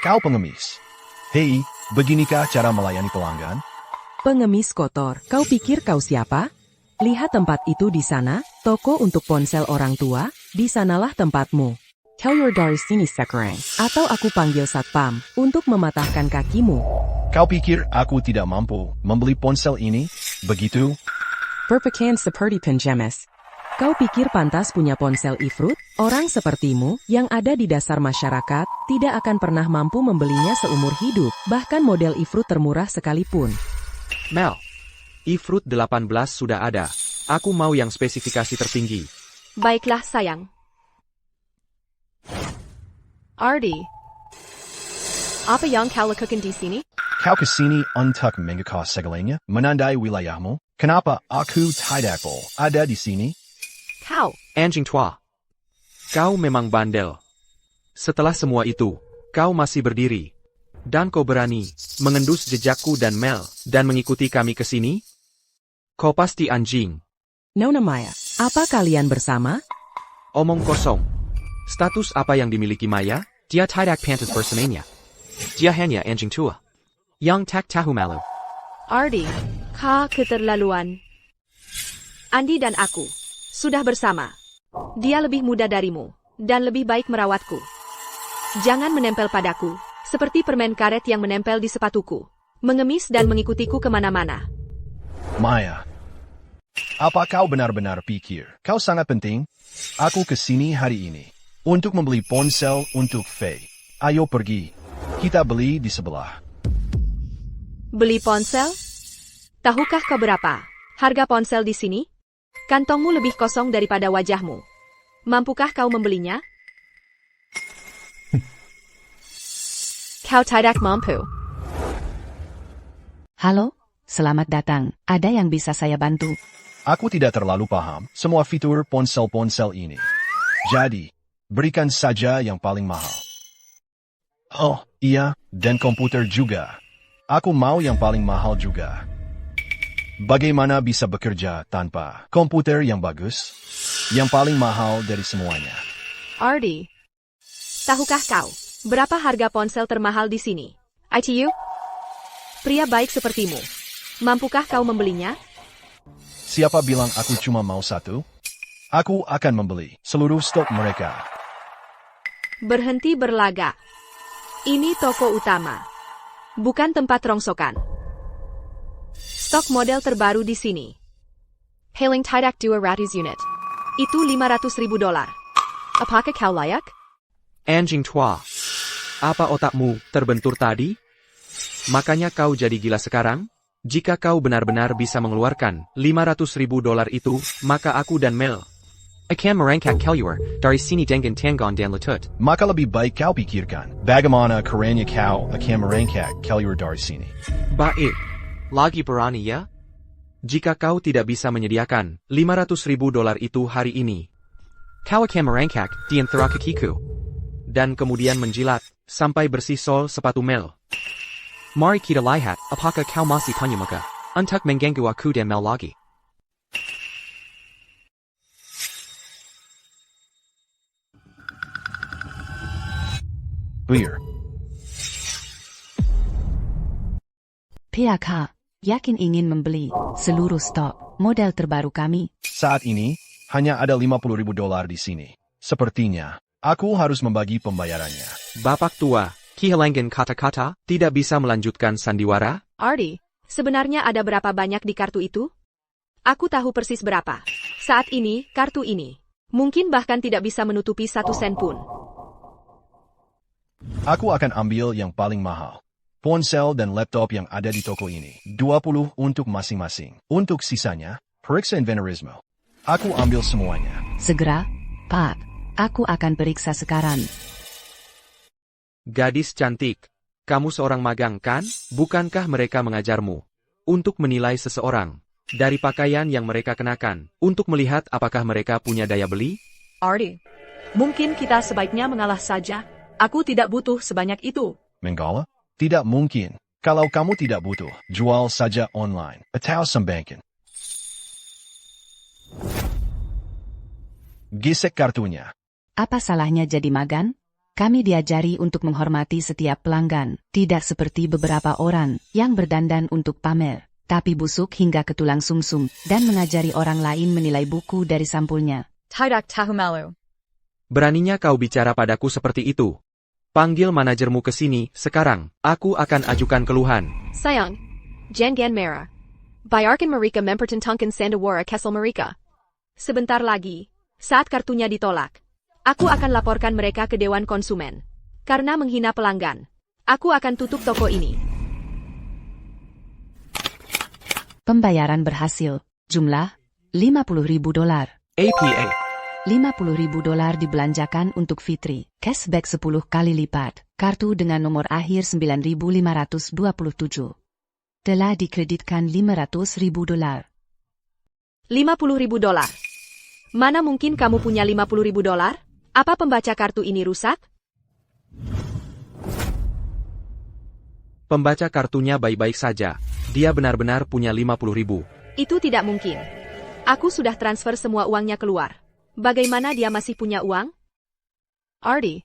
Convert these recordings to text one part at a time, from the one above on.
Kau pengemis. Hei, beginikah cara melayani pelanggan? Pengemis kotor, kau pikir kau siapa? Lihat tempat itu di sana, toko untuk ponsel orang tua, di sanalah tempatmu. Tell your dari sini sekarang, atau aku panggil satpam, untuk mematahkan kakimu. Kau pikir aku tidak mampu membeli ponsel ini? Begitu? Berpakaian seperti pengemis. Kau pikir pantas punya ponsel Ifrut? Orang sepertimu, yang ada di dasar masyarakat, tidak akan pernah mampu membelinya seumur hidup, bahkan model Ifrut termurah sekalipun. Mel, Ifrut 18 sudah ada. Aku mau yang spesifikasi tertinggi. Baiklah sayang. Ardi, apa yang kau lakukan di sini? Kau kesini untuk mengekos segalanya, menandai wilayahmu? Kenapa aku tidak ada di sini? Kau, Anjing tua. Kau memang bandel. Setelah semua itu, kau masih berdiri. Dan kau berani mengendus jejakku dan Mel, dan mengikuti kami ke sini? Kau pasti anjing. Nona Maya, apa kalian bersama? Omong kosong. Status apa yang dimiliki Maya? Dia tidak pantas bersamanya. Dia hanya anjing tua. Yang tak tahu malu. Ardi, kau keterlaluan. Andi dan aku sudah bersama. Dia lebih muda darimu, dan lebih baik merawatku. Jangan menempel padaku, seperti permen karet yang menempel di sepatuku. Mengemis dan mengikutiku kemana-mana. Maya, apa kau benar-benar pikir kau sangat penting? Aku kesini hari ini untuk membeli ponsel untuk Faye. Ayo pergi, kita beli di sebelah. Beli ponsel? Tahukah kau berapa harga ponsel di sini? Kantongmu lebih kosong daripada wajahmu. Mampukah kau membelinya? Kau tidak mampu. Halo, selamat datang. Ada yang bisa saya bantu? Aku tidak terlalu paham semua fitur ponsel-ponsel ini. Jadi, berikan saja yang paling mahal. Oh, iya, dan komputer juga. Aku mau yang paling mahal juga. Bagaimana bisa bekerja tanpa komputer yang bagus? Yang paling mahal dari semuanya. Ardi, tahukah kau berapa harga ponsel termahal di sini? ITU? Pria baik sepertimu. Mampukah kau membelinya? Siapa bilang aku cuma mau satu? Aku akan membeli seluruh stok mereka. Berhenti berlagak. Ini toko utama. Bukan tempat rongsokan. Stok model terbaru di sini. Hailing tidak 200 unit. Itu $500.000. Apakah kau layak? Anjing tua. Apa otakmu terbentur tadi? Makanya kau jadi gila sekarang? Jika kau benar-benar bisa mengeluarkan $500.000 itu, maka aku dan Mel akan merangkak keluar dari sini dengan tanggon dan lutut. Maka lebih baik kau pikirkan bagaimana caranya kau akan merangkak keluar dari sini. Baik. Lagi berani ya? Jika kau tidak bisa menyediakan $500.000 itu hari ini, kau akan merangkak di antara kakiku. Dan kemudian menjilat sampai bersih sol sepatu Mel. Mari kita lihat apakah kau masih punya muka untuk mengganggu aku dan Mel lagi. Clear. PAK, yakin ingin membeli seluruh stok model terbaru kami? Saat ini, hanya ada $50.000 di sini. Sepertinya, aku harus membagi pembayarannya. Bapak tua, kehilangan kata-kata, tidak bisa melanjutkan sandiwara? Ardi, sebenarnya ada berapa banyak di kartu itu? Aku tahu persis berapa. Saat ini, kartu ini mungkin bahkan tidak bisa menutupi 1 sen pun. Aku akan ambil yang paling mahal. Ponsel dan laptop yang ada di toko ini. 20 untuk masing-masing. Untuk sisanya, periksa inventorisme. Aku ambil semuanya. Segera, Pak. Aku akan periksa sekarang. Gadis cantik, kamu seorang magang kan? Bukankah mereka mengajarmu untuk menilai seseorang dari pakaian yang mereka kenakan, untuk melihat apakah mereka punya daya beli? Ardi, mungkin kita sebaiknya mengalah saja. Aku tidak butuh sebanyak itu. Mengalah? Tidak mungkin. Kalau kamu tidak butuh, jual saja online atau sembangkan. Gesek kartunya. Apa salahnya jadi magan? Kami diajari untuk menghormati setiap pelanggan, tidak seperti beberapa orang yang berdandan untuk pamer, tapi busuk hingga ke tulang sumsum dan mengajari orang lain menilai buku dari sampulnya. Tidak tahu malu. Beraninya kau bicara padaku seperti itu. Panggil manajermu ke sini, sekarang. Aku akan ajukan keluhan. Sayang, jangan marah. Bayarkan mereka mempertentangkan sandawara kesel mereka. Sebentar lagi, saat kartunya ditolak, aku akan laporkan mereka ke Dewan Konsumen. Karena menghina pelanggan. Aku akan tutup toko ini. Pembayaran berhasil. Jumlah $50.000. APA. $50.000 dibelanjakan untuk Fitri. Cashback 10 kali lipat. Kartu dengan nomor akhir 9527. Telah dikreditkan $500.000. $50.000. Mana mungkin kamu punya $50.000? Apa pembaca kartu ini rusak? Pembaca kartunya baik-baik saja. Dia benar-benar punya 50.000. Itu tidak mungkin. Aku sudah transfer semua uangnya keluar. Bagaimana dia masih punya uang? Ardi.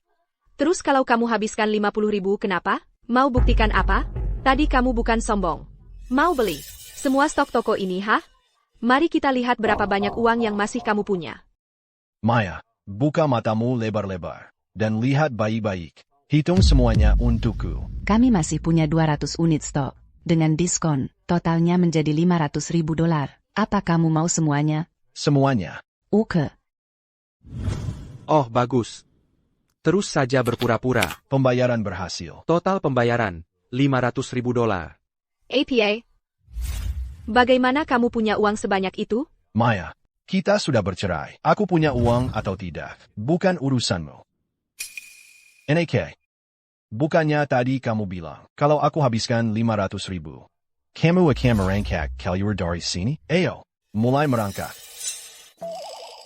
Terus kalau kamu habiskan 50.000 kenapa? Mau buktikan apa? Tadi kamu bukan sombong. Mau beli semua stok toko ini, ha? Mari kita lihat berapa banyak uang yang masih kamu punya. Maya, buka matamu lebar-lebar. Dan lihat baik-baik. Hitung semuanya untukku. Kami masih punya 200 unit stok. Dengan diskon, totalnya menjadi $500.000. Apa kamu mau semuanya? Semuanya. Oke. Oh, bagus. Terus saja berpura-pura. Pembayaran berhasil. Total pembayaran, $500.000. APA. Bagaimana kamu punya uang sebanyak itu? Maya, kita sudah bercerai. Aku punya uang atau tidak, bukan urusanmu. NAK. Bukannya tadi kamu bilang, kalau aku habiskan 500.000. Kamu akan merangkak keluar dari sini? Ayo, mulai merangkak.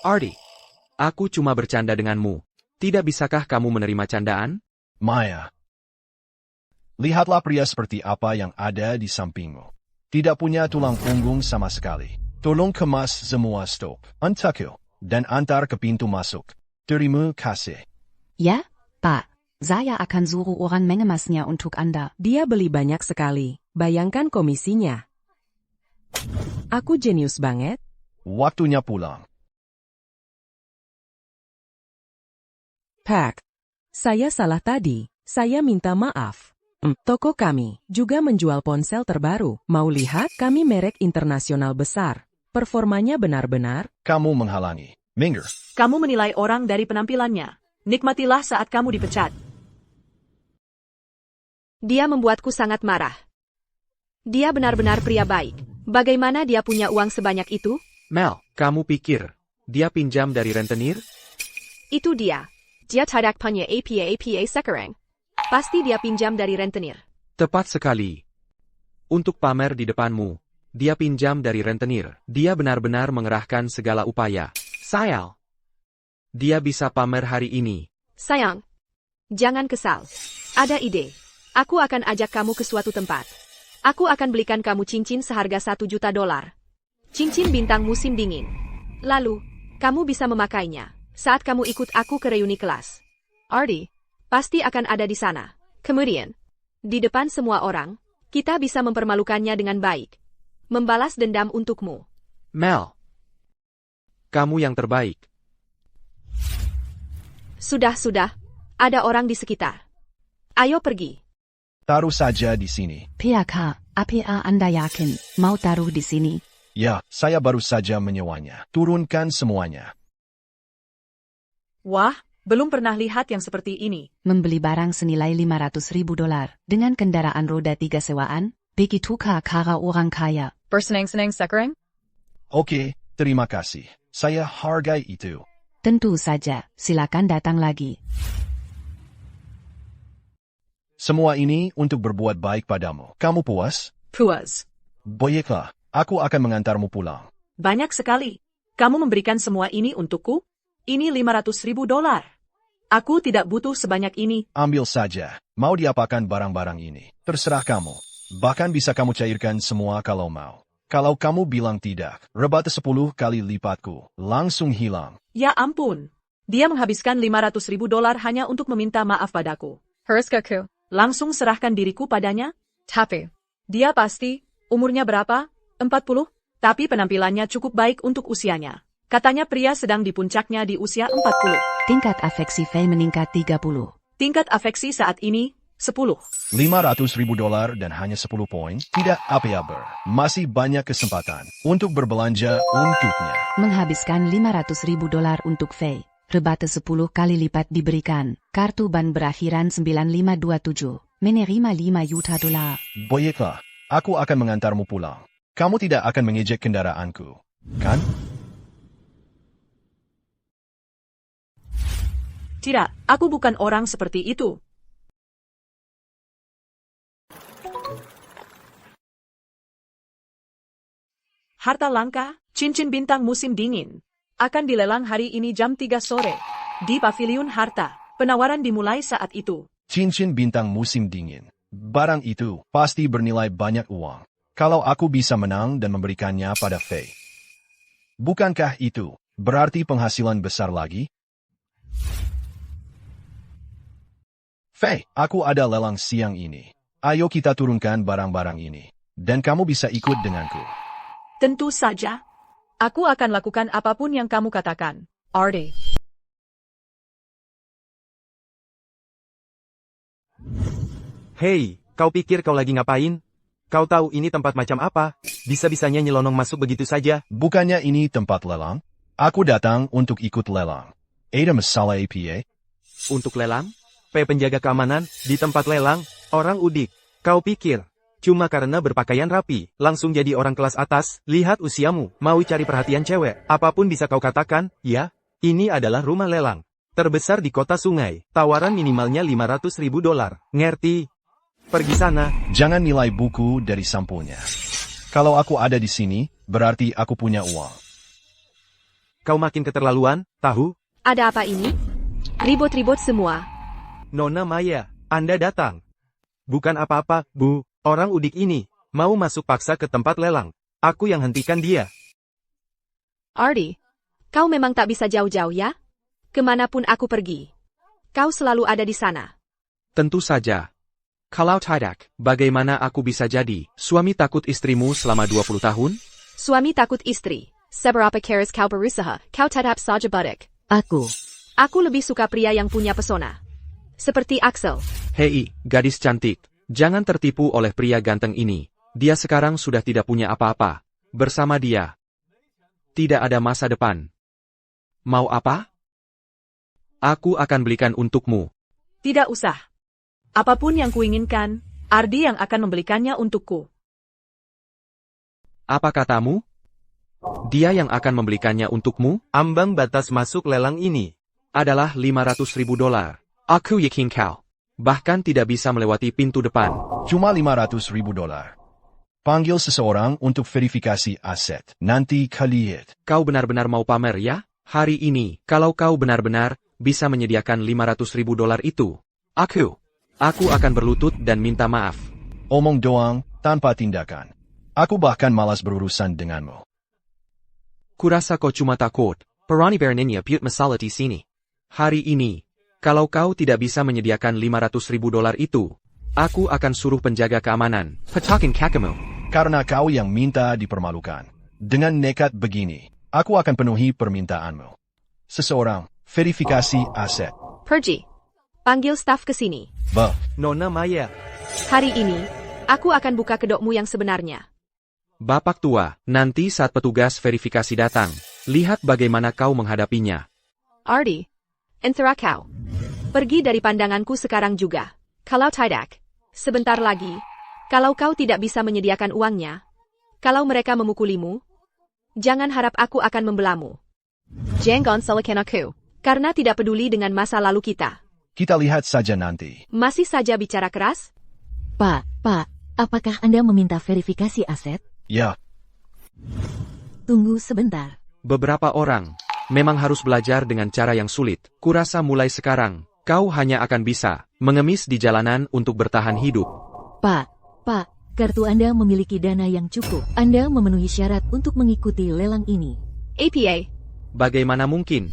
Ardi, aku cuma bercanda denganmu. Tidak bisakah kamu menerima candaan? Maya. Lihatlah pria seperti apa yang ada di sampingmu. Tidak punya tulang punggung sama sekali. Tolong kemas semua stok. Antaku. Dan antar ke pintu masuk. Terima kasih. Ya, Pak. Saya akan suruh orang mengemasnya untuk Anda. Dia beli banyak sekali. Bayangkan komisinya. Aku jenius banget. Waktunya pulang. Pak. Saya salah tadi. Saya minta maaf. Toko kami juga menjual ponsel terbaru. Mau lihat? Kami merek internasional besar. Performanya benar-benar. Kamu menghalangi. Minggir. Kamu menilai orang dari penampilannya. Nikmatilah saat kamu dipecat. Dia membuatku sangat marah. Dia benar-benar pria baik. Bagaimana dia punya uang sebanyak itu? Mel, kamu pikir dia pinjam dari rentenir? Itu dia. Dia tidak punya APA sekarang. Pasti dia pinjam dari rentenir. Tepat sekali. Untuk pamer di depanmu, dia pinjam dari rentenir. Dia benar-benar mengerahkan segala upaya. Sayang. Dia bisa pamer hari ini. Sayang. Jangan kesal. Ada ide. Aku akan ajak kamu ke suatu tempat. Aku akan belikan kamu cincin seharga $1 juta. Cincin bintang musim dingin. Lalu, kamu bisa memakainya saat kamu ikut aku ke reuni kelas. Ardi, pasti akan ada di sana. Kemudian, di depan semua orang, kita bisa mempermalukannya dengan baik. Membalas dendam untukmu. Mel, kamu yang terbaik. Sudah. Ada orang di sekitar. Ayo pergi. Taruh saja di sini. PHK, apa Anda yakin mau taruh di sini? Ya, saya baru saja menyewanya. Turunkan semuanya. Wah, belum pernah lihat yang seperti ini. Membeli barang senilai $500.000 dengan kendaraan roda 3 sewaan? Begitukah cara orang kaya? Bersenang-senang sekarang? Oke, terima kasih. Saya hargai itu. Tentu saja, silakan datang lagi. Semua ini untuk berbuat baik padamu. Kamu puas? Puas. Baiklah, aku akan mengantarmu pulang. Banyak sekali. Kamu memberikan semua ini untukku? Ini $500.000. Aku tidak butuh sebanyak ini. Ambil saja. Mau diapakan barang-barang ini? Terserah kamu. Bahkan bisa kamu cairkan semua kalau mau. Kalau kamu bilang tidak, rebate 10 kali lipatku. Langsung hilang. Ya ampun. Dia menghabiskan 500.000 dolar hanya untuk meminta maaf padaku. Haruskaku. Langsung serahkan diriku padanya? Tapi. Dia pasti, umurnya berapa? 40? Tapi penampilannya cukup baik untuk usianya. Katanya pria sedang di puncaknya di usia 40. Tingkat afeksi Faye meningkat 30. Tingkat afeksi saat ini, 10. 500.000 dolar dan hanya 10 poin, tidak apa-apa. Masih banyak kesempatan untuk berbelanja untuknya. Menghabiskan 500.000 dolar untuk Faye. Rebate 10 kali lipat diberikan. Kartu ban berakhiran 9527. Menerima 5 juta dolar. Baiklah, aku akan mengantarmu pulang. Kamu tidak akan mengejek kendaraanku, kan? Tidak, aku bukan orang seperti itu. Harta langka, cincin bintang musim dingin. Akan dilelang hari ini jam 3 sore. Di Paviliun Harta. Penawaran dimulai saat itu. Cincin bintang musim dingin. Barang itu pasti bernilai banyak uang. Kalau aku bisa menang dan memberikannya pada Faye. Bukankah itu berarti penghasilan besar lagi? Faye, aku ada lelang siang ini. Ayo kita turunkan barang-barang ini. Dan kamu bisa ikut denganku. Tentu saja. Aku akan lakukan apapun yang kamu katakan, Ardi. Hei, kau pikir kau lagi ngapain? Kau tahu ini tempat macam apa? Bisa-bisanya nyelonong masuk begitu saja. Bukannya ini tempat lelang? Aku datang untuk ikut lelang. Ada masalah APA? Untuk lelang? Penjaga keamanan, di tempat lelang, orang udik. Kau pikir, cuma karena berpakaian rapi, langsung jadi orang kelas atas, lihat usiamu, mau cari perhatian cewek, apapun bisa kau katakan, ya, ini adalah rumah lelang. Terbesar di kota sungai, tawaran minimalnya 500.000 dolar, ngerti? Pergi sana. Jangan nilai buku dari sampulnya. Kalau aku ada di sini, berarti aku punya uang. Kau makin keterlaluan, tahu? Ada apa ini? Ribut-ribut semua. Nona Maya, Anda datang. Bukan apa-apa, Bu. Orang udik ini, mau masuk paksa ke tempat lelang. Aku yang hentikan dia. Ardi, kau memang tak bisa jauh-jauh ya? Kemanapun aku pergi. Kau selalu ada di sana. Tentu saja. Kalau tidak, bagaimana aku bisa jadi suami takut istrimu selama 20 tahun? Suami takut istri. Seberapa keras kau berusaha, kau tetap saja badik. Aku. Aku lebih suka pria yang punya pesona. Seperti Axel. Hei, gadis cantik. Jangan tertipu oleh pria ganteng ini. Dia sekarang sudah tidak punya apa-apa. Bersama dia, tidak ada masa depan. Mau apa? Aku akan belikan untukmu. Tidak usah. Apapun yang kuinginkan, Ardi yang akan membelikannya untukku. Apa katamu? Dia yang akan membelikannya untukmu Ambang batas masuk lelang ini adalah 500.000 dolar. Aku yakin kau bahkan tidak bisa melewati pintu depan. Cuma 500.000 dolar. Panggil seseorang untuk verifikasi aset. Nanti lihat. Kau benar-benar mau pamer ya? Hari ini, kalau kau benar-benar bisa menyediakan 500.000 dolar itu, aku akan berlutut dan minta maaf. Omong doang, tanpa tindakan. Aku bahkan malas berurusan denganmu. Kurasa kau cuma takut. Perani beraninya buat masalah di sini. Hari ini, kalau kau tidak bisa menyediakan 500.000 dolar itu, aku akan suruh penjaga keamanan petakin kakimu. Karena kau yang minta dipermalukan. Dengan nekat begini, aku akan penuhi permintaanmu. Seseorang, verifikasi aset. Pergi. Panggil staf ke sini. Nona Maya. Hari ini, aku akan buka kedokmu yang sebenarnya. Bapak tua, nanti saat petugas verifikasi datang, lihat bagaimana kau menghadapinya. Ardi, entera kau. Pergi dari pandanganku sekarang juga. Kalau tidak, sebentar lagi, kalau kau tidak bisa menyediakan uangnya, kalau mereka memukulimu, jangan harap aku akan membelamu. Jangan salahkan aku, karena tidak peduli dengan masa lalu kita. Kita lihat saja nanti. Masih saja bicara keras? Pak, apakah Anda meminta verifikasi aset? Ya, Tunggu sebentar. Beberapa orang memang harus belajar dengan cara yang sulit. Kurasa mulai sekarang, kau hanya akan bisa mengemis di jalanan untuk bertahan hidup. Pak, kartu Anda memiliki dana yang cukup. Anda memenuhi syarat untuk mengikuti lelang ini. APA, Bagaimana mungkin?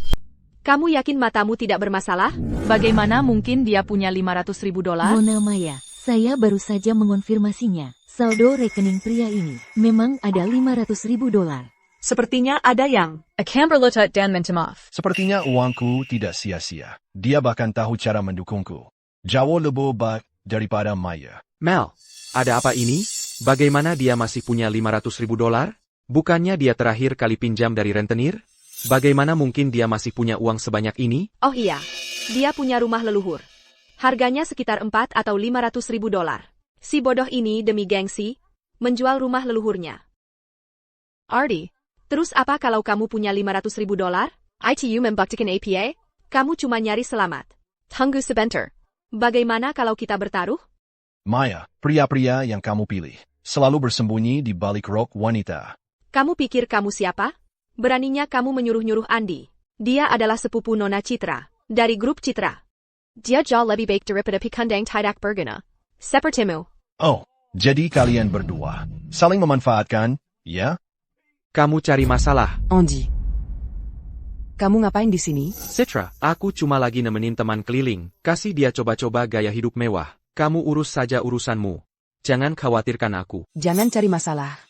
Kamu yakin matamu tidak bermasalah? Bagaimana mungkin dia punya 500.000 dolar? Nona Maya, saya baru saja mengonfirmasinya. Saldo rekening pria ini memang ada 500.000 dolar. Sepertinya ada yang. Akamberlota dan Mentemov. Sepertinya uangku tidak sia-sia. Dia bahkan tahu cara mendukungku. Jauh lebih baik daripada Maya. Mel, ada apa ini? Bagaimana dia masih punya 500.000 dolar? Bukannya dia terakhir kali pinjam dari rentenir? Bagaimana mungkin dia masih punya uang sebanyak ini? Oh iya, dia punya rumah leluhur. Harganya sekitar 4 atau 500.000 dolar. Si bodoh ini demi gengsi, menjual rumah leluhurnya. Ardi, terus apa kalau kamu punya 500.000 dolar? ITU membuktikan APA? Kamu cuma nyari selamat. Tunggu sebentar. Bagaimana kalau kita bertaruh? Maya, pria-pria yang kamu pilih, selalu bersembunyi di balik rok wanita. Kamu pikir kamu siapa? Beraninya kamu menyuruh-nyuruh Andi. Dia adalah sepupu Nona Citra, dari grup Citra. Dia jauh lebih baik daripada Pikandang Tidak Berguna. Sepertimu. Oh, jadi kalian berdua saling memanfaatkan, ya? Kamu cari masalah. Andi, kamu ngapain di sini? Citra, aku cuma lagi nemenin teman keliling. Kasih dia coba-coba gaya hidup mewah. Kamu urus saja urusanmu. Jangan khawatirkan aku. Jangan cari masalah.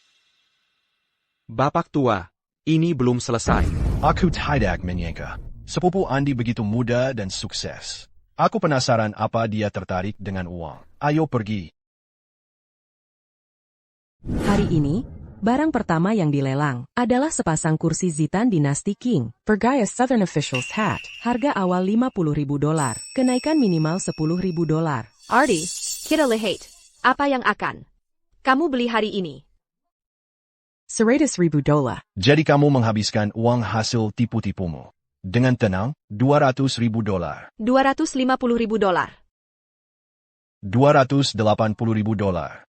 Bapak tua, ini belum selesai. Aku tidak menyangka. Sepupu Andi begitu muda dan sukses. Aku penasaran apa dia tertarik dengan uang. Ayo pergi. Hari ini, barang pertama yang dilelang adalah sepasang kursi Zitan Dinasti King. Bergaya Southern Officials Hat. Harga awal 50.000 dolar. Kenaikan minimal 10.000 dolar. Ardi, kita lihat. Apa yang akan kamu beli hari ini? 100.000 dolar. Jadi kamu menghabiskan uang hasil tipu-tipumu. Dengan tenang, 200.000 dolar. 250.000 dolar. 280.000 dolar.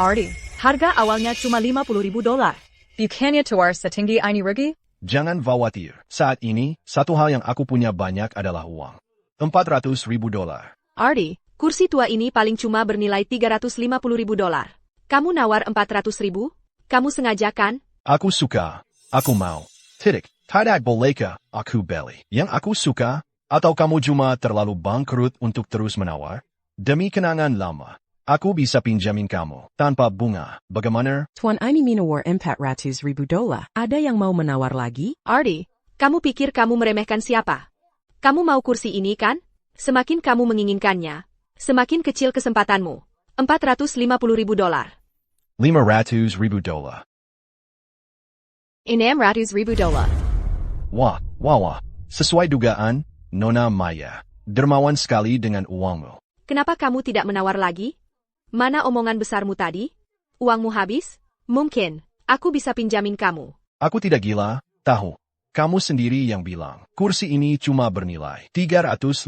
Ardi, harga awalnya cuma 50.000 dolar. Bukannya tuar setinggi ini rugi? Jangan khawatir. Saat ini, satu hal yang aku punya banyak adalah uang. 400.000 dolar. Ardi, kursi tua ini paling cuma bernilai 350.000 dolar. Kamu nawar 400.000? Kamu sengaja kan? Aku suka. Aku mau. Titik. Tidak bolehkah aku beli yang aku suka? Atau kamu cuma terlalu bangkrut untuk terus menawar? Demi kenangan lama, aku bisa pinjamin kamu tanpa bunga. Bagaimana? Tuan ini minawar 400.000 dolar. Ada yang mau menawar lagi? Ardi, kamu pikir kamu meremehkan siapa? Kamu mau kursi ini kan? Semakin kamu menginginkannya, semakin kecil kesempatanmu. 450.000 dolar. 500.000 dolar. 600.000 dolar. Wah. Sesuai dugaan, Nona Maya. Dermawan sekali dengan uangmu. Kenapa kamu tidak menawar lagi? Mana omongan besarmu tadi? Uangmu habis? Mungkin, aku bisa pinjamin kamu. Aku tidak gila, tahu. Kamu sendiri yang bilang, kursi ini cuma bernilai 350.000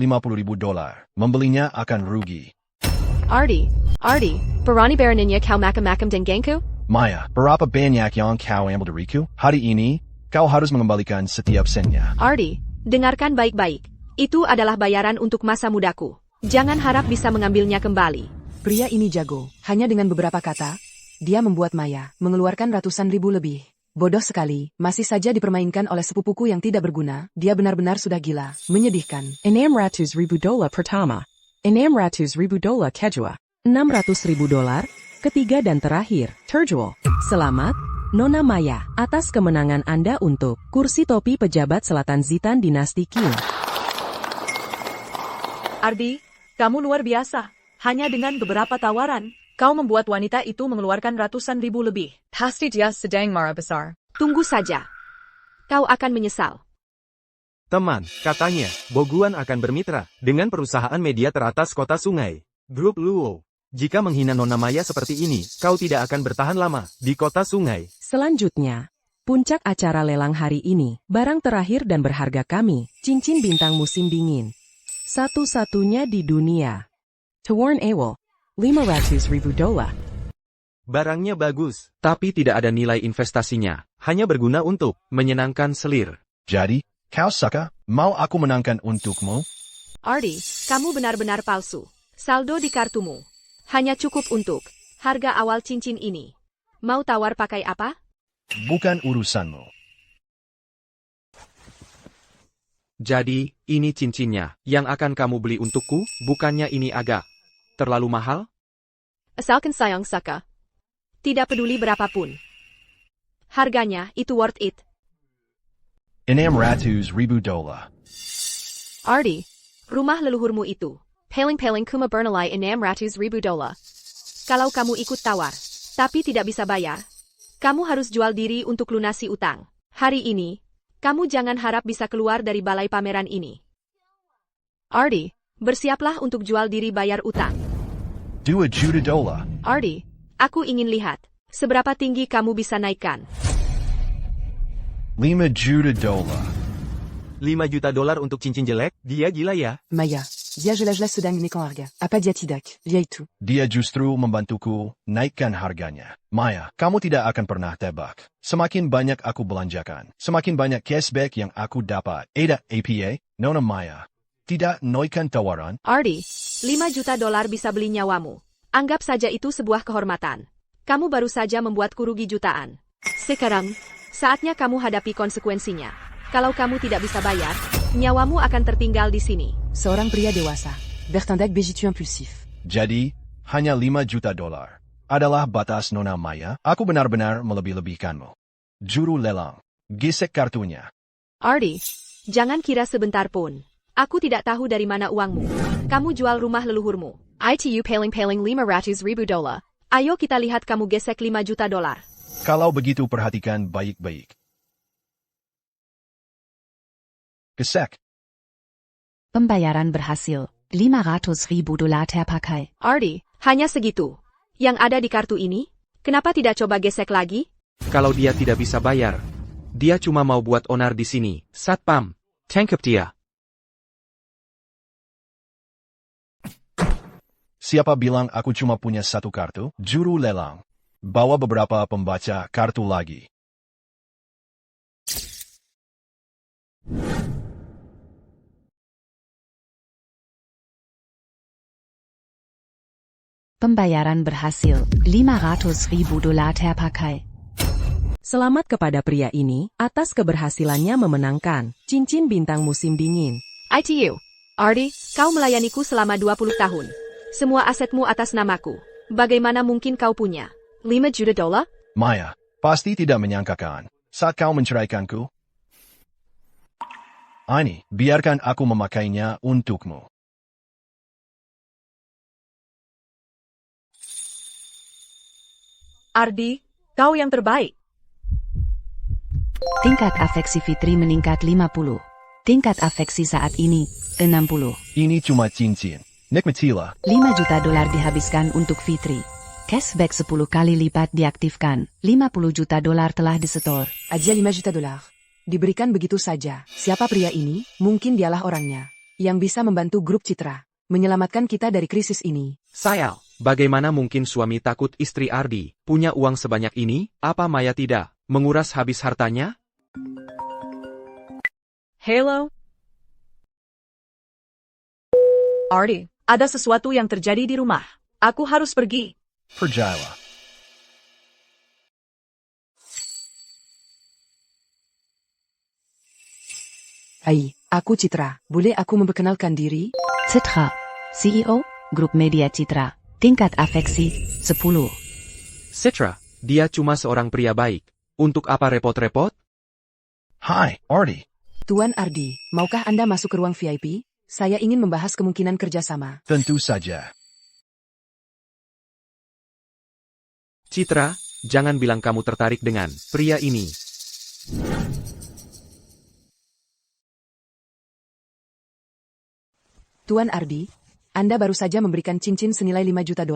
dolar. Membelinya akan rugi. Ardi, berani beraninya kau makam-makam denganku? Maya, berapa banyak yang kau ambil dariku? Hari ini, kau harus mengembalikan setiap sennya. Ardi, dengarkan baik-baik. Itu adalah bayaran untuk masa mudaku. Jangan harap bisa mengambilnya kembali. Pria ini jago. Hanya dengan beberapa kata, dia membuat Maya mengeluarkan ratusan ribu lebih. Bodoh sekali, masih saja dipermainkan oleh sepupuku yang tidak berguna. Dia benar-benar sudah gila. Menyedihkan. 600.000 dolar pertama. 600.000 dolar kedua. 600.000 dolar. Ketiga dan terakhir, terjual. Selamat, Nona Maya, atas kemenangan Anda untuk kursi topi pejabat Selatan Zitan Dinasti King. Ardi, kamu luar biasa. Hanya dengan beberapa tawaran, kau membuat wanita itu mengeluarkan ratusan ribu lebih. Pasti dia sedang marah besar. Tunggu saja. Kau akan menyesal. Teman, katanya, Boguan akan bermitra dengan perusahaan media teratas kota Sungai, Grup Luo. Jika menghina Nona Maya seperti ini, kau tidak akan bertahan lama di kota Sungai. Selanjutnya, puncak acara lelang hari ini, barang terakhir dan berharga kami, cincin bintang musim dingin. Satu-satunya di dunia. Tuan Ewell, 500.000 dolar. Barangnya bagus, Tapi tidak ada nilai investasinya. hanya berguna untuk Menyenangkan selir. Jadi, kau suka? Mau aku menangkan untukmu? Ardi, kamu benar-benar palsu. Saldo di kartumu hanya cukup untuk harga awal cincin ini. Mau tawar pakai apa? Bukan urusanmu. Jadi, ini cincinnya yang akan kamu beli untukku, bukannya ini agak terlalu mahal? Asalkan sayang Saka. Tidak peduli berapapun. Harganya, itu worth it. $600,000. Ardi, rumah leluhurmu itu. Paling-paling kuma bernilai $600,000. Kalau kamu ikut tawar, tapi tidak bisa bayar, kamu harus jual diri untuk lunasi utang. Hari ini, kamu jangan harap bisa keluar dari balai pameran ini. Ardi, bersiaplah untuk jual diri bayar utang. $2,000,000. Ardi, aku ingin lihat, seberapa tinggi kamu bisa naikkan. $5,000,000. $5 juta untuk cincin jelek? Dia gila ya? Maya, dia jelas-jelas sedang menikah harga. Apa dia tidak? Dia itu. Dia justru membantuku naikkan harganya. Maya, kamu tidak akan pernah tebak. Semakin banyak aku belanjakan, semakin banyak cashback yang aku dapat. Ada APA, Nona Maya. Tidak naikkan tawaran. Ardi, $5 juta bisa beli nyawamu. Anggap saja itu sebuah kehormatan. Kamu baru saja membuatku rugi jutaan. Sekarang, saatnya kamu hadapi konsekuensinya. Kalau kamu tidak bisa bayar, nyawamu akan tertinggal di sini. Seorang pria dewasa, bertindak begitu impulsif. Jadi, hanya $5 juta adalah batas Nona Maya. Aku benar-benar melebih-lebihkanmu. Juru lelang, gesek kartunya. Ardi, jangan kira sebentar pun. Aku tidak tahu dari mana uangmu. Kamu jual rumah leluhurmu. ITU paling-paling $500,000. Ayo kita lihat kamu gesek $5 juta. Kalau begitu perhatikan baik-baik. Gesek. Pembayaran berhasil. $500,000 terpakai. Ardi, hanya segitu. Yang ada di kartu ini? Kenapa tidak coba gesek lagi? Kalau dia tidak bisa bayar, dia cuma mau buat onar di sini. Satpam, tangkap dia. Siapa bilang aku cuma punya satu kartu? Juru lelang. Bawa beberapa pembaca kartu lagi. Pembayaran berhasil. $500,000 terpakai. Selamat kepada pria ini atas keberhasilannya memenangkan cincin bintang musim dingin. ITU. Ardi, kau melayaniku selama 20 tahun. Semua asetmu atas namaku. Bagaimana mungkin kau punya $5 juta? Maya, pasti tidak menyangkakan saat kau menceraikanku. Ini, biarkan aku memakainya untukmu. Ardi, kau yang terbaik. Tingkat afeksi Fitri meningkat 50. Tingkat afeksi saat ini, 60. Ini cuma cincin. Nikmatilah. $5 juta dihabiskan untuk Fitri. Cashback 10 kali lipat diaktifkan. $50 juta telah disetor. Aja $5 juta. Diberikan begitu saja. Siapa pria ini? Mungkin dialah orangnya. Yang bisa membantu grup Citra. Menyelamatkan kita dari krisis ini. Sayal, bagaimana mungkin suami takut istri Ardi punya uang sebanyak ini? Apa Maya tidak menguras habis hartanya? Hello? Ardi, ada sesuatu yang terjadi di rumah. Aku harus pergi. Percayalah. Hai, aku Citra. Boleh aku memperkenalkan diri? Citra, CEO, Grup Media Citra. Tingkat afeksi, 10. Citra, dia cuma seorang pria baik. Untuk apa repot-repot? Hai, Ardi. Tuan Ardi, maukah Anda masuk ke ruang VIP? Saya ingin membahas kemungkinan kerjasama. Tentu saja. Citra, jangan bilang kamu tertarik dengan pria ini. Tuan Ardi, Anda baru saja memberikan cincin senilai $5 juta.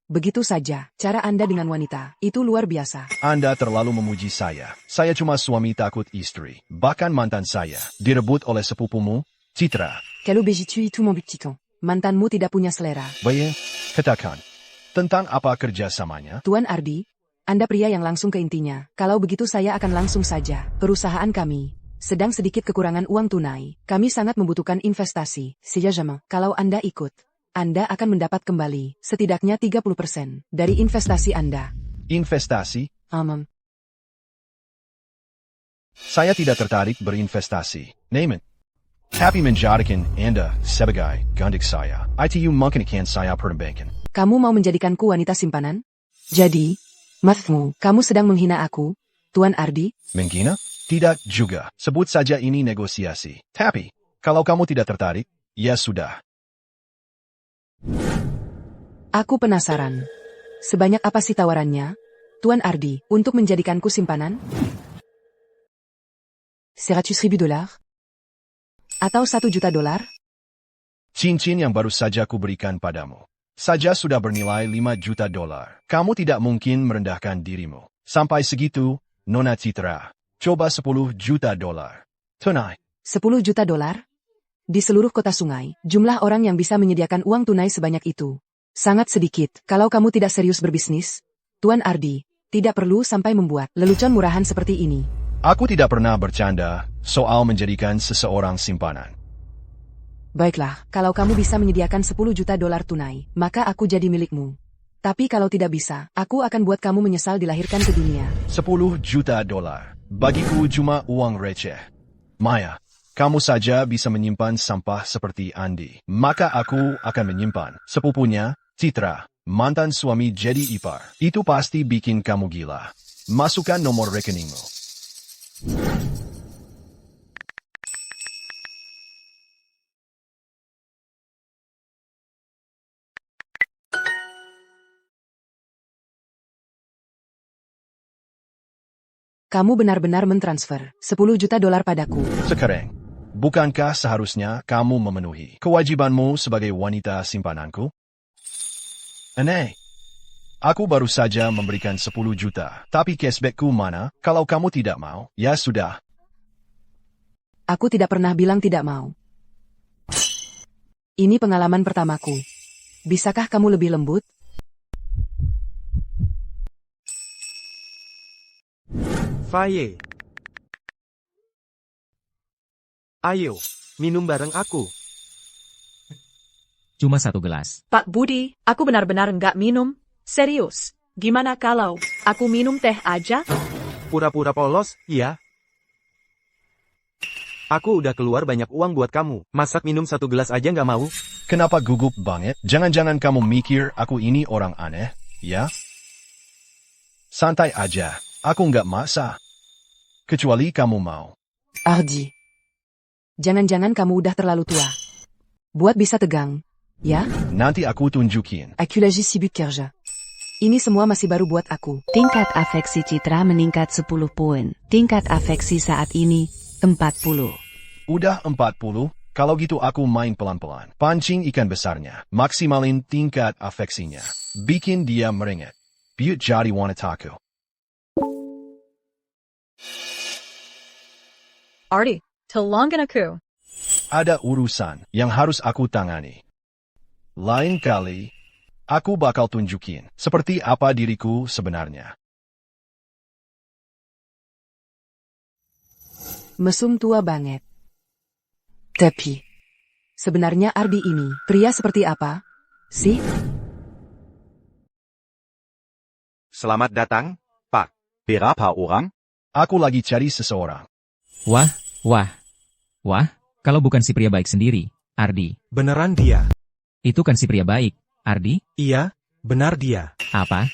Begitu saja, cara Anda dengan wanita, itu luar biasa. Anda terlalu memuji saya. Saya cuma suami takut istri. Bahkan mantan saya direbut oleh sepupumu, Citra. Kalau begitu itu membuktikan, mantanmu tidak punya selera. Baik, katakan. Tentang apa kerjasamanya? Tuan Ardi, Anda pria yang langsung ke intinya. Kalau begitu saya akan langsung saja. Perusahaan kami sedang sedikit kekurangan uang tunai. Kami sangat membutuhkan investasi. Sejajama, kalau Anda ikut, Anda akan mendapat kembali setidaknya 30% dari investasi Anda. Investasi? Aman. Saya tidak tertarik berinvestasi. Name it. Happy menjadikan Anda sebagai gantikan saya. ITU mungkin akan saya pertimbangkan. Kamu mau menjadikanku wanita simpanan? Jadi, maksudmu, kamu sedang menghina aku, Tuan Ardi? Menghina? Tidak juga. Sebut saja ini negosiasi. Tapi, kalau kamu tidak tertarik, ya sudah. Aku penasaran. Sebanyak apa sih tawarannya, Tuan Ardi, untuk menjadikanku simpanan? $100,000? Atau $1 juta? Cincin yang baru saja kuberikan padamu saja sudah bernilai $5 juta. Kamu tidak mungkin merendahkan dirimu. Sampai segitu, Nona Citra. Coba $10 juta. Tunai. $10 juta? Di seluruh kota Sungai, jumlah orang yang bisa menyediakan uang tunai sebanyak itu sangat sedikit. Kalau kamu tidak serius berbisnis, Tuan Ardi, tidak perlu sampai membuat lelucon murahan seperti ini. Aku tidak pernah bercanda soal menjadikan seseorang simpanan. Baiklah, kalau kamu bisa menyediakan $10 juta tunai, maka aku jadi milikmu. Tapi kalau tidak bisa, aku akan buat kamu menyesal dilahirkan ke dunia. $10 juta. Bagiku cuma uang receh. Maya, kamu saja bisa menyimpan sampah seperti Andi. Maka aku akan menyimpan sepupunya, Citra, mantan suami jadi ipar. Itu pasti bikin kamu gila. Masukkan nomor rekeningmu. Kamu benar-benar mentransfer $10 juta padaku. Sekarang, bukankah seharusnya kamu memenuhi kewajibanmu sebagai wanita simpananku? Aneh. Aku baru saja memberikan $10 juta, tapi cashbackku mana? Kalau kamu tidak mau, ya sudah. Aku tidak pernah bilang tidak mau. Ini pengalaman pertamaku. Bisakah kamu lebih lembut? Faye. Ayo, minum bareng aku. Cuma 1 gelas. Pak Budi, aku benar-benar nggak minum. Serius, gimana kalau aku minum teh aja? Pura-pura polos, ya? Aku udah keluar banyak uang buat kamu. Masak minum 1 gelas aja nggak mau? Kenapa gugup banget? Jangan-jangan kamu mikir aku ini orang aneh, ya? Santai aja, aku nggak maksa. Kecuali kamu mau. Ardi. Jangan-jangan kamu udah terlalu tua. Buat bisa tegang, ya? Nanti aku tunjukin. Aku lagi sibuk kerja. Ini semua masih baru buat aku. Tingkat afeksi Citra meningkat 10 poin. Tingkat afeksi saat ini 40. Udah 40, kalau gitu aku main pelan-pelan. Pancing ikan besarnya, maksimalin tingkat afeksinya. Bikin dia merenget. Biut jadi wanitaku. Ardi, tolongin aku. Ada urusan yang harus aku tangani. Lain kali, aku bakal tunjukin seperti apa diriku sebenarnya. Mesum tua banget. Tapi, sebenarnya Ardi ini pria seperti apa sih? Selamat datang, Pak. Berapa orang? Aku lagi cari seseorang. Wah, kalau bukan si pria baik sendiri, Ardi. Beneran dia? Itu kan si pria baik, Ardi? Iya, benar dia. Apa?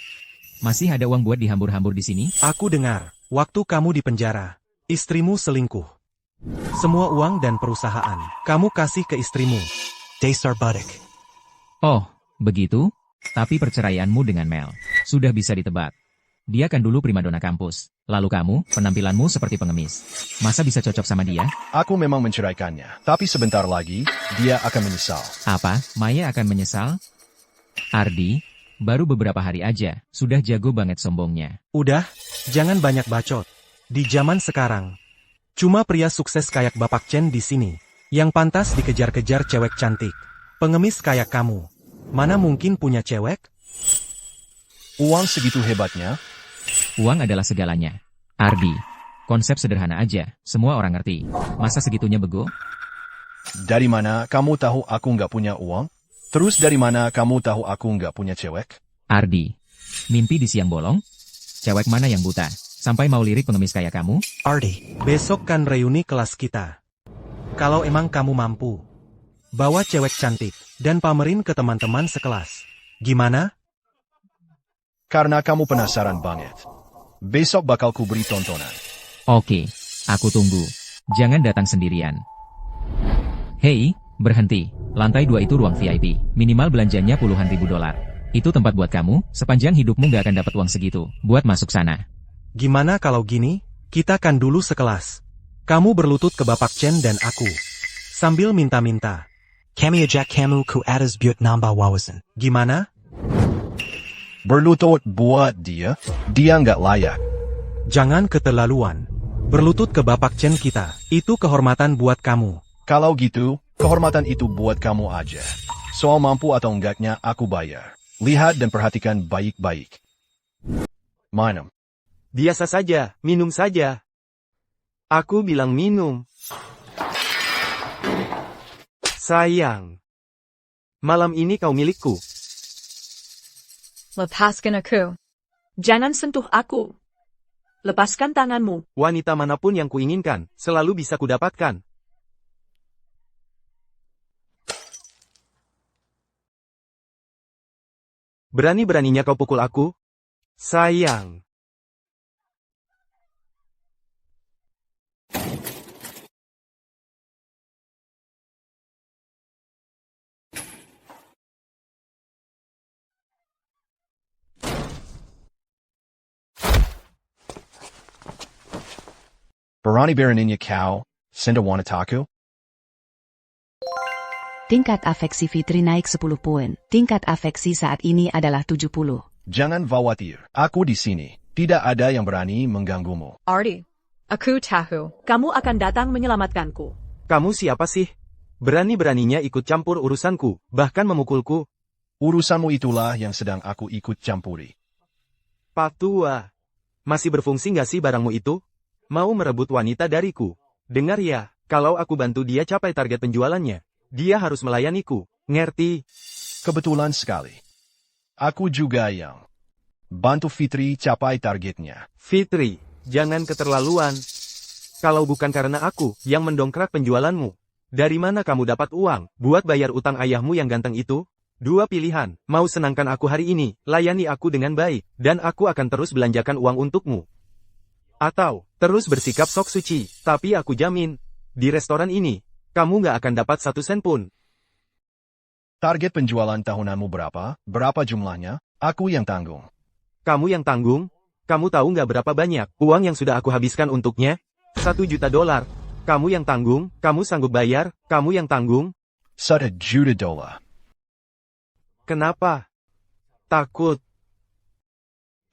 Masih ada uang buat dihambur-hambur di sini? Aku dengar, waktu kamu di penjara, istrimu selingkuh. Semua uang dan perusahaan, kamu kasih ke istrimu. Daystar Budik. Oh, begitu? Tapi perceraianmu dengan Mel sudah bisa ditebak. Dia kan dulu primadona kampus. Lalu kamu, penampilanmu seperti pengemis. Masa bisa cocok sama dia? Aku memang menceraikannya, tapi sebentar lagi, dia akan menyesal. Apa? Maya akan menyesal? Ardi, baru beberapa hari aja, sudah jago banget sombongnya. Udah, jangan banyak bacot. Di zaman sekarang, cuma pria sukses kayak Bapak Chen di sini, yang pantas dikejar-kejar cewek cantik. Pengemis kayak kamu, mana mungkin punya cewek? Uang segitu hebatnya? Uang adalah segalanya. Ardi, konsep sederhana aja, semua orang ngerti. Masa segitunya bego? Dari mana kamu tahu aku nggak punya uang? Terus dari mana kamu tahu aku nggak punya cewek? Ardi, mimpi di siang bolong? Cewek mana yang buta? Sampai mau lirik pengemis kayak kamu? Ardi, besok kan reuni kelas kita. Kalau emang kamu mampu, bawa cewek cantik dan pamerin ke teman-teman sekelas. Gimana? Karena kamu penasaran banget. Besok bakal ku beri tontonan. Oke, aku tunggu. Jangan datang sendirian. Hei, berhenti. Lantai 2 itu ruang VIP. Minimal belanjanya puluhan ribu dolar. Itu tempat buat kamu, sepanjang hidupmu gak akan dapat uang segitu. Buat masuk sana. Gimana kalau gini? Kita kan dulu sekelas. Kamu berlutut ke Bapak Chen dan aku. Sambil minta-minta. Kami ajak kamu ke atas buat nambah wawasan. Gimana? Berlutut buat dia nggak layak. Jangan keterlaluan. Berlutut ke Bapak Chen kita. Itu kehormatan buat kamu. Kalau gitu, kehormatan itu buat kamu aja. Soal mampu atau enggaknya aku bayar. Lihat dan perhatikan baik-baik. Minum. Biasa saja, minum saja. Aku bilang minum. Sayang. Malam ini kau milikku. Lepaskan aku. Jangan sentuh aku. Lepaskan tanganmu. Wanita manapun yang kuinginkan, selalu bisa kudapatkan. Berani-beraninya kau pukul aku? Sayang. Berani beraninya kau, senda wanitaku? Tingkat afeksi Fitri naik 10 poin. Tingkat afeksi saat ini adalah 70. Jangan khawatir, aku di sini. Tidak ada yang berani mengganggumu. Artie, aku tahu. Kamu akan datang menyelamatkanku. Kamu siapa sih? Berani-beraninya ikut campur urusanku, bahkan memukulku. Urusanmu itulah yang sedang aku ikut campuri. Pak Tua, masih berfungsi nggak sih barangmu itu? Mau merebut wanita dariku. Dengar ya, kalau aku bantu dia capai target penjualannya, dia harus melayaniku, ngerti? Kebetulan sekali. Aku juga yang bantu Fitri capai targetnya. Fitri, jangan keterlaluan. Kalau bukan karena aku yang mendongkrak penjualanmu, dari mana kamu dapat uang buat bayar utang ayahmu yang ganteng itu? Dua pilihan, mau senangkan aku hari ini, layani aku dengan baik, dan aku akan terus belanjakan uang untukmu. Atau, terus bersikap sok suci, tapi aku jamin, di restoran ini, kamu nggak akan dapat 1 sen pun. Target penjualan tahunanmu berapa? Berapa jumlahnya? Aku yang tanggung. Kamu yang tanggung? Kamu tahu nggak berapa banyak uang yang sudah aku habiskan untuknya? 1 juta dolar. Kamu yang tanggung? Kamu sanggup bayar? Kamu yang tanggung? 1 juta dolar. Kenapa? Takut.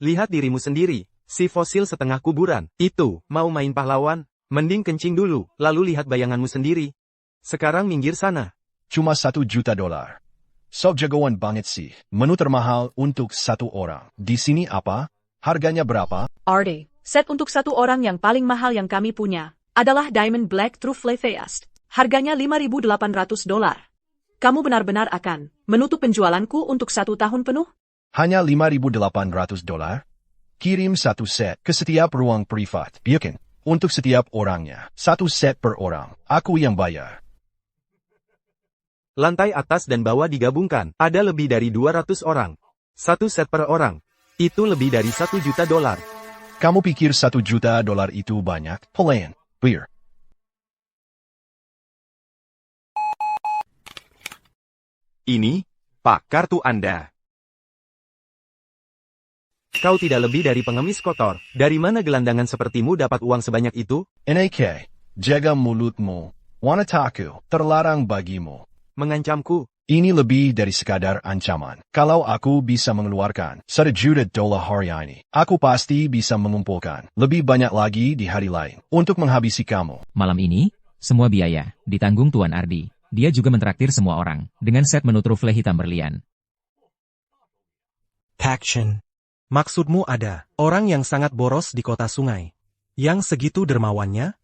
Lihat dirimu sendiri. Si fosil setengah kuburan, itu, mau main pahlawan? Mending kencing dulu, lalu lihat bayanganmu sendiri. Sekarang minggir sana. Cuma 1 juta dolar. Sok jagoan banget sih. Menu termahal untuk 1 orang. Di sini apa? Harganya berapa? Artie, set untuk 1 orang yang paling mahal yang kami punya, adalah Diamond Black Truffle Feast. Harganya 5.800 dolar. Kamu benar-benar akan menutup penjualanku untuk 1 tahun penuh? Hanya 5.800 dolar? Kirim 1 set ke setiap ruang privat. Yakin, untuk setiap orangnya. 1 set per orang. Aku yang bayar. Lantai atas dan bawah digabungkan, ada lebih dari 200 orang. 1 set per orang. Itu lebih dari 1 juta dolar. Kamu pikir 1 juta dolar itu banyak? Pelayan, beer. Ini, Pak, kartu Anda. Kau tidak lebih dari pengemis kotor. Dari mana gelandangan sepertimu dapat uang sebanyak itu? NAK, jaga mulutmu. Wanitaku, terlarang bagimu. Mengancamku. Ini lebih dari sekadar ancaman. Kalau aku bisa mengeluarkan 1 juta dolar hari ini, aku pasti bisa mengumpulkan lebih banyak lagi di hari lain untuk menghabisi kamu. Malam ini, semua biaya ditanggung Tuan Ardi. Dia juga mentraktir semua orang dengan set menu trufle hitam berlian. Action. Maksudmu ada orang yang sangat boros di kota sungai. Yang segitu dermawannya?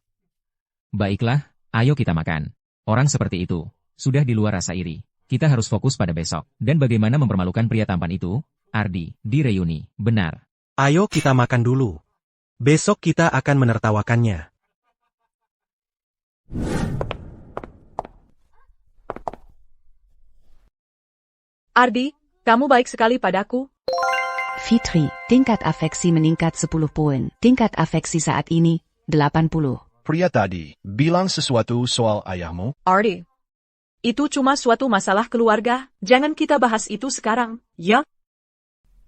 Baiklah, ayo kita makan. Orang seperti itu sudah di luar rasa iri. Kita harus fokus pada besok. Dan bagaimana mempermalukan pria tampan itu? Ardi, di reuni, benar. Ayo kita makan dulu. Besok kita akan menertawakannya. Ardi, kamu baik sekali padaku. Fitri, tingkat afeksi meningkat 10 poin. Tingkat afeksi saat ini, 80. Pria tadi bilang sesuatu soal ayahmu. Ardi, itu cuma suatu masalah keluarga, jangan kita bahas itu sekarang, ya?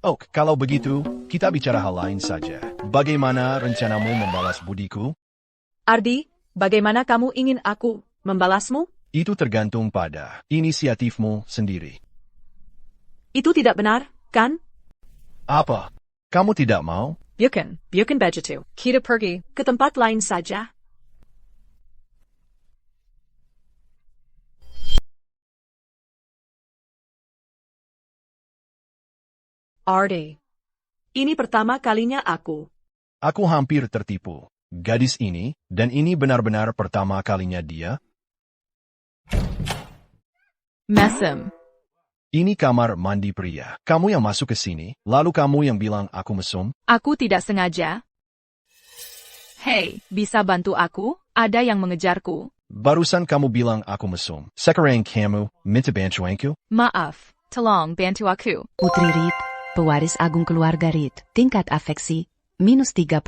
Oh, kalau begitu, kita bicara hal lain saja. Bagaimana rencanamu membalas budiku? Ardi, bagaimana kamu ingin aku membalasmu? Itu tergantung pada inisiatifmu sendiri. Itu tidak benar, kan? Apa? Kamu tidak mau? Bukan begitu. Kita pergi ke tempat lain saja. Ardi, ini pertama kalinya aku. Aku hampir tertipu. Gadis ini, dan ini benar-benar pertama kalinya dia. Mesem. Ini kamar mandi pria. Kamu yang masuk ke sini, lalu kamu yang bilang aku mesum. Aku tidak sengaja. Hei, bisa bantu aku? Ada yang mengejarku. Barusan kamu bilang aku mesum. Sekarang kamu minta bantuanku? Maaf, tolong bantu aku. Putri Reed, pewaris agung keluarga Reed. Tingkat afeksi, minus 30.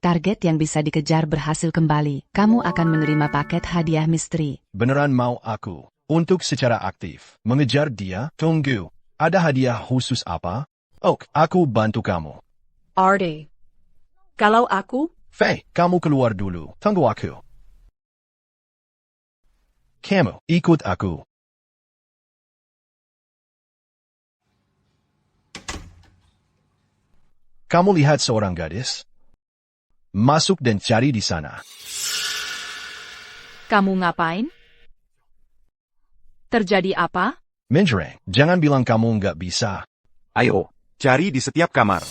Target yang bisa dikejar berhasil kembali. Kamu akan menerima paket hadiah misteri. Beneran mau aku untuk secara aktif mengejar dia? Tunggu, ada hadiah khusus apa? Oh, aku bantu kamu. Ardi, kalau aku... Faye, kamu keluar dulu. Tunggu aku. Kamu, ikut aku. Kamu lihat seorang gadis? Masuk dan cari di sana. Kamu ngapain? Terjadi apa? Menjereng, jangan bilang kamu nggak bisa. Ayo, cari di setiap kamar.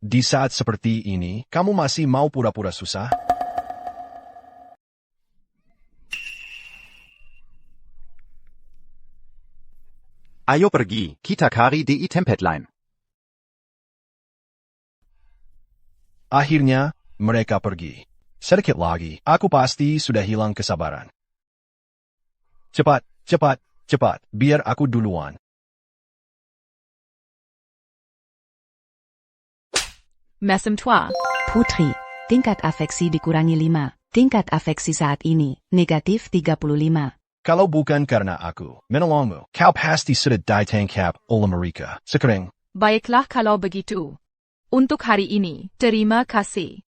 Di saat seperti ini, kamu masih mau pura-pura susah? Ayo pergi, kita cari di tempat lain. Akhirnya, mereka pergi. Sedikit lagi, aku pasti sudah hilang kesabaran. Cepat, cepat, cepat, biar aku duluan. Mesem tua. Putri, tingkat afeksi dikurangi 5. Tingkat afeksi saat ini, negatif 35. Kalau bukan karena aku menolongmu, kau pasti sudah ditangkap oleh mereka. Sekarang, Baiklah kalau begitu. Untuk hari ini, terima kasih.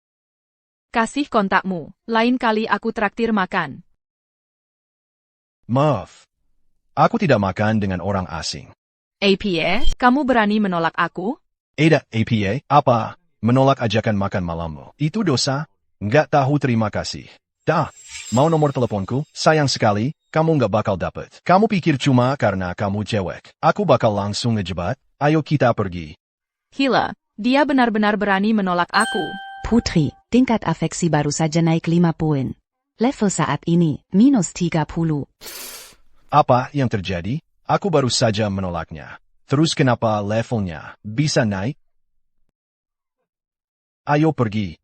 Kasih kontakmu, lain kali aku traktir makan. maaf. Aku tidak makan dengan orang asing. APA, kamu berani menolak aku? Ada, APA, apa? Menolak ajakan makan malammu. Itu dosa? Nggak tahu terima kasih. Dah, mau nomor teleponku? Sayang sekali, kamu nggak bakal dapet. Kamu pikir cuma karena kamu cewek. Aku bakal langsung ngejebat, ayo kita pergi. Gila, dia benar-benar berani menolak aku. Putri, tingkat afeksi baru saja naik 5 poin. Level saat ini, minus 30. Apa yang terjadi? Aku baru saja menolaknya. Terus kenapa levelnya bisa naik? Ayo pergi.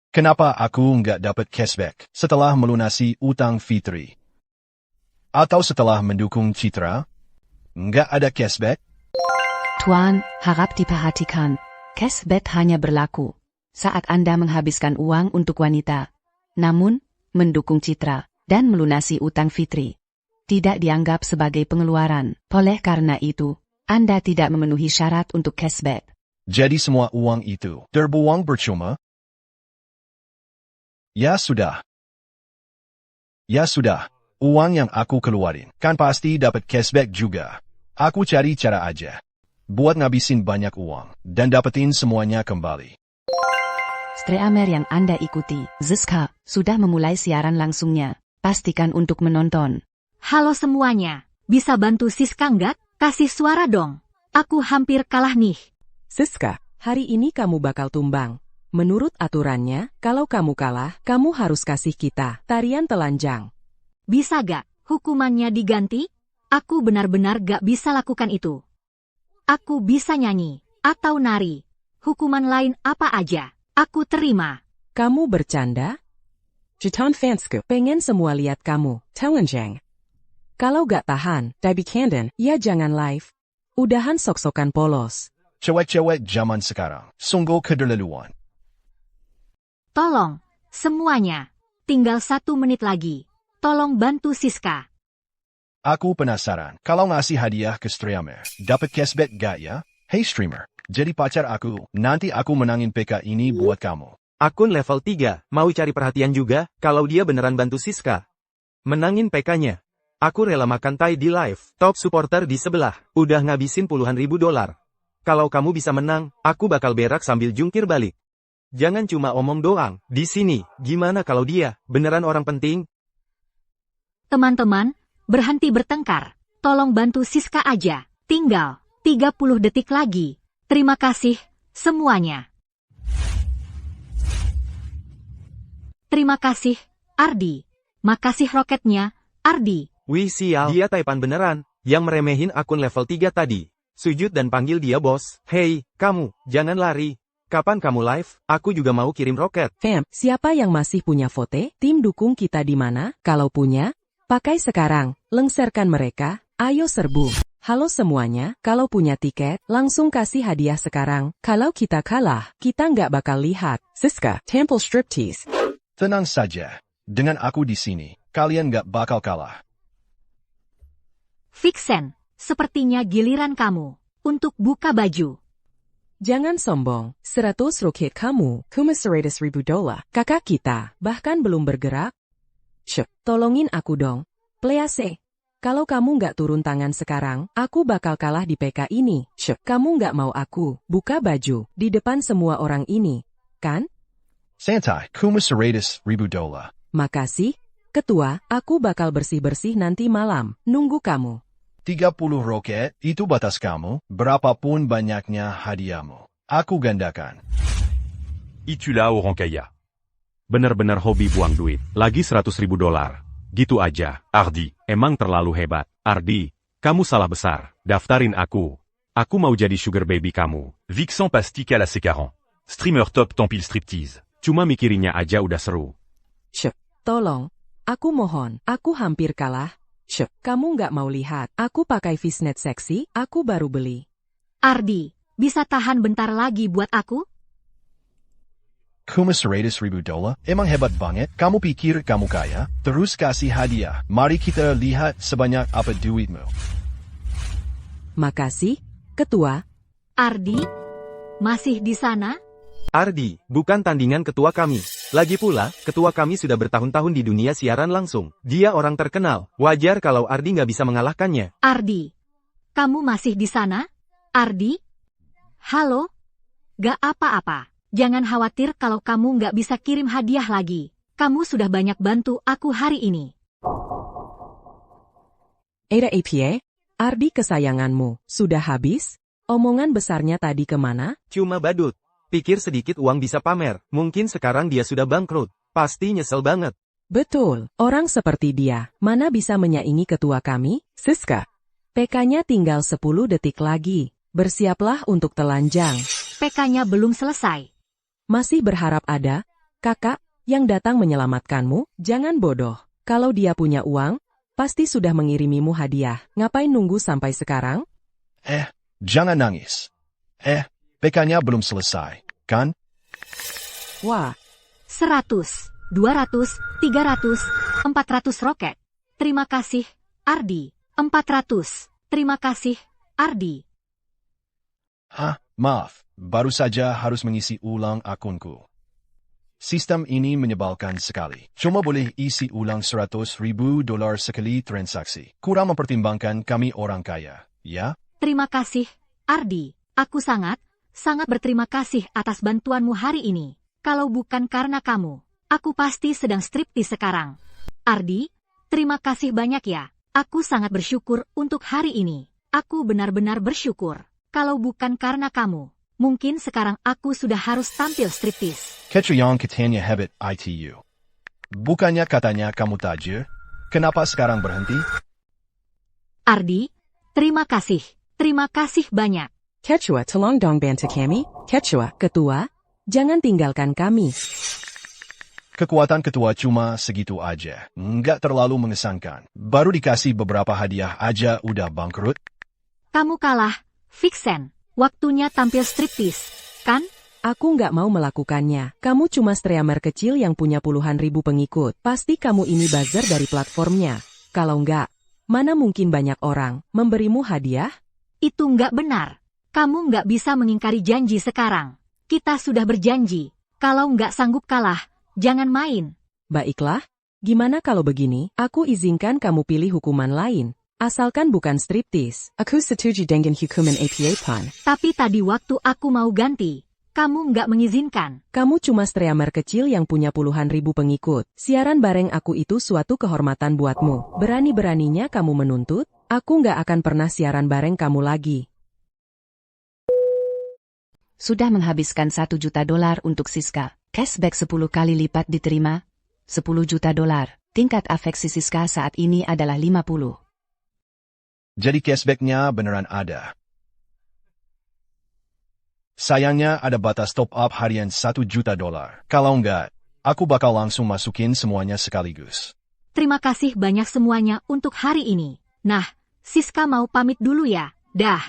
Kenapa aku nggak dapat cashback setelah melunasi utang Fitri? Atau setelah mendukung Citra? Nggak ada cashback? Tuan, harap diperhatikan. Cashback hanya berlaku saat Anda menghabiskan uang untuk wanita. Namun, mendukung Citra dan melunasi utang Fitri tidak dianggap sebagai pengeluaran. Oleh karena itu, Anda tidak memenuhi syarat untuk cashback. Jadi semua uang itu terbuang percuma? Ya sudah. Ya sudah. Uang yang aku keluarin kan pasti dapat cashback juga. Aku cari cara aja buat ngabisin banyak uang dan dapetin semuanya kembali. Streamer yang Anda ikuti, Zizka, sudah memulai siaran langsungnya. Pastikan untuk menonton. Halo semuanya, bisa bantu Siska nggak? Kasih suara dong. Aku hampir kalah nih. Siska, hari ini kamu bakal tumbang. Menurut aturannya, kalau kamu kalah, kamu harus kasih kita tarian telanjang. Bisa gak hukumannya diganti? Aku benar-benar gak bisa lakukan itu. Aku bisa nyanyi, atau nari. Hukuman lain apa aja, aku terima. Kamu bercanda? Jeton fansku pengen semua lihat kamu, telanjang. Kalau gak tahan, Debbie Candon, ya jangan live. Udahan sok-sokan polos. Cewek-cewek zaman sekarang, sungguh keterlaluan. Tolong, semuanya. Tinggal 1 menit lagi. Tolong bantu Siska. Aku penasaran, kalau ngasih hadiah ke streamer, dapat cashback gak ya? Hey streamer, jadi pacar aku, nanti aku menangin PK ini buat kamu. Akun level 3, mau cari perhatian juga, kalau dia beneran bantu Siska. Menangin PK-nya. Aku rela makan tai di live, top supporter di sebelah, udah ngabisin puluhan ribu dolar. Kalau kamu bisa menang, aku bakal berak sambil jungkir balik. Jangan cuma omong doang, di sini, gimana kalau dia, beneran orang penting? Teman-teman, berhenti bertengkar. Tolong bantu Siska aja. Tinggal 30 detik lagi. Terima kasih, semuanya. Terima kasih, Ardi. Makasih roketnya, Ardi. Wih sial, dia taipan beneran, yang meremehin akun level 3 tadi. Sujud dan panggil dia bos. Hey, kamu, jangan lari. Kapan kamu live? Aku juga mau kirim roket. Fam, siapa yang masih punya vote? Tim dukung kita di mana? Kalau punya, pakai sekarang. Lengserkan mereka, ayo serbu. Halo semuanya, kalau punya tiket, langsung kasih hadiah sekarang. Kalau kita kalah, kita nggak bakal lihat. Siska, Temple Striptease. Tenang saja, dengan aku di sini, kalian nggak bakal kalah. Vixen, sepertinya giliran kamu untuk buka baju. Jangan sombong, 100 roket kamu, kumiseratus $1,000, kakak kita, bahkan belum bergerak. Syuk, tolongin aku dong. Please. Kalau kamu nggak turun tangan sekarang, aku bakal kalah di PK ini. Syuk, kamu nggak mau aku buka baju di depan semua orang ini, kan? Santai, kumiseratus $1,000. Makasih, Ketua, aku bakal bersih-bersih nanti malam, nunggu kamu. 30 roket, itu batas kamu, berapapun banyaknya hadiahmu. Aku gandakan. Itulah orang kaya. Benar-benar hobi buang duit, lagi $100,000. Gitu aja, Ardi, emang terlalu hebat. Ardi, kamu salah besar, daftarin aku. Aku mau jadi sugar baby kamu. Vixen Pastique à la C40. Streamer top tampil striptease. Cuma mikirinnya aja udah seru. Syuk, tolong. Aku mohon, aku hampir kalah. Syuk, kamu nggak mau lihat. Aku pakai fishnet seksi, aku baru beli. Ardi, bisa tahan bentar lagi buat aku? Kumiseratus $1,000, emang hebat banget. Kamu pikir kamu kaya? Terus kasih hadiah. Mari kita lihat sebanyak apa duitmu. Makasih, Ketua. Ardi, masih di sana? Ardi, bukan tandingan ketua kami. Lagi pula, ketua kami sudah bertahun-tahun di dunia siaran langsung. Dia orang terkenal. Wajar kalau Ardi nggak bisa mengalahkannya. Ardi, kamu masih di sana? Ardi? Halo? Gak apa-apa. Jangan khawatir kalau kamu nggak bisa kirim hadiah lagi. Kamu sudah banyak bantu aku hari ini. Ada APA? Ardi kesayanganmu, sudah habis? Omongan besarnya tadi kemana? Cuma badut. Pikir sedikit uang bisa pamer, mungkin sekarang dia sudah bangkrut. Pasti nyesel banget. Betul, orang seperti dia, mana bisa menyaingi ketua kami, Siska? PK-nya tinggal 10 detik lagi. Bersiaplah untuk telanjang. PK-nya belum selesai. Masih berharap ada, kakak, yang datang menyelamatkanmu? Jangan bodoh. Kalau dia punya uang, pasti sudah mengirimimu hadiah. Ngapain nunggu sampai sekarang? Jangan nangis. PK-nya belum selesai, kan? Wah. 100, 200, 300, 400 roket. Terima kasih, Ardi. 400. Terima kasih, Ardi. Maaf, baru saja harus mengisi ulang akunku. Sistem ini menyebalkan sekali. Cuma boleh isi ulang $100,000 sekali transaksi. Kurang mempertimbangkan kami orang kaya, ya? Terima kasih, Ardi. Aku sangat berterima kasih atas bantuanmu hari ini. Kalau bukan karena kamu, aku pasti sedang striptease sekarang. Ardi, terima kasih banyak ya. Aku sangat bersyukur untuk hari ini. Aku benar-benar bersyukur. Kalau bukan karena kamu, mungkin sekarang aku sudah harus tampil striptease. Kecu yang katanya hebat ITU. Bukannya katanya kamu tajir? Kenapa sekarang berhenti? Ardi, terima kasih. Terima kasih banyak. Quechua tolong dong bantu kami. Quechua, ketua, jangan tinggalkan kami. Kekuatan ketua cuma segitu aja. Nggak terlalu mengesankan. Baru dikasih beberapa hadiah aja udah bangkrut. Kamu kalah, Vixen. Waktunya tampil striptease, kan? Aku nggak mau melakukannya. Kamu cuma streamer kecil yang punya puluhan ribu pengikut. Pasti kamu ini buzzer dari platformnya. Kalau nggak, mana mungkin banyak orang memberimu hadiah? Itu nggak benar. Kamu nggak bisa mengingkari janji sekarang. Kita sudah berjanji. Kalau nggak sanggup kalah, jangan main. Baiklah, gimana kalau begini? Aku izinkan kamu pilih hukuman lain. Asalkan bukan striptease. Aku setuju dengan hukuman apa-pun. Tapi tadi waktu aku mau ganti, kamu nggak mengizinkan. Kamu cuma streamer kecil yang punya puluhan ribu pengikut. Siaran bareng aku itu suatu kehormatan buatmu. Berani-beraninya kamu menuntut? Aku nggak akan pernah siaran bareng kamu lagi. Sudah menghabiskan $1 juta untuk Siska. Cashback 10 kali lipat diterima. $10 juta. Tingkat afeksi Siska saat ini adalah 50. Jadi cashbacknya beneran ada. Sayangnya ada batas top up harian $1 juta. Kalau enggak, aku bakal langsung masukin semuanya sekaligus. Terima kasih banyak semuanya untuk hari ini. Nah, Siska mau pamit dulu ya. Dah.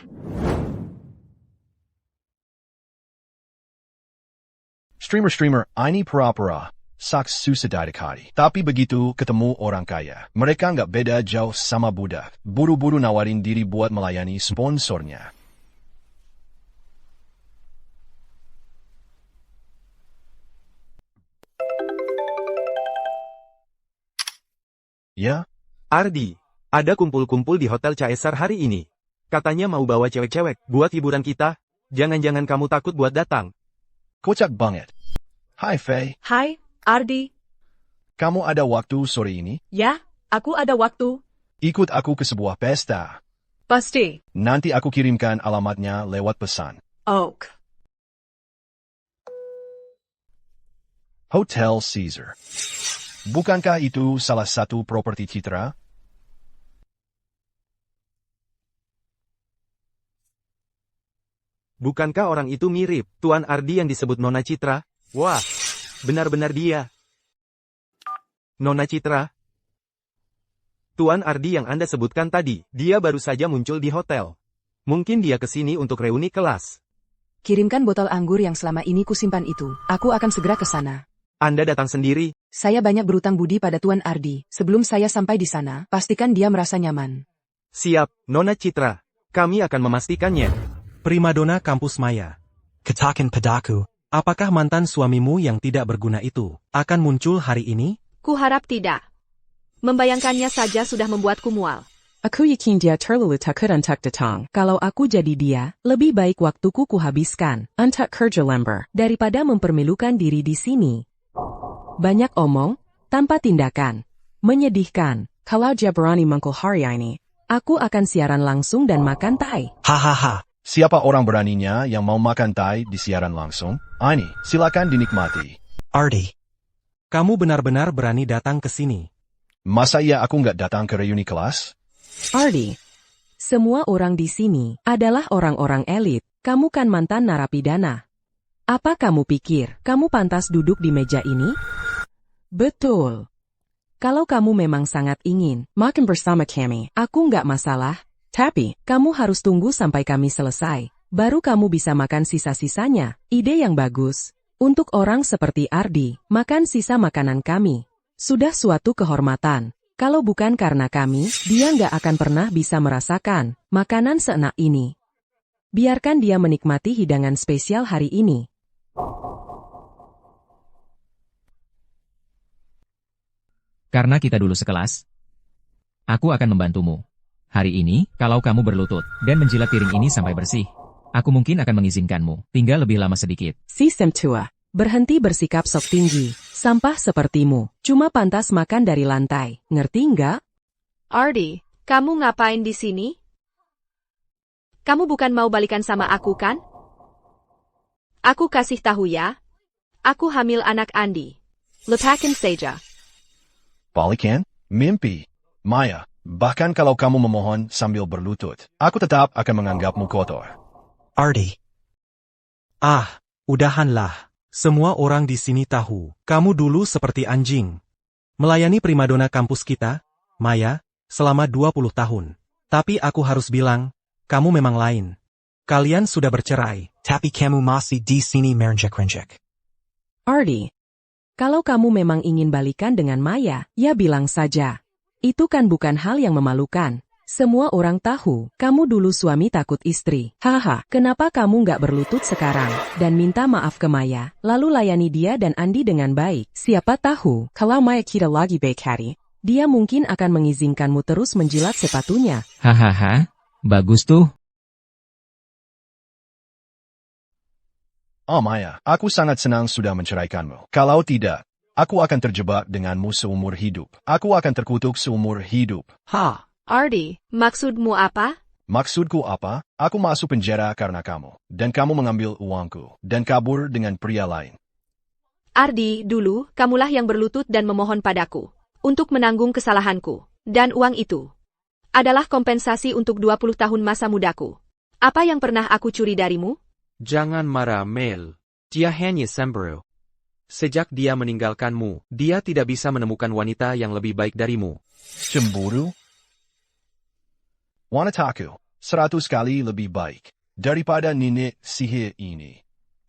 Streamer ini pura-pura. Saks susah didekati. Tapi begitu ketemu orang kaya, mereka nggak beda jauh sama budak. Buru-buru nawarin diri buat melayani sponsornya. Ya? Ardi, ada kumpul-kumpul di Hotel Caesar hari ini. Katanya mau bawa cewek-cewek buat hiburan kita. Jangan-jangan kamu takut buat datang. Kocak banget. Hai Faye. Hai, Ardi. Kamu ada waktu sore ini? Ya, aku ada waktu. Ikut aku ke sebuah pesta. Pasti. Nanti aku kirimkan alamatnya lewat pesan. Ok. Hotel Caesar. Bukankah itu salah satu properti Citra? Bukankah orang itu mirip Tuan Ardi yang disebut Nona Citra? Wah, benar-benar dia. Nona Citra. Tuan Ardi yang Anda sebutkan tadi, dia baru saja muncul di hotel. Mungkin dia kesini untuk reuni kelas. Kirimkan botol anggur yang selama ini kusimpan itu. Aku akan segera ke sana. Anda datang sendiri? Saya banyak berutang budi pada Tuan Ardi. Sebelum saya sampai di sana, pastikan dia merasa nyaman. Siap, Nona Citra. Kami akan memastikannya. Primadona kampus Maya. Katakan padaku, apakah mantan suamimu yang tidak berguna itu akan muncul hari ini? Kuharap tidak. Membayangkannya saja sudah membuatku mual. Aku yakin dia terlalu takut untuk datang. Kalau aku jadi dia, lebih baik waktuku kuhabiskan untuk kerja lembar daripada mempermilukan diri di sini. Banyak omong, tanpa tindakan. Menyedihkan. Kalau dia berani mengkul hari ini, aku akan siaran langsung dan makan tai. Hahaha. Siapa orang beraninya yang mau makan tai di siaran langsung? Ini, silakan dinikmati. Ardi, kamu benar-benar berani datang ke sini. Masa iya aku nggak datang ke reuni kelas? Ardi, semua orang di sini adalah orang-orang elit. Kamu kan mantan narapidana. Apa kamu pikir kamu pantas duduk di meja ini? Betul. Kalau kamu memang sangat ingin makan bersama kami, aku nggak masalah. Tapi, kamu harus tunggu sampai kami selesai. Baru kamu bisa makan sisa-sisanya. Ide yang bagus. Untuk orang seperti Ardi, makan sisa makanan kami. Sudah suatu kehormatan. Kalau bukan karena kami, dia nggak akan pernah bisa merasakan makanan seenak ini. Biarkan dia menikmati hidangan spesial hari ini. Karena kita dulu sekelas, aku akan membantumu. Hari ini, kalau kamu berlutut dan menjilat piring ini sampai bersih, aku mungkin akan mengizinkanmu tinggal lebih lama sedikit. Sistem tua, berhenti bersikap sok tinggi. Sampah sepertimu, cuma pantas makan dari lantai. Ngerti nggak? Ardi, kamu ngapain di sini? Kamu bukan mau balikan sama aku kan? Aku kasih tahu ya. Aku hamil anak Andi. Lepakan saja. Balikan? Mimpi. Maya. Bahkan kalau kamu memohon sambil berlutut, aku tetap akan menganggapmu kotor. Ardi. Udahanlah. Semua orang di sini tahu, kamu dulu seperti anjing. Melayani primadona kampus kita, Maya, selama 20 tahun. Tapi aku harus bilang, kamu memang lain. Kalian sudah bercerai. Tapi kamu masih di sini merenjek-renjek. Ardi, kalau kamu memang ingin balikan dengan Maya, ya bilang saja. Itu kan bukan hal yang memalukan. Semua orang tahu, kamu dulu suami takut istri. Haha, kenapa kamu nggak berlutut sekarang, dan minta maaf ke Maya, lalu layani dia dan Andi dengan baik. Siapa tahu, kalau Maya kita lagi baik hati, dia mungkin akan mengizinkanmu terus menjilat sepatunya. Hahaha, bagus tuh. Oh Maya, aku sangat senang sudah menceraikanmu. Kalau tidak, aku akan terjebak denganmu seumur hidup. Aku akan terkutuk seumur hidup. Ha! Ardi, maksudmu apa? Maksudku apa? Aku masuk penjara karena kamu. Dan kamu mengambil uangku. Dan kabur dengan pria lain. Ardi, dulu, kamulah yang berlutut dan memohon padaku. Untuk menanggung kesalahanku. Dan uang itu adalah kompensasi untuk 20 tahun masa mudaku. Apa yang pernah aku curi darimu? Jangan marah, Mel. Dia hanya cemburu. Sejak dia meninggalkanmu, dia tidak bisa menemukan wanita yang lebih baik darimu. Cemburu? Wanitaku, 100 kali lebih baik daripada nenek sihir ini.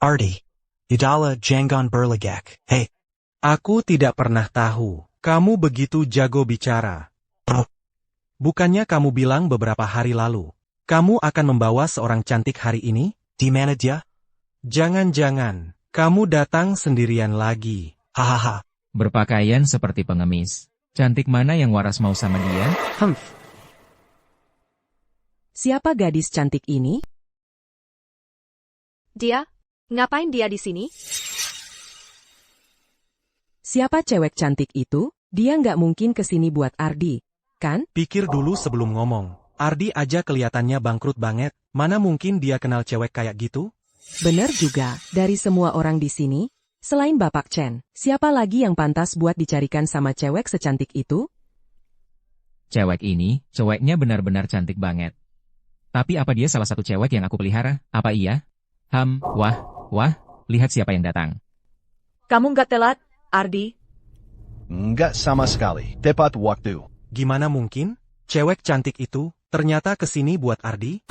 Ardi, idala jangan berlegak. Hey, Aku tidak pernah tahu, kamu begitu jago bicara. Bukannya kamu bilang beberapa hari lalu, kamu akan membawa seorang cantik hari ini? Di mana dia? Jangan-jangan, kamu datang sendirian lagi. Hahaha. Berpakaian seperti pengemis. Cantik mana yang waras mau sama dia? Siapa gadis cantik ini? Dia? Ngapain dia di sini? Siapa cewek cantik itu? Dia nggak mungkin kesini buat Ardi, kan? Pikir dulu sebelum ngomong. Ardi aja kelihatannya bangkrut banget. Mana mungkin dia kenal cewek kayak gitu? Bener juga, dari semua orang di sini, selain Bapak Chen, siapa lagi yang pantas buat dicarikan sama cewek secantik itu? Cewek ini, ceweknya benar-benar cantik banget. Tapi apa dia salah satu cewek yang aku pelihara? Apa iya? Wah, lihat siapa yang datang. Kamu nggak telat, Ardi? Nggak sama sekali. Tepat waktu. Gimana mungkin? Cewek cantik itu ternyata kesini buat Ardi?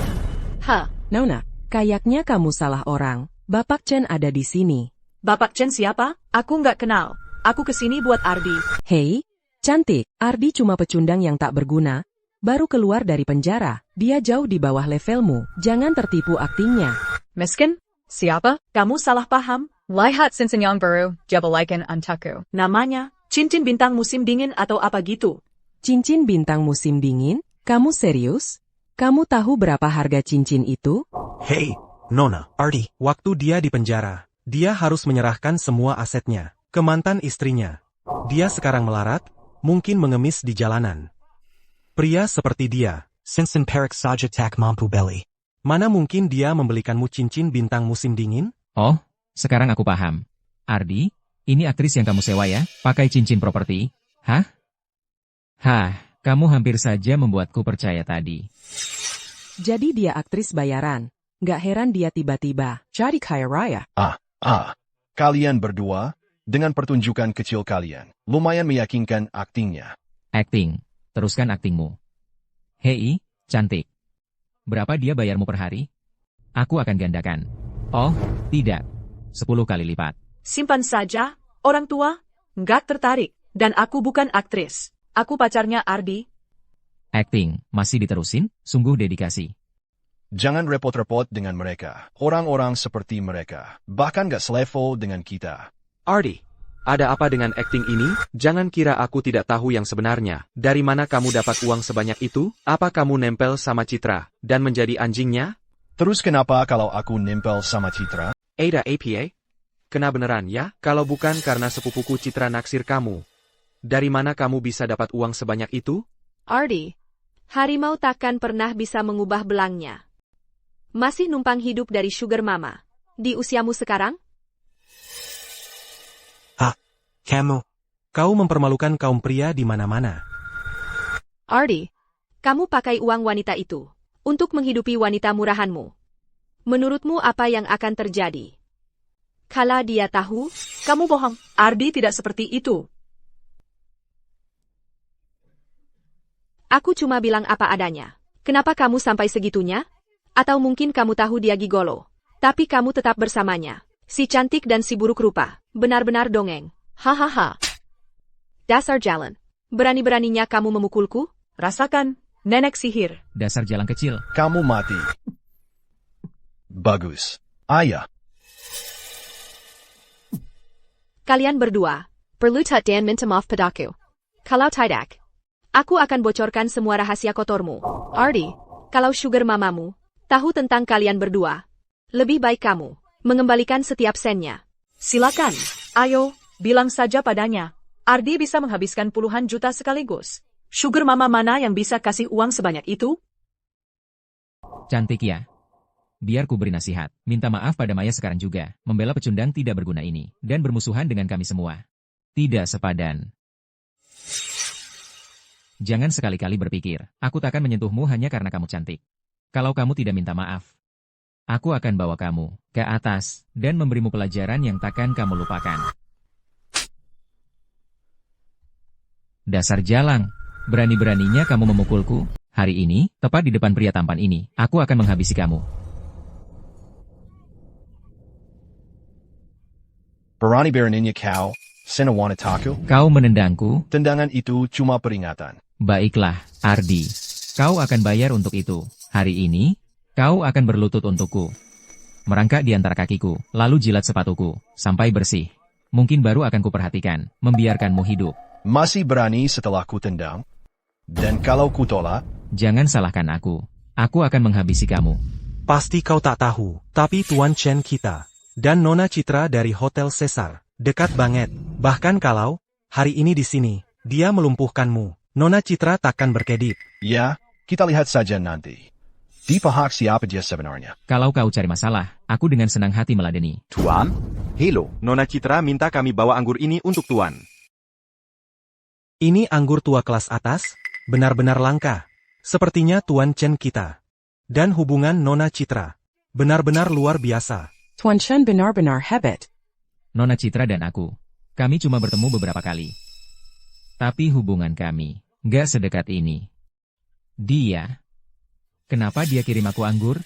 Nona, kayaknya kamu salah orang. Bapak Chen ada di sini. Bapak Chen siapa? Aku nggak kenal. Aku kesini buat Ardi. Hei, cantik, Ardi cuma pecundang yang tak berguna. Baru keluar dari penjara, dia jauh di bawah levelmu. Jangan tertipu aktingnya. Miskin? Siapa? Kamu salah paham. Lihat Sinsenyong baru, Jabalikan Antaku. Namanya, cincin bintang musim dingin atau apa gitu. Cincin bintang musim dingin? Kamu serius? Kamu tahu berapa harga cincin itu? Hey, Nona, Ardi. Waktu dia di penjara, dia harus menyerahkan semua asetnya ke mantan istrinya. Dia sekarang melarat, mungkin mengemis di jalanan. Pria seperti dia, Sinsen Perik saja tak mampu beli. Mana mungkin dia membelikanmu cincin bintang musim dingin? Oh, sekarang aku paham. Ardi, ini aktris yang kamu sewa ya, pakai cincin properti? Hah, kamu hampir saja membuatku percaya tadi. Jadi dia aktris bayaran. Gak heran dia tiba-tiba jadi kaya raya. Kalian berdua, dengan pertunjukan kecil kalian, lumayan meyakinkan aktingnya. Acting. Teruskan aktingmu. Hei, cantik. Berapa dia bayarmu per hari? Aku akan gandakan. Oh, tidak. 10 kali lipat. Simpan saja, orang tua. Nggak tertarik. Dan aku bukan aktris. Aku pacarnya Ardi. Acting, masih diterusin? Sungguh dedikasi. Jangan repot-repot dengan mereka. Orang-orang seperti mereka. Bahkan gak selevel dengan kita. Ardi, ada apa dengan acting ini? Jangan kira aku tidak tahu yang sebenarnya. Dari mana kamu dapat uang sebanyak itu? Apa kamu nempel sama Citra dan menjadi anjingnya? Terus kenapa kalau aku nempel sama Citra? Ada APA? Kena beneran ya? Kalau bukan karena sepupuku Citra naksir kamu. Dari mana kamu bisa dapat uang sebanyak itu? Ardi, harimau takkan pernah bisa mengubah belangnya. Masih numpang hidup dari sugar mama. Di usiamu sekarang? Kamu. Kau mempermalukan kaum pria di mana-mana. Ardi, kamu pakai uang wanita itu untuk menghidupi wanita murahanmu. Menurutmu apa yang akan terjadi? Kala dia tahu, Kamu bohong. Ardi tidak seperti itu. aku cuma bilang apa adanya. Kenapa kamu sampai segitunya? Atau mungkin kamu tahu dia gigolo. Tapi kamu tetap bersamanya. Si cantik dan si buruk rupa. Benar-benar dongeng. Hahaha. Dasar jalan. Berani-beraninya kamu memukulku? Rasakan, nenek sihir. Dasar jalan kecil. Kamu mati. Bagus. Ayah. Kalian berdua, perlu dan minta maaf padaku. Kalau tidak, aku akan bocorkan semua rahasia kotormu. Ardi, kalau sugar mamamu tahu tentang kalian berdua, lebih baik kamu mengembalikan setiap sennya. Silakan. Ayo, bilang saja padanya. Ardi bisa menghabiskan puluhan juta sekaligus. Sugar mama mana yang bisa kasih uang sebanyak itu? Cantik ya. Biar ku beri nasihat. Minta maaf pada Maya sekarang juga. Membela pecundang tidak berguna ini. Dan bermusuhan dengan kami semua. Tidak sepadan. Jangan sekali-kali berpikir, aku takkan menyentuhmu hanya karena kamu cantik. Kalau kamu tidak minta maaf, aku akan bawa kamu ke atas dan memberimu pelajaran yang takkan kamu lupakan. Dasar jalang, berani-beraninya kamu memukulku. Hari ini, tepat di depan pria tampan ini, aku akan menghabisi kamu. Berani-beraninya kau, Sinawanataku? Kau menendangku? Tendangan itu cuma peringatan. Baiklah, Ardi. Kau akan bayar untuk itu. Hari ini, kau akan berlutut untukku. Merangkak di antara kakiku, lalu jilat sepatuku, sampai bersih. Mungkin baru akan kuperhatikan, membiarkanmu hidup. Masih berani setelah ku tendang? Dan kalau ku tolak? Jangan salahkan aku. Aku akan menghabisi kamu. Pasti kau tak tahu, tapi Tuan Chen kita dan Nona Citra dari Hotel Caesar dekat banget. Bahkan kalau hari ini di sini, dia melumpuhkanmu, Nona Citra takkan berkedip. Ya, kita lihat saja nanti. Di pihak siapa dia sebenarnya? Kalau kau cari masalah, aku dengan senang hati meladeni. Tuan? Hello, Nona Citra minta kami bawa anggur ini untuk Tuan. Ini anggur tua kelas atas, benar-benar langka. Sepertinya Tuan Chen kita. Dan hubungan Nona Citra benar-benar luar biasa. Tuan Chen benar-benar hebat. Nona Citra dan aku, kami cuma bertemu beberapa kali. Tapi hubungan kami gak sedekat ini. Kenapa dia kirim aku anggur?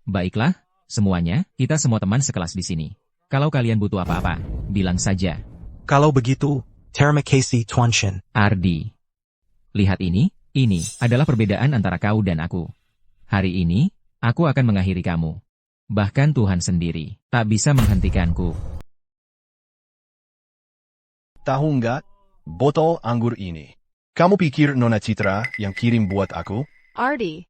Baiklah, semuanya, kita semua teman sekelas di sini. Kalau kalian butuh apa-apa, bilang saja. Kalau begitu, terima kasih Tuan Chen. Ardi. Lihat ini adalah perbedaan antara kau dan aku. Hari ini, aku akan mengakhiri kamu. Bahkan Tuhan sendiri tak bisa menghentikanku. Tahu nggak? Botol anggur ini. Kamu pikir Nona Citra yang kirim buat aku? Ardi,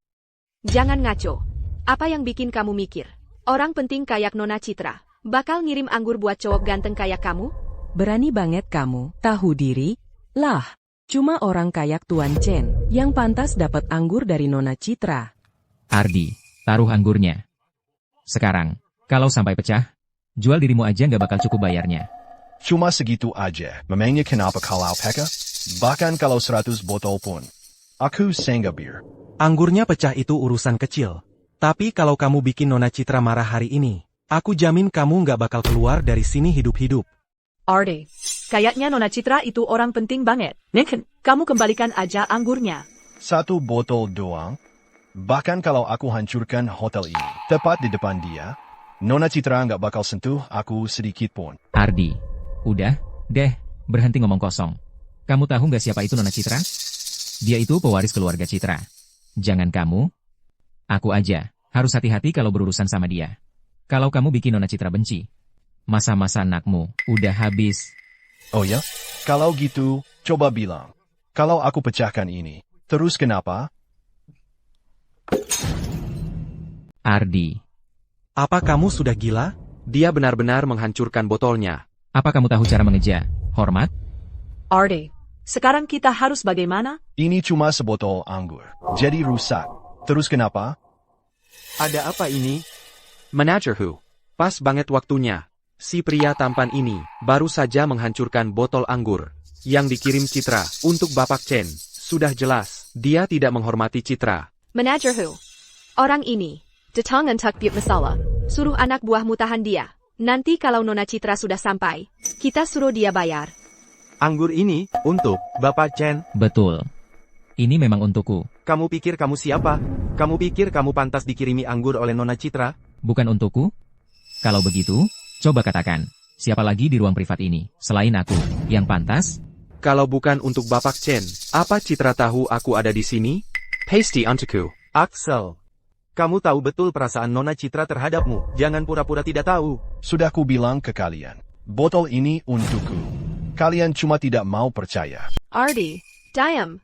jangan ngaco. Apa yang bikin kamu mikir? Orang penting kayak Nona Citra bakal ngirim anggur buat cowok ganteng kayak kamu? Berani banget kamu, tahu diri? Lah, cuma orang kayak Tuan Chen yang pantas dapat anggur dari Nona Citra. Ardi, taruh anggurnya. Sekarang, kalau sampai pecah, jual dirimu aja nggak bakal cukup bayarnya. Cuma segitu aja, memangnya kenapa kalau peka? Bahkan kalau 100 botol pun. Aku sanggup bir. Anggurnya pecah itu urusan kecil. Tapi kalau kamu bikin Nona Citra marah hari ini, aku jamin kamu nggak bakal keluar dari sini hidup-hidup. Ardi, kayaknya Nona Citra itu orang penting banget. Niken, kamu kembalikan aja anggurnya. 1 botol doang? Bahkan kalau aku hancurkan hotel ini, tepat di depan dia, Nona Citra nggak bakal sentuh aku sedikit pun. Ardi, udah, deh, berhenti ngomong kosong. Kamu tahu nggak siapa itu Nona Citra? Dia itu pewaris keluarga Citra. Jangan kamu, aku aja, harus hati-hati kalau berurusan sama dia. Kalau kamu bikin Nona Citra benci, masa-masa anakmu udah habis. Oh ya? Kalau gitu, coba bilang. Kalau aku pecahkan ini, terus kenapa? Ardi. Apa kamu sudah gila? Dia benar-benar menghancurkan botolnya. Apa kamu tahu cara mengeja hormat? Ardi, sekarang kita harus bagaimana? Ini cuma sebotol anggur, jadi rusak. Terus kenapa? Ada apa ini? Manager Hu. Pas banget waktunya. Si pria tampan ini baru saja menghancurkan botol anggur yang dikirim Citra untuk Bapak Chen. Sudah jelas, dia tidak menghormati Citra. Manager Hu. Orang ini, datang untuk biut masalah. Suruh anak buahmu tahan dia. Nanti kalau Nona Citra sudah sampai, kita suruh dia bayar. Anggur ini, untuk Bapak Chen. Betul. Ini memang untukku. Kamu pikir kamu siapa? Kamu pikir kamu pantas dikirimi anggur oleh Nona Citra? Bukan untukku? Kalau begitu, coba katakan, siapa lagi di ruang privat ini, selain aku, yang pantas? Kalau bukan untuk Bapak Chen, apa Citra tahu aku ada di sini? Pasty untukku. Axel. Kamu tahu betul perasaan Nona Citra terhadapmu. Jangan pura-pura tidak tahu. Sudah ku bilang ke kalian, botol ini untukku. Kalian cuma tidak mau percaya. Ardi, diam.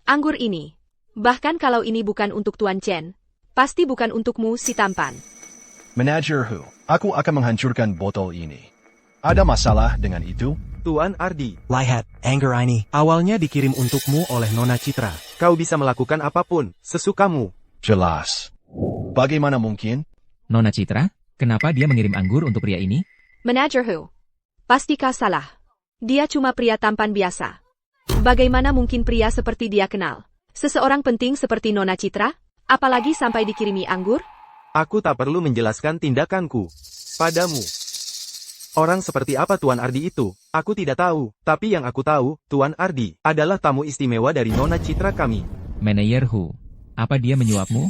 Anggur ini. Bahkan kalau ini bukan untuk Tuan Chen, pasti bukan untukmu si tampan. Manager Hu, aku akan menghancurkan botol ini. Ada masalah dengan itu? Tuan Ardi. Lihat, anggur ini. Awalnya dikirim untukmu oleh Nona Citra. Kau bisa melakukan apapun, sesukamu. Jelas. Bagaimana mungkin? Nona Citra, kenapa dia mengirim anggur untuk pria ini? Manager Hu, pasti kau salah. Dia cuma pria tampan biasa. Bagaimana mungkin pria seperti dia kenal seseorang penting seperti Nona Citra? Apalagi sampai dikirimi anggur? Aku tak perlu menjelaskan tindakanku padamu. Orang seperti apa Tuan Ardi itu? Aku tidak tahu, tapi yang aku tahu, Tuan Ardi adalah tamu istimewa dari Nona Citra kami. Manager Hu, apa dia menyuapmu?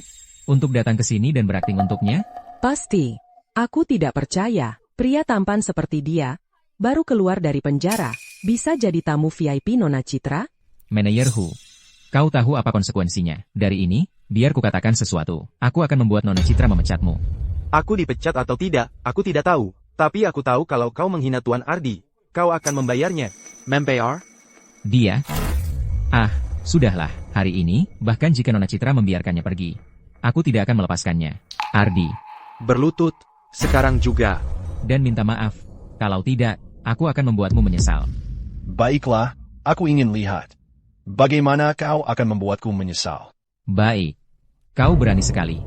Untuk datang ke sini dan berakting untuknya? Pasti. Aku tidak percaya, pria tampan seperti dia, baru keluar dari penjara, bisa jadi tamu VIP Nona Citra? Manager Hu, kau tahu apa konsekuensinya? Dari ini, biar kukatakan sesuatu, aku akan membuat Nona Citra memecatmu. Aku dipecat atau tidak, aku tidak tahu. Tapi aku tahu kalau kau menghina Tuan Ardi, kau akan membayarnya. Membayar? Dia? Ah, sudahlah, hari ini, bahkan jika Nona Citra membiarkannya pergi, aku tidak akan melepaskannya. Ardi. Berlutut, sekarang juga. Dan minta maaf, kalau tidak, aku akan membuatmu menyesal. Baiklah, aku ingin lihat. Bagaimana kau akan membuatku menyesal? Baik. Kau berani sekali.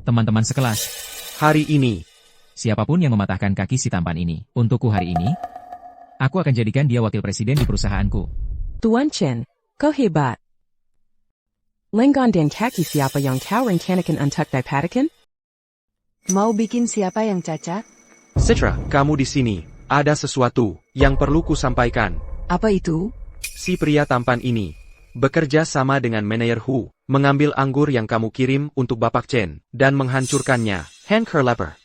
Teman-teman sekelas. Hari ini. Siapapun yang mematahkan kaki si tampan ini, untukku hari ini, aku akan jadikan dia wakil presiden di perusahaanku. Tuan Chen, kau hebat. Lenggan dan kaki siapa yang kau rencanakan untuk dipadakan? Mau bikin siapa yang cacat? Citra, kamu di sini. Ada sesuatu yang perlu kusampaikan. Apa itu? Si pria tampan ini bekerja sama dengan Manager Hu, mengambil anggur yang kamu kirim untuk Bapak Chen, dan menghancurkannya. Hanker leper.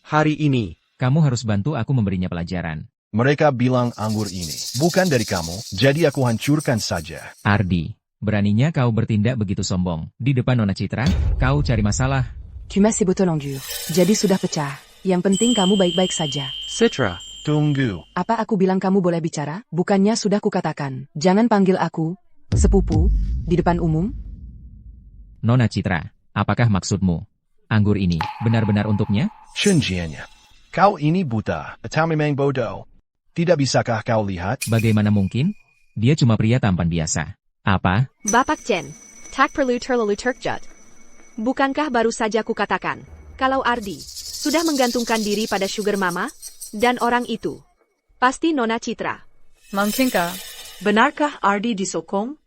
Hari ini, kamu harus bantu aku memberinya pelajaran. Mereka bilang anggur ini bukan dari kamu, jadi aku hancurkan saja. Ardi, beraninya kau bertindak begitu sombong. Di depan Nona Citra, kau cari masalah. Tu masih botol anggur. Jadi sudah pecah. Yang penting kamu baik-baik saja. Citra. Tunggu. Apa aku bilang kamu boleh bicara? Bukannya sudah kukatakan. Jangan panggil aku sepupu di depan umum. Nona Citra, apakah maksudmu? Anggur ini benar-benar untuknya? Shenjianya. Kau ini buta, atau memang bodoh. Tidak bisakah kau lihat? Bagaimana mungkin? Dia cuma pria tampan biasa. Apa? Bapak Chen, tak perlu terlalu terkejut. Bukankah baru saja kukatakan, kalau Ardi sudah menggantungkan diri pada Sugar Mama, dan orang itu pasti Nona Citra. Mungkinkah? Benarkah Ardi disokong?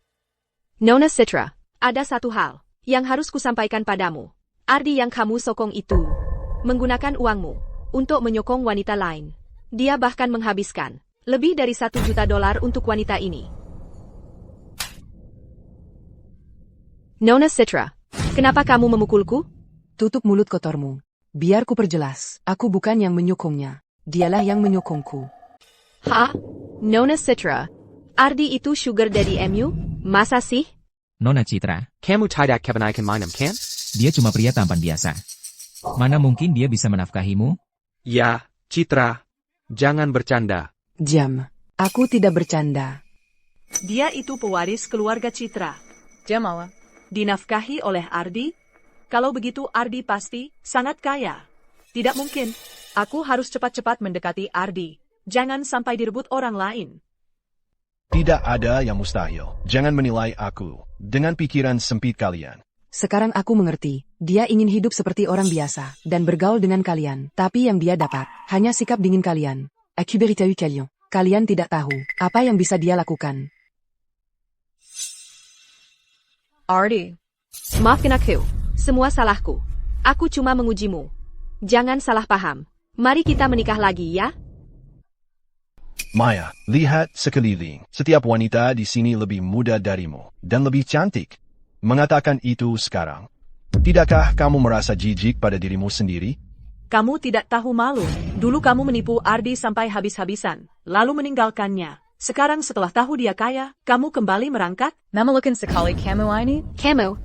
Nona Citra, ada satu hal yang harus kusampaikan padamu. Ardi yang kamu sokong itu menggunakan uangmu untuk menyokong wanita lain. Dia bahkan menghabiskan lebih dari $1 juta untuk wanita ini. Nona Citra, kenapa kamu memukulku? Tutup mulut kotormu. Biar ku perjelas, aku bukan yang menyokongnya. Dialah yang menyokongku. Hah? Nona Citra, Ardi itu sugar daddy MU? Masa sih? Nona Citra, kamu tidak kebanyakan minum kan? Dia cuma pria tampan biasa. Mana mungkin dia bisa menafkahimu? Ya, Citra. Jangan bercanda. Diam. Aku tidak bercanda. Dia itu pewaris keluarga Citra. Dia mau dinafkahi oleh Ardi? Kalau begitu Ardi pasti sangat kaya. Tidak mungkin. Aku harus cepat-cepat mendekati Ardi. Jangan sampai direbut orang lain. Tidak ada yang mustahil. Jangan menilai aku dengan pikiran sempit kalian. Sekarang aku mengerti, dia ingin hidup seperti orang biasa, dan bergaul dengan kalian, tapi yang dia dapat, hanya sikap dingin kalian. Aku beritahu kalian, kalian tidak tahu, apa yang bisa dia lakukan. Ardi. Maafkan aku, semua salahku. Aku cuma mengujimu. Jangan salah paham. Mari kita menikah lagi ya. Maya, lihat sekeliling. Setiap wanita di sini lebih muda darimu dan lebih cantik. Mengatakan itu sekarang. Tidakkah kamu merasa jijik pada dirimu sendiri? Kamu tidak tahu malu. Dulu kamu menipu Ardi sampai habis-habisan, lalu meninggalkannya. Sekarang setelah tahu dia kaya, kamu kembali merangkak? Mamelukan sekali kamu ini? Kamu?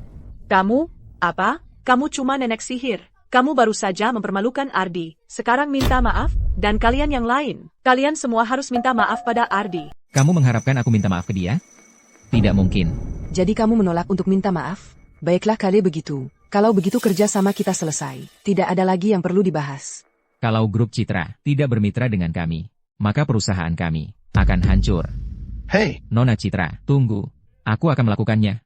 Kamu? Apa? Kamu cuma nenek sihir. Kamu baru saja mempermalukan Ardi. Sekarang minta maaf, dan kalian yang lain. Kalian semua harus minta maaf pada Ardi. Kamu mengharapkan aku minta maaf ke dia? Tidak mungkin. Jadi kamu menolak untuk minta maaf? Baiklah kalau begitu. Kalau begitu kerja sama kita selesai. Tidak ada lagi yang perlu dibahas. Kalau grup Citra tidak bermitra dengan kami, maka perusahaan kami akan hancur. Hei, Nona Citra, tunggu. Aku akan melakukannya.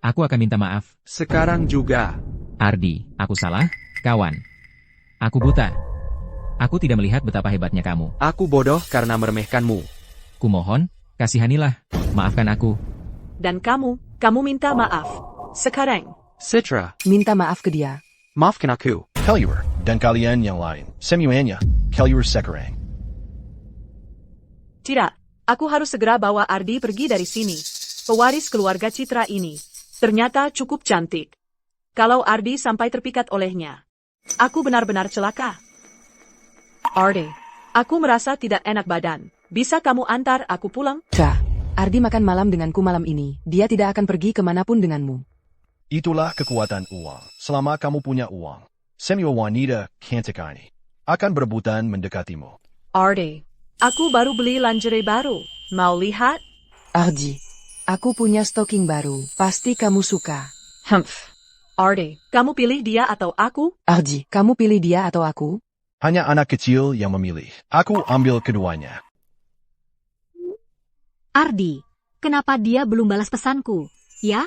Aku akan minta maaf. Sekarang juga. Ardi, aku salah, kawan. Aku buta. Aku tidak melihat betapa hebatnya kamu. Aku bodoh karena meremehkanmu. Kumohon, kasihanilah. Maafkan aku. Dan kamu minta maaf. Sekarang. Citra, minta maaf ke dia. Maafkan aku. Kellier, dan kalian yang lain. Semuanya, Kellier sekarang. Tidak, aku harus segera bawa Ardi pergi dari sini. Pewaris keluarga Citra ini ternyata cukup cantik. Kalau Ardi sampai terpikat olehnya, aku benar-benar celaka. Ardi, aku merasa tidak enak badan. Bisa kamu antar aku pulang? Kak, Ardi makan malam denganku malam ini. Dia tidak akan pergi kemanapun denganmu. Itulah kekuatan uang. Selama kamu punya uang, semua wanita cantik ini akan berebutan mendekatimu. Ardi, aku baru beli lingerie baru. Mau lihat? Ardi, aku punya stocking baru. Pasti kamu suka. Humph. Ardi, kamu pilih dia atau aku? Ardi, kamu pilih dia atau aku? Hanya anak kecil yang memilih. Aku ambil keduanya. Ardi, kenapa dia belum balas pesanku? Ya?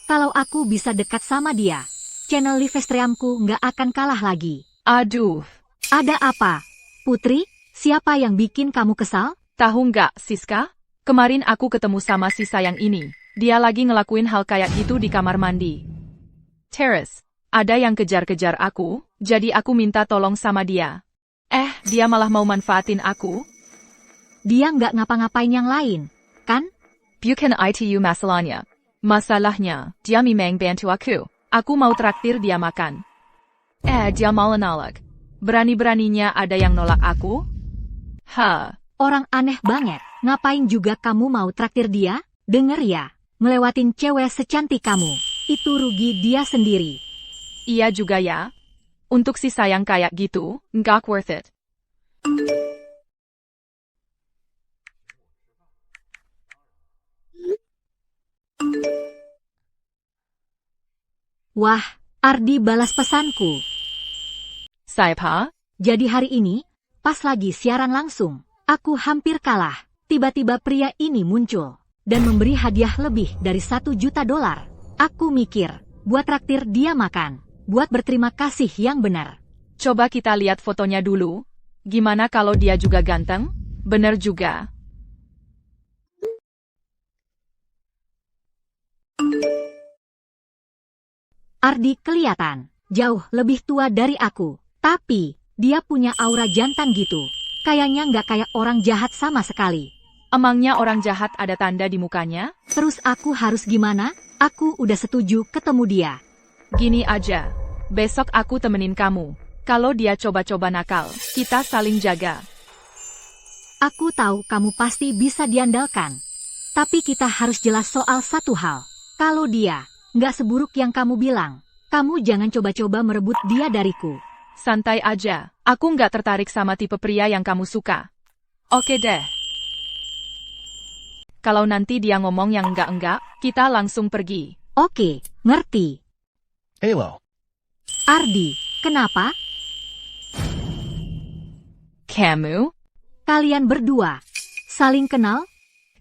Kalau aku bisa dekat sama dia, channel Livestreamku nggak akan kalah lagi. Aduh. Ada apa? Putri, siapa yang bikin kamu kesal? Tahu nggak, Siska? Kemarin aku ketemu sama si sayang ini. Dia lagi ngelakuin hal kayak gitu di kamar mandi. Terus, ada yang kejar-kejar aku, jadi aku minta tolong sama dia. Dia malah mau manfaatin aku. Dia nggak ngapa-ngapain yang lain, kan? Bukan itu masalahnya. Masalahnya, dia memang bantu aku. Aku mau traktir dia makan. Dia malah nolak. Berani-beraninya ada yang nolak aku? Orang aneh banget. Ngapain juga kamu mau traktir dia? Denger ya, ngelewatin cewek secantik kamu. Itu rugi dia sendiri. Iya juga ya. Untuk si sayang kayak gitu, nggak worth it. Wah, Ardi balas pesanku. Siapa? Jadi hari ini, pas lagi siaran langsung, aku hampir kalah. Tiba-tiba pria ini muncul dan memberi hadiah lebih dari $1 juta. Aku mikir, buat traktir dia makan, buat berterima kasih yang benar. Coba kita lihat fotonya dulu. Gimana kalau dia juga ganteng? Bener juga. Ardi kelihatan jauh lebih tua dari aku, tapi dia punya aura jantan gitu. Kayaknya nggak kayak orang jahat sama sekali. Emangnya orang jahat ada tanda di mukanya? Terus aku harus gimana? Aku udah setuju ketemu dia. Gini aja, besok aku temenin kamu. Kalau dia coba-coba nakal, kita saling jaga. Aku tahu kamu pasti bisa diandalkan. Tapi kita harus jelas soal satu hal. Kalau dia nggak seburuk yang kamu bilang, kamu jangan coba-coba merebut dia dariku. Santai aja, aku nggak tertarik sama tipe pria yang kamu suka. Oke deh. Kalau nanti dia ngomong yang enggak-enggak, kita langsung pergi. Oke, ngerti. Halo. Ardi, kenapa? Kamu? Kalian berdua saling kenal?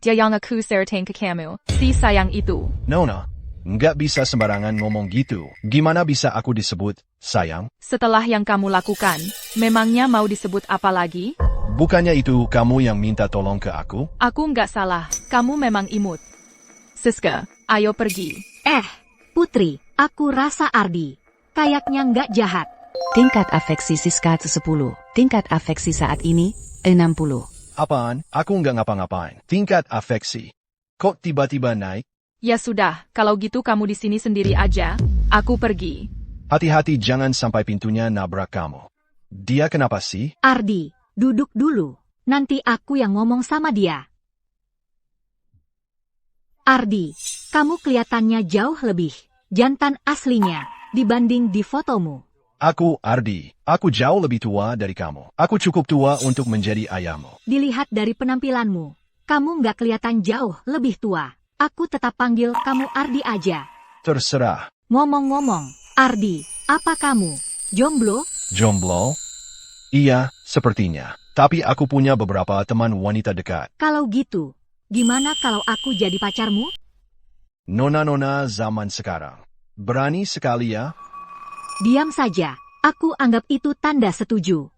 Dia yang aku ceritain ke kamu, si sayang itu. Nona, nggak bisa sembarangan ngomong gitu. Gimana bisa aku disebut sayang? Setelah yang kamu lakukan, memangnya mau disebut apa lagi? Bukannya itu kamu yang minta tolong ke aku? Aku nggak salah, kamu memang imut. Siska, ayo pergi. Putri, aku rasa Ardi kayaknya nggak jahat. Tingkat afeksi Siska 10. Tingkat afeksi saat ini, 60. Apaan? Aku nggak ngapa-ngapain. Tingkat afeksi. Kok tiba-tiba naik? Ya sudah, kalau gitu kamu di sini sendiri aja. Aku pergi. Hati-hati jangan sampai pintunya nabrak kamu. Dia kenapa sih? Ardi, duduk dulu. Nanti aku yang ngomong sama dia. Ardi, kamu kelihatannya jauh lebih jantan aslinya dibanding di fotomu. Aku, Ardi. Aku jauh lebih tua dari kamu. Aku cukup tua untuk menjadi ayahmu. Dilihat dari penampilanmu, kamu nggak kelihatan jauh lebih tua. Aku tetap panggil kamu Ardi aja. Terserah. Ngomong-ngomong, Ardi, apa kamu jomblo? Jomblo? Iya, sepertinya. Tapi aku punya beberapa teman wanita dekat. Kalau gitu, gimana kalau aku jadi pacarmu? Nona-nona zaman sekarang. Berani sekali ya? Diam saja. Aku anggap itu tanda setuju.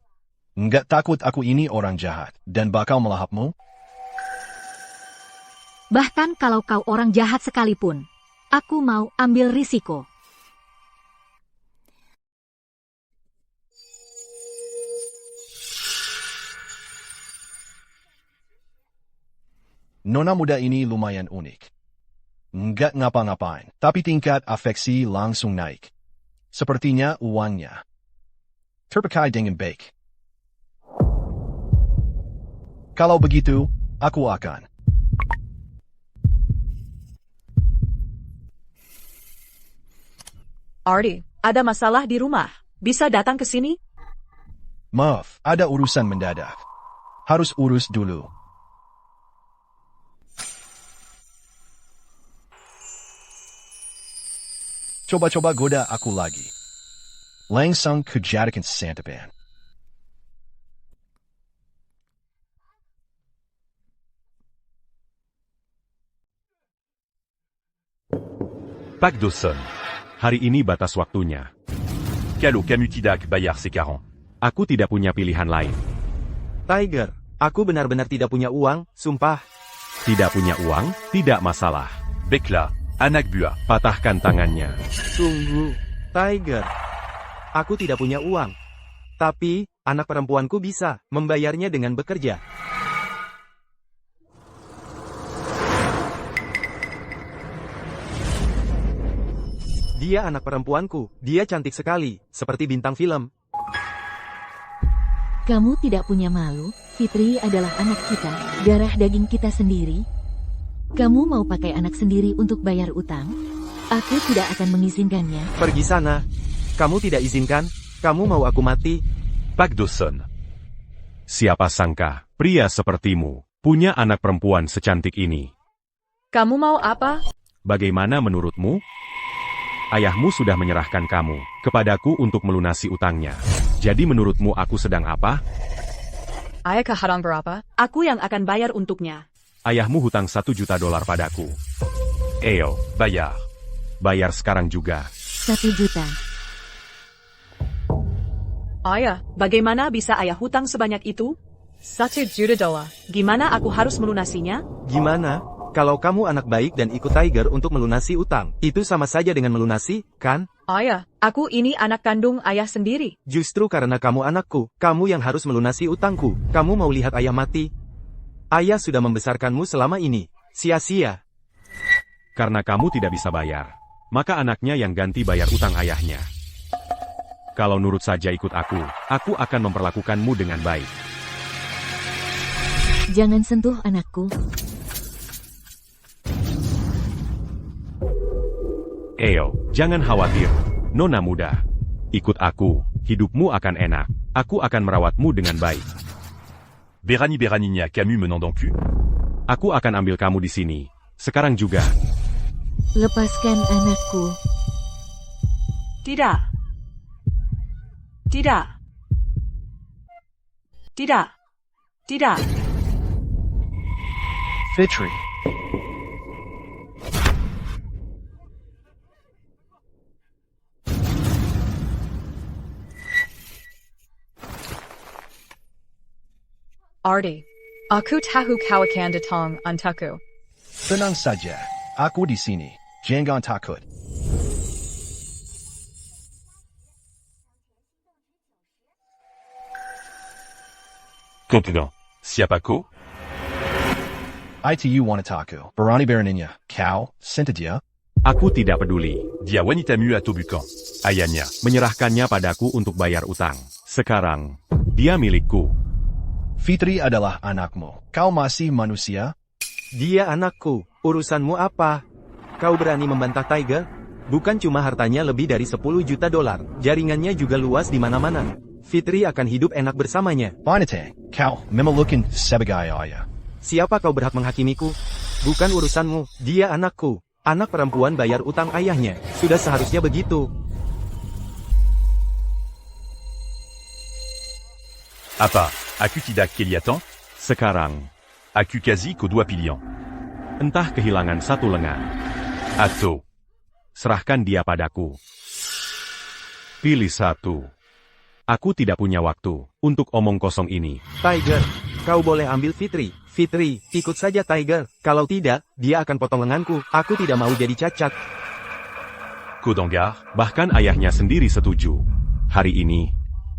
Nggak takut aku ini orang jahat dan bakal melahapmu? Bahkan kalau kau orang jahat sekalipun, aku mau ambil risiko. Nona muda ini lumayan unik. Nggak ngapa-ngapain, tapi tingkat afeksi langsung naik. Sepertinya uangnya terpakai dengan baik. Kalau begitu, aku akan. Ardi, ada masalah di rumah. Bisa datang ke sini? Maaf, ada urusan mendadak. Harus urus dulu. Coba-coba goda aku lagi. Langsung ke jadikan santapan. Pak Dawson. Hari ini batas waktunya. Kalau kamu tidak bayar sekarang, aku tidak punya pilihan lain. Tiger, aku benar-benar tidak punya uang, sumpah. Tidak punya uang, tidak masalah. Baiklah, anak buah, patahkan tangannya. Tunggu, Tiger. Aku tidak punya uang. Tapi, anak perempuanku bisa membayarnya dengan bekerja. Dia anak perempuanku. Dia cantik sekali, seperti bintang film. Kamu tidak punya malu, Fitri adalah anak kita, darah daging kita sendiri. Kamu mau pakai anak sendiri untuk bayar utang? Aku tidak akan mengizinkannya. Pergi sana. Kamu tidak izinkan? Kamu mau aku mati? Pak Dawson. Siapa sangka, pria sepertimu, punya anak perempuan secantik ini. Kamu mau apa? Bagaimana menurutmu? Ayahmu sudah menyerahkan kamu kepadaku untuk melunasi utangnya. Jadi menurutmu aku sedang apa? Ayah keharang berapa? Aku yang akan bayar untuknya. Ayahmu hutang $1 juta padaku. Ayo, bayar. Bayar sekarang juga. 1 juta. Ayah, bagaimana bisa ayah hutang sebanyak itu? $1 juta. Gimana aku harus melunasinya? Gimana? Kalau kamu anak baik dan ikut Tiger untuk melunasi utang, itu sama saja dengan melunasi, kan? Ayah, aku ini anak kandung ayah sendiri. Justru karena kamu anakku, kamu yang harus melunasi utangku. Kamu mau lihat ayah mati? Ayah sudah membesarkanmu selama ini. Sia-sia. Karena kamu tidak bisa bayar, maka anaknya yang ganti bayar utang ayahnya. Kalau nurut saja ikut aku akan memperlakukanmu dengan baik. Jangan sentuh anakku. Ayo, jangan khawatir, Nona muda. Ikut aku, hidupmu akan enak. Aku akan merawatmu dengan baik. Berani-beraninya kamu menendang plus. Aku akan ambil kamu di sini. Sekarang juga. Lepaskan anakku. Tidak. Tidak. Tidak. Tidak. Fitri. Ardi, aku tahu kau akan datang untukku. Tenang saja, aku di sini. Jangan takut. Contenant. Siapa kau? ITU Wanataku. Berani beraninya. Kau, sentuh dia. Aku tidak peduli. Dia wanita Mu atau bukan. Ayahnya menyerahkannya padaku untuk bayar utang. Sekarang, dia milikku. Fitri adalah anakmu. Kau masih manusia? Dia anakku. Urusanmu apa? Kau berani membantah Tiger? Bukan cuma hartanya lebih dari 10 juta dolar. Jaringannya juga luas di mana-mana. Fitri akan hidup enak bersamanya. Wanita, kau memelukkan sebagai ayah. Siapa kau berhak menghakimiku? Bukan urusanmu. Dia anakku. Anak perempuan bayar utang ayahnya. Sudah seharusnya begitu. Apa? Aku tidak kelihatan? Sekarang, aku kasih kau 2 pilihan. Entah kehilangan 1 lengan. Atau, serahkan dia padaku. Pilih 1. Aku tidak punya waktu untuk omong kosong ini. Tiger, kau boleh ambil Fitri. Fitri, ikut saja Tiger. Kalau tidak, dia akan potong lenganku. Aku tidak mau jadi cacat. Kodonggar, bahkan ayahnya sendiri setuju. Hari ini,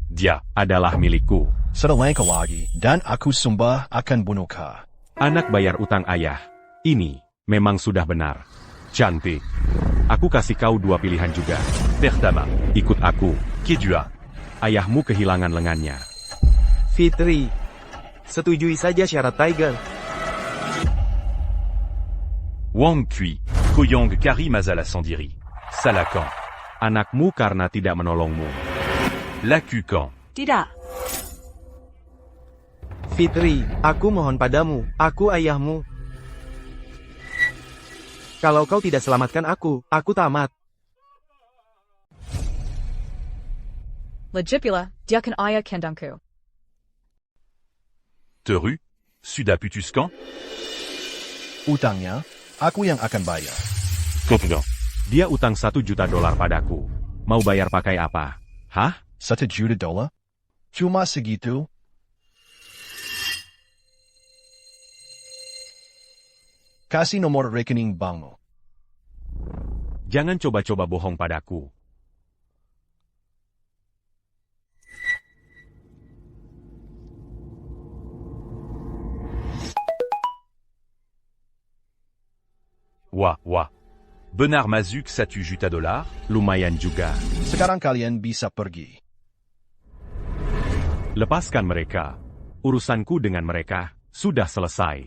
dia adalah milikku. Selangkah lagi, dan aku sumpah akan bunuh kau. Anak bayar utang ayah. Ini memang sudah benar. Cantik. Aku kasih kau 2 pilihan juga. Pertama, ikut aku. Kedua, ayahmu kehilangan lengannya. Fitri, setujui saja syarat Tiger. Wang Kui, Koyong Kari Mazala Sandiri. Salakan. Anakmu karena tidak menolongmu. Lakukan. Tidak. Fitri, aku mohon padamu. Aku ayahmu. Kalau kau tidak selamatkan aku tamat. Legipula, diakan ayah kandangku. Teru, sudah putuskan? Utangnya, aku yang akan bayar. Contenant. Dia utang 1 juta dolar padaku. Mau bayar pakai apa? Hah? 1 juta dolar? Cuma segitu? Kasih nomor rekening bankmu. Jangan coba-coba bohong padaku. Wah. Benar mazuk 1 juta dolar? Lumayan juga. Sekarang kalian bisa pergi. Lepaskan mereka. Urusanku dengan mereka sudah selesai.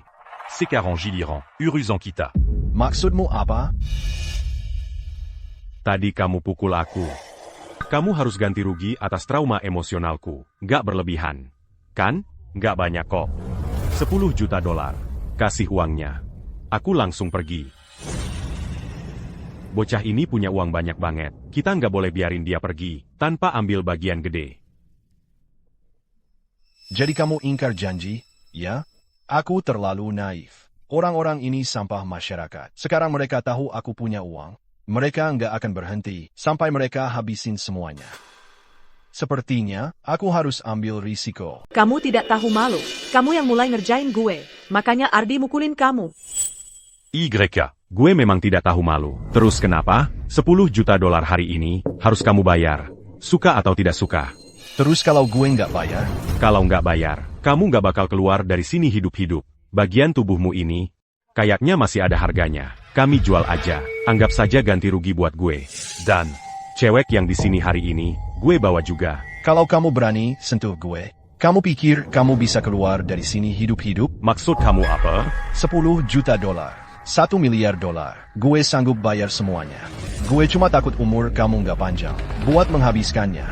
Sekarang giliran urusan kita. Maksudmu apa? Tadi kamu pukul aku. Kamu harus ganti rugi atas trauma emosionalku. Gak berlebihan. Kan? Gak banyak kok. 10 juta dolar. Kasih uangnya. Aku langsung pergi. Bocah ini punya uang banyak banget. Kita nggak boleh biarin dia pergi, tanpa ambil bagian gede. Jadi kamu ingkar janji, ya? Aku terlalu naif. Orang-orang ini sampah masyarakat. Sekarang mereka tahu aku punya uang. Mereka nggak akan berhenti, sampai mereka habisin semuanya. Sepertinya, aku harus ambil risiko. Kamu tidak tahu malu. Kamu yang mulai ngerjain gue. Makanya Ardi mukulin kamu. YK. Gue memang tidak tahu malu. Terus kenapa? 10 juta dolar hari ini, harus kamu bayar. Suka atau tidak suka? Terus kalau gue nggak bayar? Kalau nggak bayar, kamu nggak bakal keluar dari sini hidup-hidup. Bagian tubuhmu ini, kayaknya masih ada harganya. Kami jual aja. Anggap saja ganti rugi buat gue. Dan, cewek yang di sini hari ini, gue bawa juga. Kalau kamu berani sentuh gue, kamu pikir kamu bisa keluar dari sini hidup-hidup? Maksud kamu apa? 10 juta dolar. 1 miliar dolar. Gue sanggup bayar semuanya. Gue cuma takut umur kamu nggak panjang buat menghabiskannya.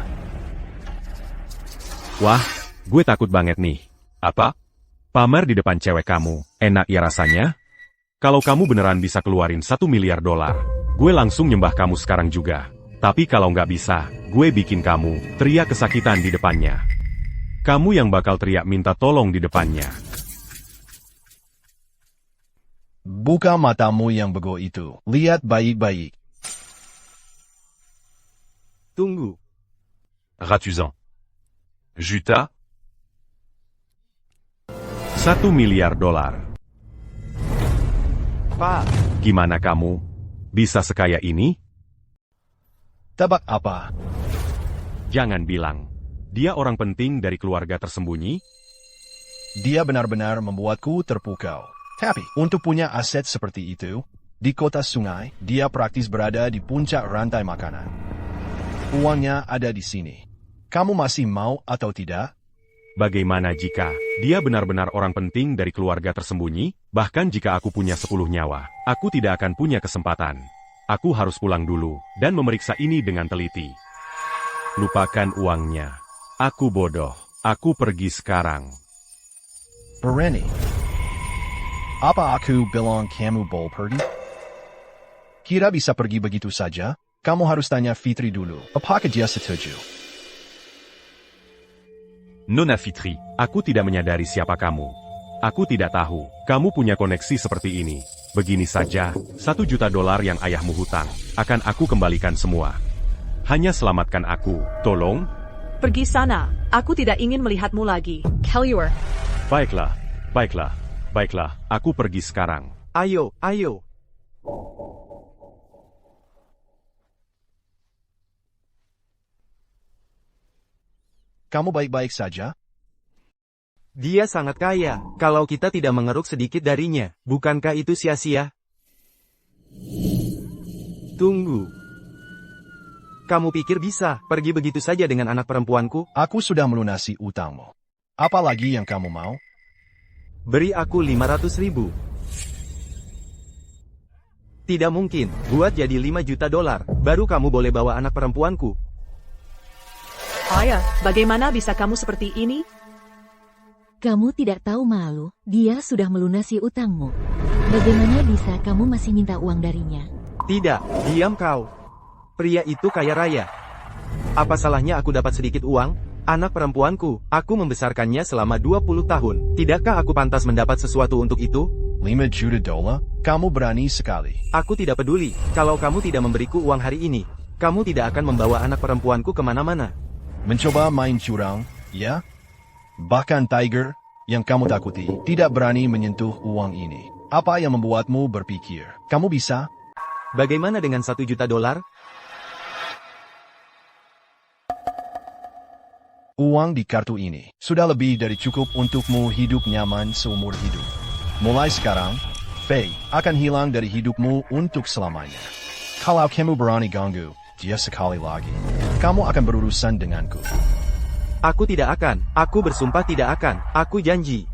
Wah, gue takut banget nih. Apa? Pamer di depan cewek kamu, enak ya rasanya? Kalau kamu beneran bisa keluarin 1 miliar dolar, gue langsung nyembah kamu sekarang juga. Tapi kalau nggak bisa, gue bikin kamu teriak kesakitan di depannya. Kamu yang bakal teriak minta tolong di depannya. Buka matamu yang bego itu. Lihat baik-baik. Tunggu. Ratusan. Juta? 1 miliar dolar. Pak. Gimana kamu? Bisa sekaya ini? Tebak apa? Jangan bilang. Dia orang penting dari keluarga tersembunyi? Dia benar-benar membuatku terpukau. Tapi, untuk punya aset seperti itu, di kota sungai, dia praktis berada di puncak rantai makanan. Uangnya ada di sini. Kamu masih mau atau tidak? Bagaimana jika dia benar-benar orang penting dari keluarga tersembunyi? Bahkan jika aku punya 10 nyawa, aku tidak akan punya kesempatan. Aku harus pulang dulu dan memeriksa ini dengan teliti. Lupakan uangnya. Aku bodoh. Aku pergi sekarang. Berani. Apa aku bilang kamu bol pergi? Kira bisa pergi begitu saja? Kamu harus tanya Fitri dulu. Apakah dia setuju? Nona Fitri, aku tidak menyadari siapa kamu. Aku tidak tahu, kamu punya koneksi seperti ini. Begini saja, $1 juta yang ayahmu hutang, akan aku kembalikan semua. Hanya selamatkan aku, tolong. Pergi sana, aku tidak ingin melihatmu lagi. Kellior. Baiklah, baiklah, baiklah, aku pergi sekarang. Ayo, ayo. Kamu baik-baik saja? Dia sangat kaya, kalau kita tidak mengeruk sedikit darinya, bukankah itu sia-sia? Tunggu. Kamu pikir bisa pergi begitu saja dengan anak perempuanku? Aku sudah melunasi utangmu. Apa lagi yang kamu mau? Beri aku 500.000. Tidak mungkin, buat jadi $5 juta, baru kamu boleh bawa anak perempuanku. Ayah, bagaimana bisa kamu seperti ini? Kamu tidak tahu malu, dia sudah melunasi utangmu. Bagaimana bisa kamu masih minta uang darinya? Tidak, diam kau. Pria itu kaya raya. Apa salahnya aku dapat sedikit uang? Anak perempuanku, aku membesarkannya selama 20 tahun. Tidakkah aku pantas mendapat sesuatu untuk itu? $5 juta? Kamu berani sekali. Aku tidak peduli, kalau kamu tidak memberiku uang hari ini. Kamu tidak akan membawa anak perempuanku kemana-mana. Mencoba main curang, ya? Bahkan Tiger, yang kamu takuti, tidak berani menyentuh uang ini. Apa yang membuatmu berpikir, kamu bisa? Bagaimana dengan $1 juta? Uang di kartu ini sudah lebih dari cukup untukmu hidup nyaman seumur hidup. Mulai sekarang, Faye akan hilang dari hidupmu untuk selamanya. Kalau kamu berani ganggu dia sekali lagi, kamu akan berurusan denganku. Aku tidak akan. Aku bersumpah tidak akan. Aku janji.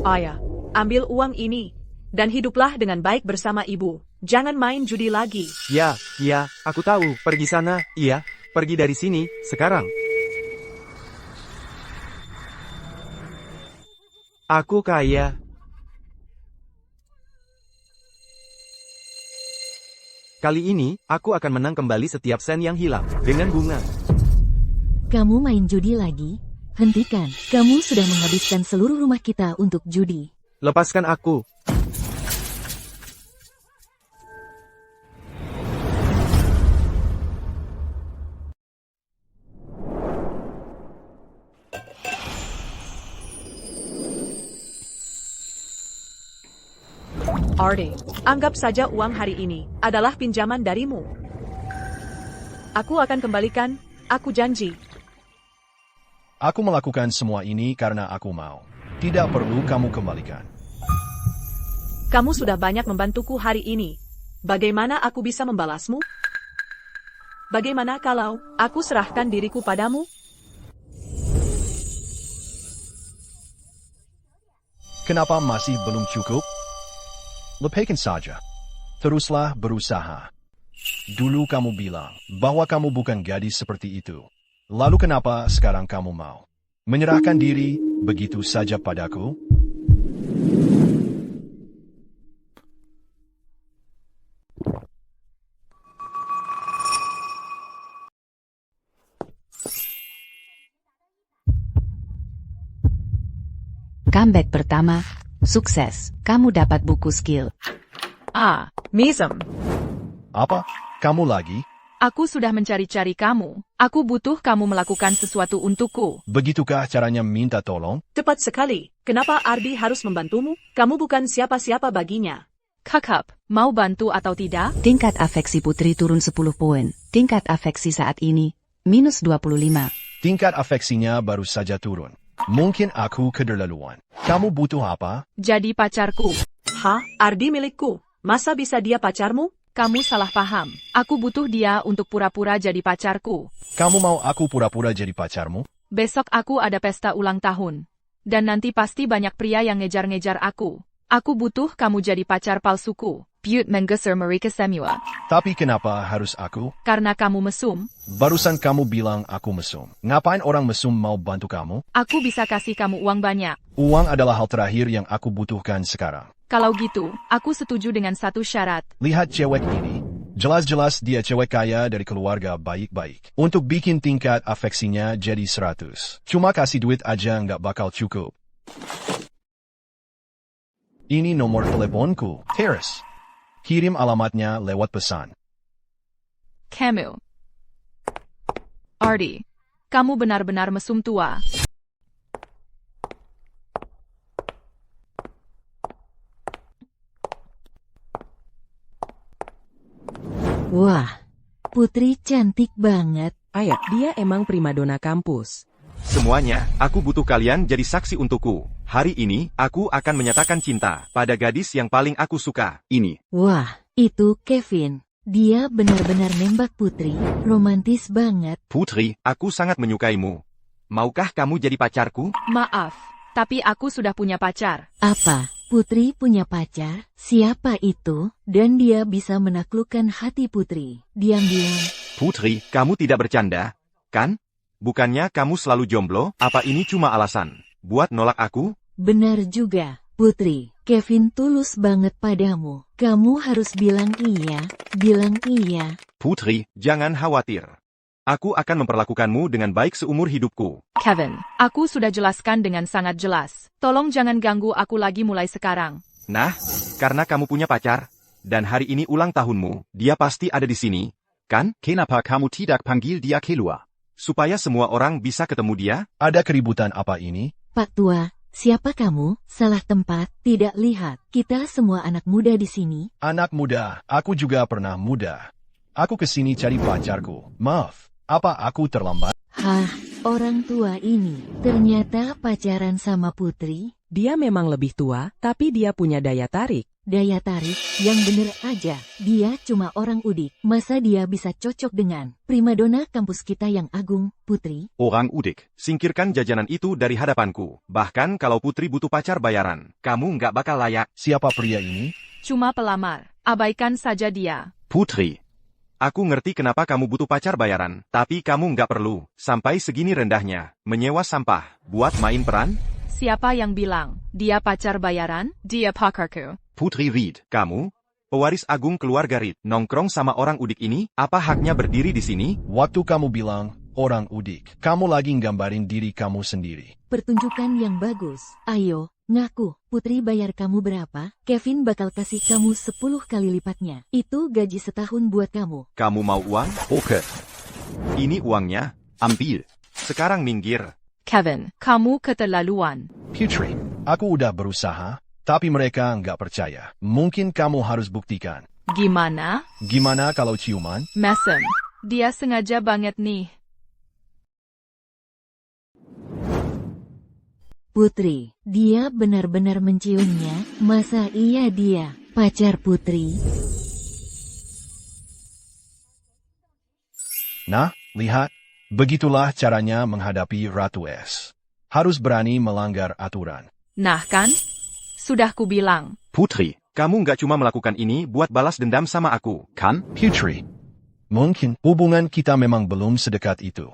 Ayah, ambil uang ini. Dan hiduplah dengan baik bersama ibu. Jangan main judi lagi. Ya, aku tahu. Pergi sana, iya. Pergi dari sini, sekarang. Aku kaya. Kali ini, aku akan menang kembali setiap sen yang hilang, dengan bunga. Kamu main judi lagi? Hentikan, kamu sudah menghabiskan seluruh rumah kita untuk judi. Lepaskan aku. Ardi, anggap saja uang hari ini adalah pinjaman darimu. Aku akan kembalikan, aku janji. Aku melakukan semua ini karena aku mau. Tidak perlu kamu kembalikan. Kamu sudah banyak membantuku hari ini. Bagaimana aku bisa membalasmu? Bagaimana kalau aku serahkan diriku padamu? Kenapa masih belum cukup? Lepaskan saja. Teruslah berusaha. Dulu kamu bilang bahwa kamu bukan gadis seperti itu. Lalu kenapa sekarang kamu mau menyerahkan diri begitu saja padaku? Comeback pertama, sukses. Kamu dapat buku skill. Misem. Apa? Kamu lagi? Aku sudah mencari-cari kamu. Aku butuh kamu melakukan sesuatu untukku. Begitukah caranya minta tolong? Tepat sekali. Kenapa Ardi harus membantumu? Kamu bukan siapa-siapa baginya. Kakak, mau bantu atau tidak? Tingkat afeksi putri turun 10 poin. Tingkat afeksi saat ini, -25. Tingkat afeksinya baru saja turun. Mungkin aku keterlaluan. Kamu butuh apa? Jadi pacarku. Hah? Ardi milikku. Masa bisa dia pacarmu? Kamu salah paham. Aku butuh dia untuk pura-pura jadi pacarku. Kamu mau aku pura-pura jadi pacarmu? Besok aku ada pesta ulang tahun. Dan nanti pasti banyak pria yang ngejar-ngejar aku. Aku butuh kamu jadi pacar palsuku. Butte menggeser mereka semua. Tapi kenapa harus aku? Karena kamu mesum. Barusan kamu bilang aku mesum. Ngapain orang mesum mau bantu kamu? Aku bisa kasih kamu uang banyak. Uang adalah hal terakhir yang aku butuhkan sekarang. Kalau gitu, aku setuju dengan satu syarat. Lihat cewek ini. Jelas-jelas dia cewek kaya dari keluarga baik-baik. Untuk bikin tingkat afeksinya jadi 100. Cuma kasih duit aja nggak bakal cukup. Ini nomor teleponku, Terrace. Kirim alamatnya lewat pesan. Kamu. Ardi. Kamu benar-benar mesum tua. Wah, Putri cantik banget. Ayah, dia emang primadona kampus. Semuanya, aku butuh kalian jadi saksi untukku. Hari ini, aku akan menyatakan cinta pada gadis yang paling aku suka. Ini. Wah, itu Kevin. Dia benar-benar nembak Putri. Romantis banget. Putri, aku sangat menyukaimu. Maukah kamu jadi pacarku? Maaf, tapi aku sudah punya pacar. Apa? Putri punya pacar? Siapa itu? Dan dia bisa menaklukkan hati Putri. Diam-diam. Putri, kamu tidak bercanda, kan? Bukannya kamu selalu jomblo? Apa ini cuma alasan buat nolak aku? Benar juga, Putri. Kevin tulus banget padamu. Kamu harus bilang iya. Bilang iya. Putri, jangan khawatir. Aku akan memperlakukanmu dengan baik seumur hidupku. Kevin, aku sudah jelaskan dengan sangat jelas. Tolong jangan ganggu aku lagi mulai sekarang. Nah, karena kamu punya pacar, dan hari ini ulang tahunmu, dia pasti ada di sini, kan? Kenapa kamu tidak panggil dia keluar? Supaya semua orang bisa ketemu dia? Ada keributan apa ini? Pak Tua, siapa kamu? Salah tempat, tidak lihat. Kita semua anak muda di sini. Anak muda, aku juga pernah muda. Aku kesini cari pacarku. Maaf, apa aku terlambat? Hah, orang tua ini ternyata pacaran sama Putri? Dia memang lebih tua, tapi dia punya daya tarik. Daya tarik? Yang bener aja. Dia cuma orang udik. Masa dia bisa cocok dengan primadona kampus kita yang agung, Putri? Orang udik, singkirkan jajanan itu dari hadapanku. Bahkan kalau Putri butuh pacar bayaran, kamu nggak bakal layak. Siapa pria ini? Cuma pelamar. Abaikan saja dia. Putri. Aku ngerti kenapa kamu butuh pacar bayaran, tapi kamu nggak perlu, sampai segini rendahnya, menyewa sampah, buat main peran? Siapa yang bilang, dia pacar bayaran? Dia pacarku. Putri Reed, kamu? Pewaris agung keluarga Reed, nongkrong sama orang udik ini, apa haknya berdiri di sini? Waktu kamu bilang, orang udik, kamu lagi nggambarin diri kamu sendiri. Pertunjukan yang bagus. Ayo, ngaku. Putri bayar kamu berapa? Kevin bakal kasih kamu 10 kali lipatnya. Itu gaji setahun buat kamu. Kamu mau uang? Oke. Ini uangnya. Ambil. Sekarang minggir. Kevin, kamu keterlaluan. Putri, aku udah berusaha, tapi mereka nggak percaya. Mungkin kamu harus buktikan. Gimana? Gimana kalau ciuman? Mesem. Dia sengaja banget nih. Putri, dia benar-benar menciumnya. Masa iya dia pacar Putri? Nah, lihat. Begitulah caranya menghadapi Ratu S. Harus berani melanggar aturan. Nah kan? Sudah kubilang. Putri, kamu nggak cuma melakukan ini buat balas dendam sama aku, kan? Putri, mungkin hubungan kita memang belum sedekat itu.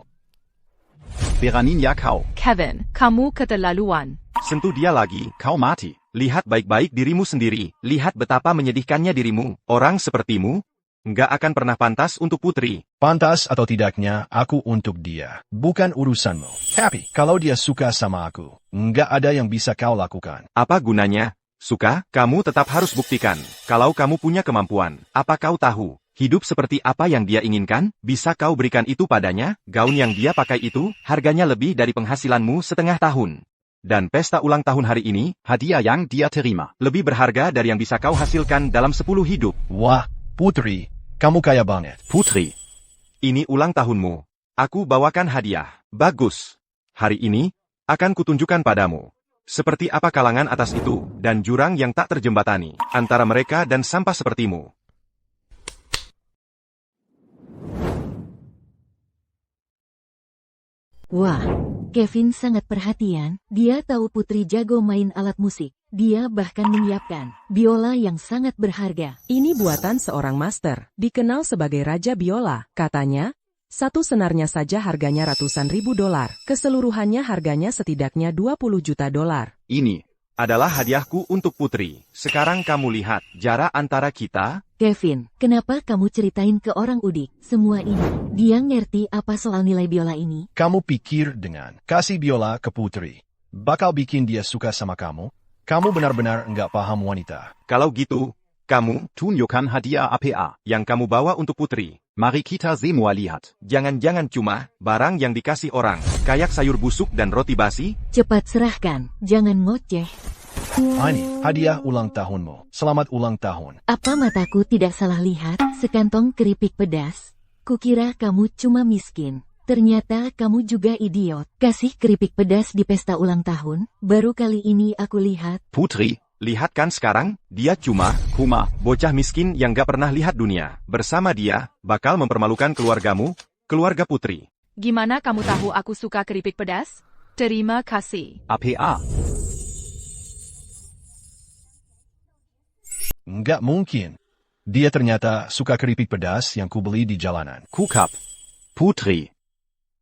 Beranin ya kau. Kevin, kamu keterlaluan. Sentuh dia lagi, kau mati. Lihat baik-baik dirimu sendiri. Lihat betapa menyedihkannya dirimu. Orang sepertimu nggak akan pernah pantas untuk Putri. Pantas atau tidaknya, aku untuk dia. Bukan urusanmu. Tapi, kalau dia suka sama aku, nggak ada yang bisa kau lakukan. Apa gunanya? Suka? Kamu tetap harus buktikan. Kalau kamu punya kemampuan, apa kau tahu? Hidup seperti apa yang dia inginkan? Bisa kau berikan itu padanya? Gaun yang dia pakai itu, harganya lebih dari penghasilanmu setengah tahun. Dan pesta ulang tahun hari ini, hadiah yang dia terima, lebih berharga dari yang bisa kau hasilkan dalam 10 hidup. Wah, Putri, kamu kaya banget. Putri, ini ulang tahunmu. Aku bawakan hadiah. Bagus. Hari ini, Akan kutunjukkan padamu. Seperti apa kalangan atas itu, dan jurang yang tak terjembatani, antara mereka dan sampah sepertimu. Wah, Kevin sangat perhatian, dia tahu Putri jago main alat musik. Dia bahkan menyiapkan biola yang sangat berharga. Ini buatan seorang master, dikenal sebagai Raja Biola. Katanya, satu senarnya saja harganya ratusan ribu dolar. Keseluruhannya harganya setidaknya 20 juta dolar. Ini adalah hadiahku untuk Putri. Sekarang kamu lihat jarak antara kita. Kevin, kenapa kamu ceritain ke orang udik semua ini? Dia ngerti apa soal nilai biola ini? Kamu pikir dengan kasih biola ke Putri bakal bikin dia suka sama kamu? Kamu benar-benar enggak paham wanita. Kalau gitu, kamu tunjukkan hadiah apa yang kamu bawa untuk Putri. Mari kita semua lihat. Jangan-jangan cuma barang yang dikasih orang, kayak sayur busuk dan roti basi. Cepat serahkan, jangan ngoceh. Ini hadiah ulang tahunmu. Selamat ulang tahun. Apa mataku tidak salah lihat? Sekantong keripik pedas. Kukira kamu cuma miskin. Ternyata kamu juga idiot. Kasih keripik pedas di pesta ulang tahun. Baru kali ini aku lihat. Putri, lihat kan sekarang, dia cuma bocah miskin yang gak pernah lihat dunia. Bersama dia, bakal mempermalukan keluargamu, keluarga Putri. Gimana kamu tahu aku suka keripik pedas? Terima kasih. Apa? Enggak mungkin. Dia ternyata suka keripik pedas yang kubeli di jalanan. Kukap. Putri,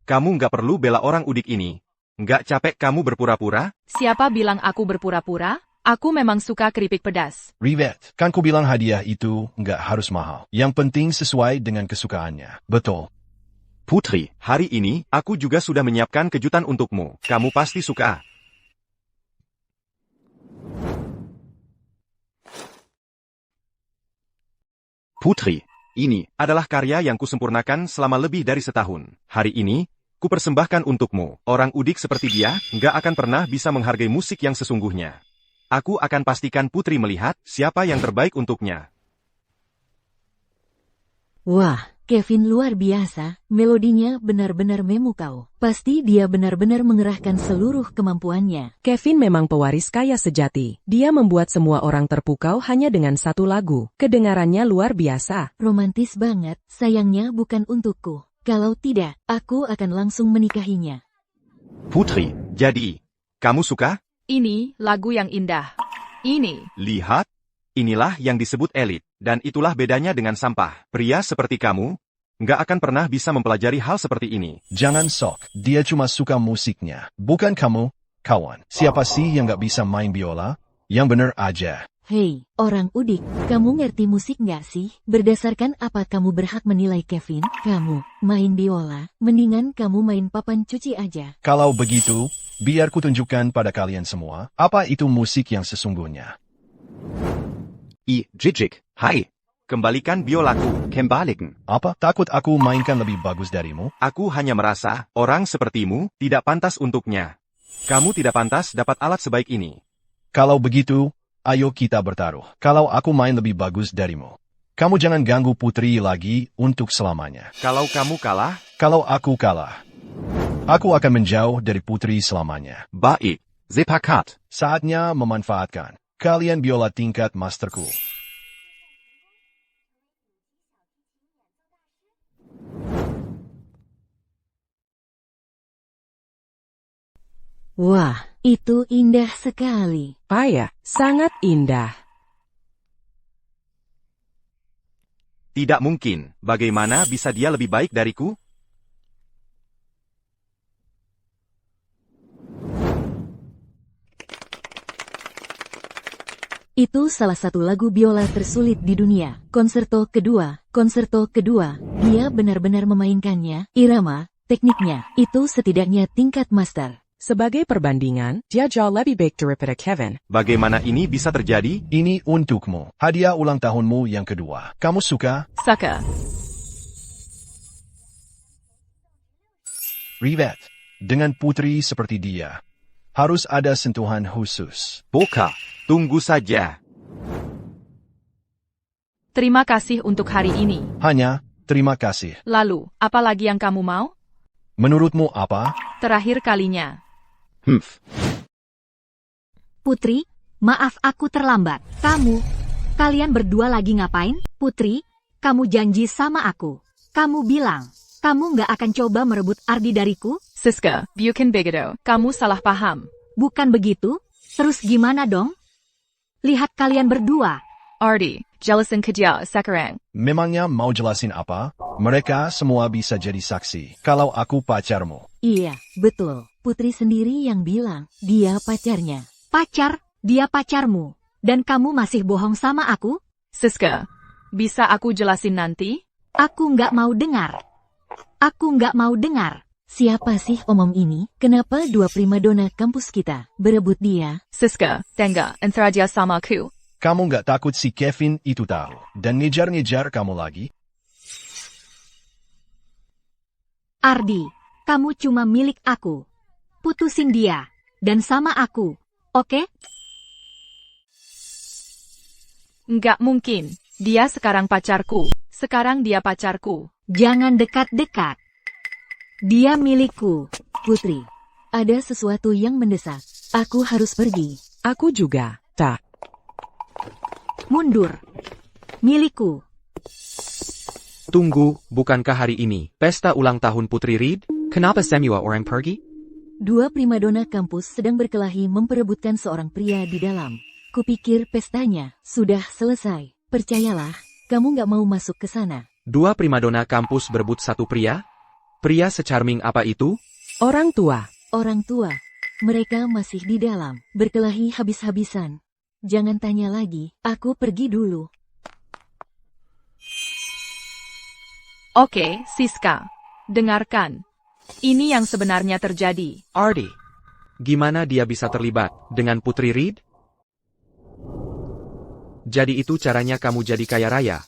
kamu nggak perlu bela orang udik ini. Nggak capek kamu berpura-pura? Siapa bilang aku berpura-pura? Aku memang suka keripik pedas. Rivet, kan ku bilang hadiah itu nggak harus mahal. Yang penting sesuai dengan kesukaannya. Betul. Putri, hari ini, aku juga sudah menyiapkan kejutan untukmu. Kamu pasti suka. Putri, ini adalah karya yang kusempurnakan selama lebih dari setahun. Hari ini, kupersembahkan untukmu. Orang udik seperti dia, nggak akan pernah bisa menghargai musik yang sesungguhnya. Aku akan pastikan Putri melihat siapa yang terbaik untuknya. Wah, Kevin luar biasa. Melodinya benar-benar memukau. Pasti dia benar-benar mengerahkan seluruh kemampuannya. Kevin memang pewaris kaya sejati. Dia membuat semua orang terpukau hanya dengan satu lagu. Kedengarannya luar biasa. Romantis banget. Sayangnya bukan untukku. Kalau tidak, aku akan langsung menikahinya. Putri, jadi, kamu suka? Ini lagu yang indah. Ini. Lihat, inilah yang disebut elit, dan itulah bedanya dengan sampah. Pria seperti kamu, nggak akan pernah bisa mempelajari hal seperti ini. Jangan sok, dia cuma suka musiknya. Bukan kamu, kawan. Siapa sih yang nggak bisa main biola? Yang bener aja. Hei, orang udik, kamu ngerti musik nggak sih? Berdasarkan apa kamu berhak menilai Kevin? Kamu main biola, mendingan kamu main papan cuci aja. Kalau begitu, biar kutunjukkan pada kalian semua, apa itu musik yang sesungguhnya. Jijik, hai. Kembalikan biolaku, kembalikan. Apa? Takut aku mainkan lebih bagus darimu? Aku hanya merasa, orang sepertimu, tidak pantas untuknya. Kamu tidak pantas dapat alat sebaik ini. Kalau begitu, ayo kita bertaruh. Kalau aku main lebih bagus darimu, kamu jangan ganggu Putri lagi untuk selamanya. Kalau kamu kalah? Kalau aku kalah, aku akan menjauh dari Putri selamanya. Baik, sepakat. Saatnya memanfaatkan kalian biola tingkat masterku. Wah, itu indah sekali. Payah, sangat indah. Tidak mungkin, bagaimana bisa dia lebih baik dariku? Itu salah satu lagu biola tersulit di dunia. Konserto kedua, dia benar-benar memainkannya. Irama, tekniknya, itu setidaknya tingkat master. Sebagai perbandingan, dia jauh lebih baik daripada Kevin. Bagaimana ini bisa terjadi? Ini untukmu. Hadiah ulang tahunmu yang kedua. Kamu suka? Suka. Rivet, dengan Putri seperti dia, harus ada sentuhan khusus. Boka, tunggu saja. Terima kasih untuk hari ini. Hanya, terima kasih. Lalu, apa lagi yang kamu mau? Menurutmu apa? Terakhir kalinya. Putri, maaf aku terlambat. Kalian berdua lagi ngapain? Putri, kamu janji sama aku. Kamu bilang, kamu nggak akan coba merebut Ardi dariku? Siska, bukan begitu. Kamu salah paham. Bukan begitu? Terus gimana dong? Lihat kalian berdua. Ardi, jelasin kerja sekarang. Memangnya mau jelasin apa? Mereka semua bisa jadi saksi kalau aku pacarmu. Iya, betul. Putri sendiri yang bilang dia pacarnya. Pacar? Dia pacarmu. Dan kamu masih bohong sama aku? Siska, bisa aku jelasin nanti? Aku nggak mau dengar. Aku nggak mau dengar. Siapa sih omong ini? Kenapa dua primadona kampus kita berebut dia? Siska, tengah enteraja sama aku. Kamu nggak takut si Kevin itu tahu dan ngejar-ngejar kamu lagi? Ardi, kamu cuma milik aku. Putusin dia. Dan sama aku. Oke? Nggak mungkin. Dia sekarang pacarku. Sekarang dia pacarku. Jangan dekat-dekat. Dia milikku. Putri, ada sesuatu yang mendesak. Aku harus pergi. Aku juga, tak. Mundur. Milikku. Tunggu, bukankah hari ini pesta ulang tahun Putri Reed? Kenapa semua orang pergi? Dua primadona kampus sedang berkelahi memperebutkan seorang pria di dalam. Kupikir pestanya sudah selesai. Percayalah, kamu nggak mau masuk ke sana. Dua primadona kampus berebut satu pria? Pria secharming apa itu? Orang tua. Orang tua. Mereka masih di dalam, berkelahi habis-habisan. Jangan tanya lagi, aku pergi dulu. Oke, Siska. Dengarkan. Ini yang sebenarnya terjadi. Ardi, gimana dia bisa terlibat dengan Putri Reed? Jadi itu caranya kamu jadi kaya raya.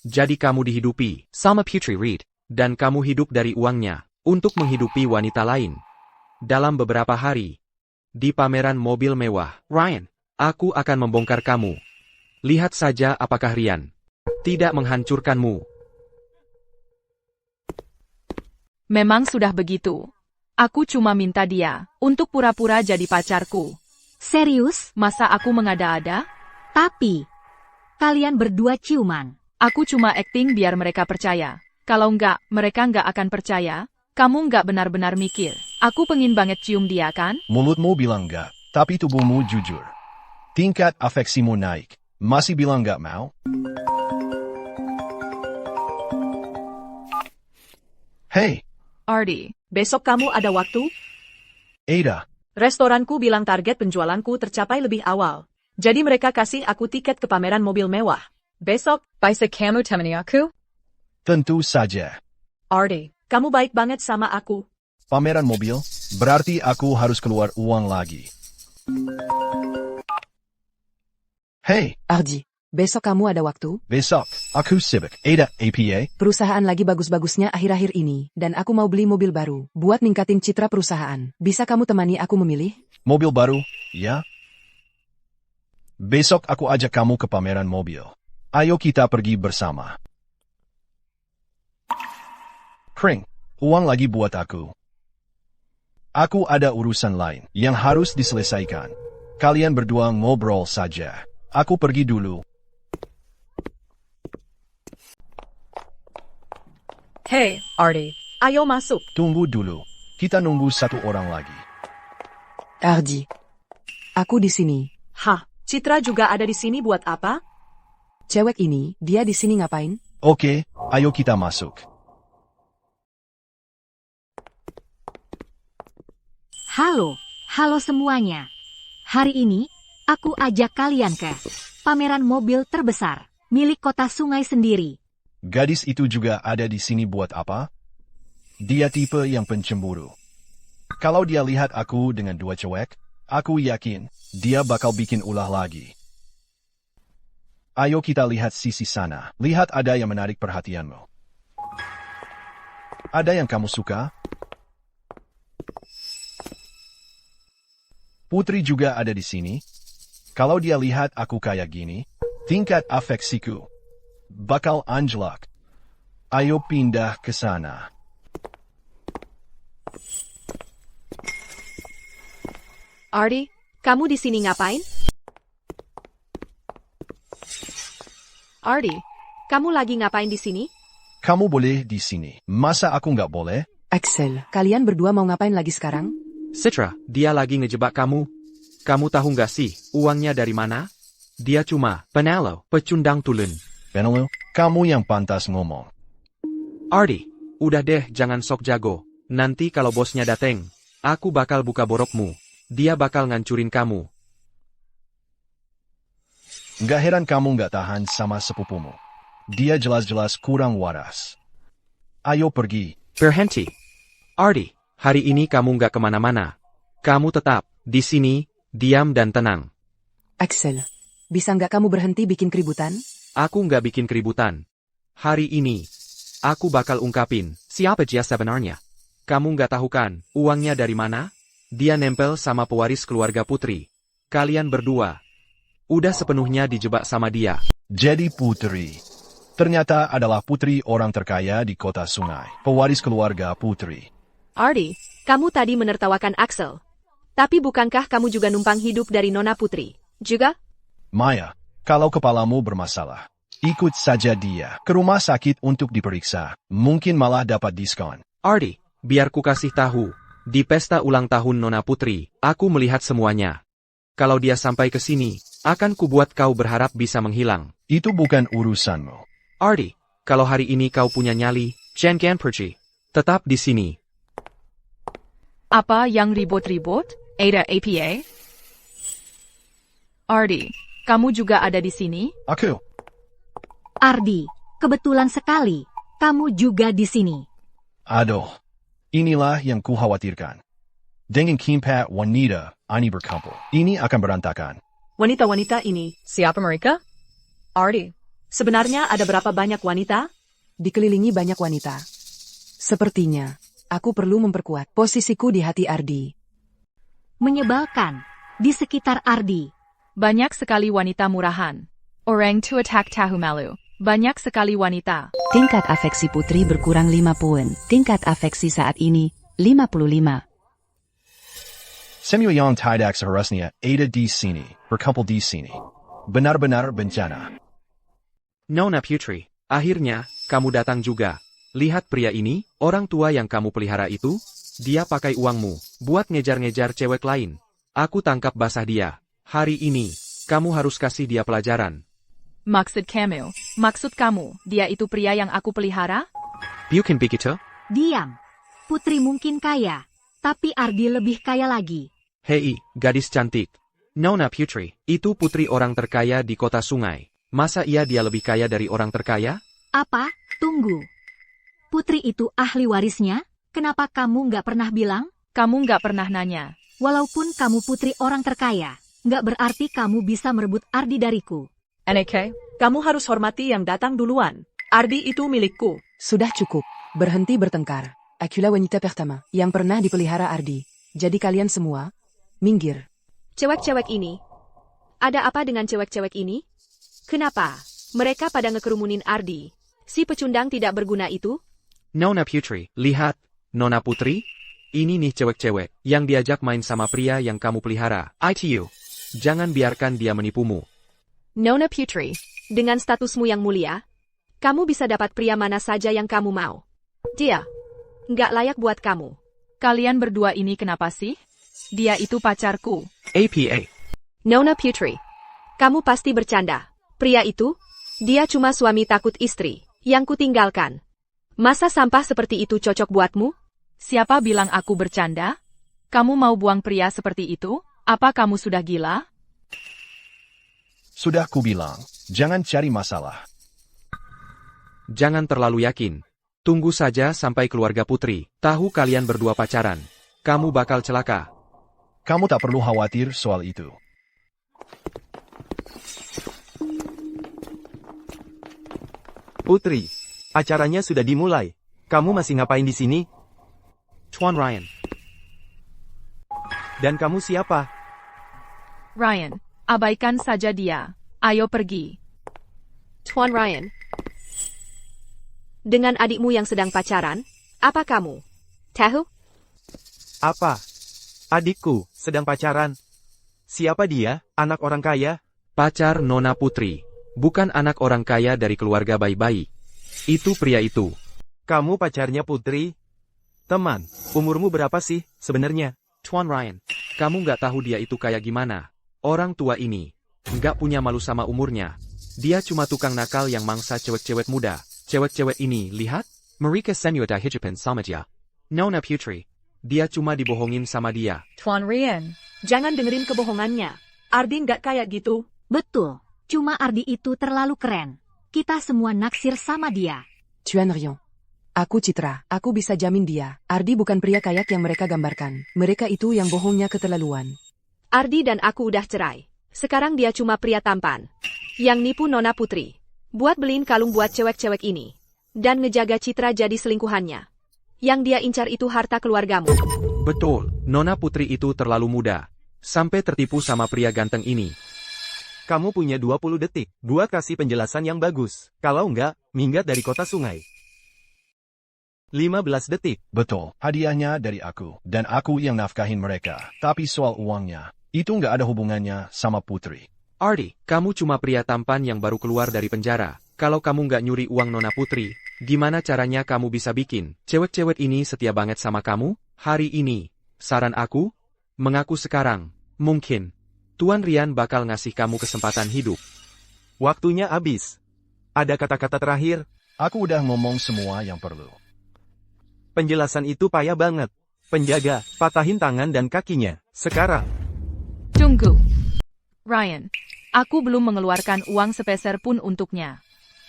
Jadi kamu dihidupi sama Putri Reed, dan kamu hidup dari uangnya untuk menghidupi wanita lain. Dalam beberapa hari, di pameran mobil mewah, Ryan, aku akan membongkar kamu. Lihat saja apakah Ryan tidak menghancurkanmu. Memang sudah begitu. Aku cuma minta dia untuk pura-pura jadi pacarku. Serius? Masa aku mengada-ada? Tapi, kalian berdua ciuman. Aku cuma acting biar mereka percaya. Kalau enggak, mereka enggak akan percaya. Kamu enggak benar-benar mikir. Aku pengin banget cium dia kan? Mulutmu bilang enggak, tapi tubuhmu jujur. Tingkat afeksimu naik. Masih bilang enggak mau? Hey! Ardi, besok kamu ada waktu? Ada. Restoranku bilang target penjualanku tercapai lebih awal. Jadi mereka kasih aku tiket ke pameran mobil mewah. Besok, Bisa kamu temani aku? Tentu saja. Ardi, kamu baik banget sama aku. Pameran mobil, berarti aku harus keluar uang lagi. Hey! Ardi, besok kamu ada waktu? Besok, aku sibuk. Ada, APA? Perusahaan lagi bagus-bagusnya akhir-akhir ini, dan aku mau beli mobil baru, buat ningkatin citra perusahaan. Bisa kamu temani aku memilih? Mobil baru, ya? Besok aku ajak kamu ke pameran mobil. Ayo kita pergi bersama. Kring, uang lagi buat aku. Aku ada urusan lain yang harus diselesaikan. Kalian berdua ngobrol saja. Aku pergi dulu. Hey, Ardi, ayo masuk. Tunggu dulu. Kita nunggu satu orang lagi. Ardi, aku di sini. Hah, Citra juga ada di sini buat apa? Cewek ini, dia di sini ngapain? Oke, ayo kita masuk. Halo semuanya. Hari ini, aku ajak kalian ke pameran mobil terbesar, milik kota Sungai sendiri. Gadis itu juga ada di sini buat apa? Dia tipe yang pencemburu. Kalau dia lihat aku dengan dua cewek, aku yakin dia bakal bikin ulah lagi. Ayo kita lihat sisi sana. Lihat ada yang menarik perhatianmu. Ada yang kamu suka? Putri juga ada di sini. Kalau dia lihat aku kayak gini, tingkat afeksiku bakal anjlok. Ayo pindah ke sana. Ardi, kamu di sini ngapain? Ardi, kamu lagi ngapain di sini? Kamu boleh di sini. Masa aku nggak boleh? Axel, kalian berdua mau ngapain lagi sekarang? Citra, dia lagi ngejebak kamu. Kamu tahu nggak sih, uangnya dari mana? Dia cuma penalo, pecundang tulen. Penelo, kamu yang pantas ngomong. Ardi, udah deh jangan sok jago. Nanti kalau bosnya dateng, aku bakal buka borokmu. Dia bakal ngancurin kamu. Nggak heran kamu nggak tahan sama sepupumu. Dia jelas-jelas kurang waras. Ayo pergi. Berhenti. Ardi, hari ini kamu nggak kemana-mana. Kamu tetap di sini, diam dan tenang. Axel, bisa nggak kamu berhenti bikin keributan? Aku nggak bikin keributan. Hari ini, aku bakal ungkapin siapa dia sebenarnya. Kamu nggak tahu kan, uangnya dari mana? Dia nempel sama pewaris keluarga Putri. Kalian berdua udah sepenuhnya dijebak sama dia. Jadi Putri ternyata adalah putri orang terkaya di kota Sungai. Pewaris keluarga Putri. Ardi, kamu tadi menertawakan Axel. Tapi bukankah kamu juga numpang hidup dari Nona Putri? Juga? Maya, kalau kepalamu bermasalah, ikut saja dia ke rumah sakit untuk diperiksa. Mungkin malah dapat diskon. Ardi, biar ku kasih tahu. Di pesta ulang tahun Nona Putri, aku melihat semuanya. Kalau dia sampai ke sini, akan kubuat kau berharap bisa menghilang. Itu bukan urusanmu. Ardi, kalau hari ini kau punya nyali, jangan pergi. Tetap di sini. Apa yang ribut-ribut? Ada APA? Ardi, kamu juga ada di sini? Aku. Ardi, kebetulan sekali. Kamu juga di sini. Aduh, inilah yang kukhawatirkan. Dengan Kimpat wanita ini berkumpul, ini akan berantakan. Wanita-wanita ini, siapa mereka? Ardi, sebenarnya ada berapa banyak wanita? Dikelilingi banyak wanita. Sepertinya, aku perlu memperkuat posisiku di hati Ardi. Menyebalkan. Di sekitar Ardi. Banyak sekali wanita murahan. Orang tua tak tahu malu. Banyak sekali wanita. Tingkat afeksi Putri berkurang 5 poin. Tingkat afeksi saat ini, 55. Semua yang tidak seharusnya ada di sini, berkumpul di sini. Benar-benar bencana. Nona Putri, akhirnya, kamu datang juga. Lihat pria ini, orang tua yang kamu pelihara itu, dia pakai uangmu, buat ngejar-ngejar cewek lain. Aku tangkap basah dia. Hari ini, kamu harus kasih dia pelajaran. Maksud kamu, dia itu pria yang aku pelihara? Bukan begitu? Diam. Putri mungkin kaya, tapi Ardi lebih kaya lagi. Hei, gadis cantik. Nona Putri, itu putri orang terkaya di kota Sungai. Masa dia lebih kaya dari orang terkaya? Apa? Tunggu. Putri itu ahli warisnya? Kenapa kamu nggak pernah bilang? Kamu nggak pernah nanya. Walaupun kamu putri orang terkaya, nggak berarti kamu bisa merebut Ardi dariku. NK, kamu harus hormati yang datang duluan. Ardi itu milikku. Sudah cukup. Berhenti bertengkar. Akulah wanita pertama yang pernah dipelihara Ardi. Jadi kalian semua, minggir. Cewek-cewek ini? Ada apa dengan cewek-cewek ini? Kenapa mereka pada ngekerumunin Ardi? Si pecundang tidak berguna itu? Nona Putri, lihat. Nona Putri, ini nih cewek-cewek yang diajak main sama pria yang kamu pelihara. ITU. Jangan biarkan dia menipumu. Nona Putri, dengan statusmu yang mulia, kamu bisa dapat pria mana saja yang kamu mau. Dia nggak layak buat kamu. Kalian berdua ini kenapa sih? Dia itu pacarku. APA. Nona Putri, kamu pasti bercanda. Pria itu, dia cuma suami takut istri yang kutinggalkan. Masa sampah seperti itu cocok buatmu? Siapa bilang aku bercanda? Kamu mau buang pria seperti itu? Apa kamu sudah gila? Sudah kubilang, jangan cari masalah. Jangan terlalu yakin. Tunggu saja sampai keluarga Putri tahu kalian berdua pacaran. Kamu bakal celaka. Kamu tak perlu khawatir soal itu. Putri, acaranya sudah dimulai. Kamu masih ngapain di sini? Tuan Ryan. Dan kamu siapa? Ryan, abaikan saja dia. Ayo pergi. Tuan Ryan. Dengan adikmu yang sedang pacaran, apa kamu tahu? Apa? Adikku sedang pacaran? Siapa dia, anak orang kaya? Pacar Nona Putri. Bukan anak orang kaya dari keluarga baik-baik. Itu pria itu. Kamu pacarnya Putri? Teman, umurmu berapa sih, sebenarnya? Tuan Ryan, kamu nggak tahu dia itu kayak gimana. Orang tua ini nggak punya malu sama umurnya. Dia cuma tukang nakal yang mangsa cewek-cewek muda. Cewek-cewek ini, lihat. Mereka senyuta hijapan sama dia. Nona Putri. Dia cuma dibohongin sama dia. Tuan Ryan, jangan dengerin kebohongannya. Ardi nggak kayak gitu. Betul. Cuma Ardi itu terlalu keren. Kita semua naksir sama dia. Tuan Ryan. Aku Citra, aku bisa jamin dia. Ardi bukan pria kayak yang mereka gambarkan. Mereka itu yang bohongnya keterlaluan. Ardi dan aku udah cerai. Sekarang dia cuma pria tampan. Yang nipu Nona Putri. Buat beliin kalung buat cewek-cewek ini. Dan ngejaga Citra jadi selingkuhannya. Yang dia incar itu harta keluargamu. Betul, Nona Putri itu terlalu muda. Sampai tertipu sama pria ganteng ini. Kamu punya 20 detik buat kasih penjelasan yang bagus. Kalau enggak, minggat dari kota sungai. 15 detik. Betul, hadiahnya dari aku. Dan aku yang nafkahin mereka. Tapi soal uangnya, itu nggak ada hubungannya sama Putri. Ardi, kamu cuma pria tampan yang baru keluar dari penjara. Kalau kamu nggak nyuri uang Nona Putri, gimana caranya kamu bisa bikin cewek-cewek ini setia banget sama kamu? Hari ini, saran aku, mengaku sekarang. Mungkin Tuan Ryan bakal ngasih kamu kesempatan hidup. Waktunya habis. Ada kata-kata terakhir? Aku udah ngomong semua yang perlu. Penjelasan itu payah banget. Penjaga, patahin tangan dan kakinya. Sekarang. Tunggu. Ryan, aku belum mengeluarkan uang sepeser pun untuknya.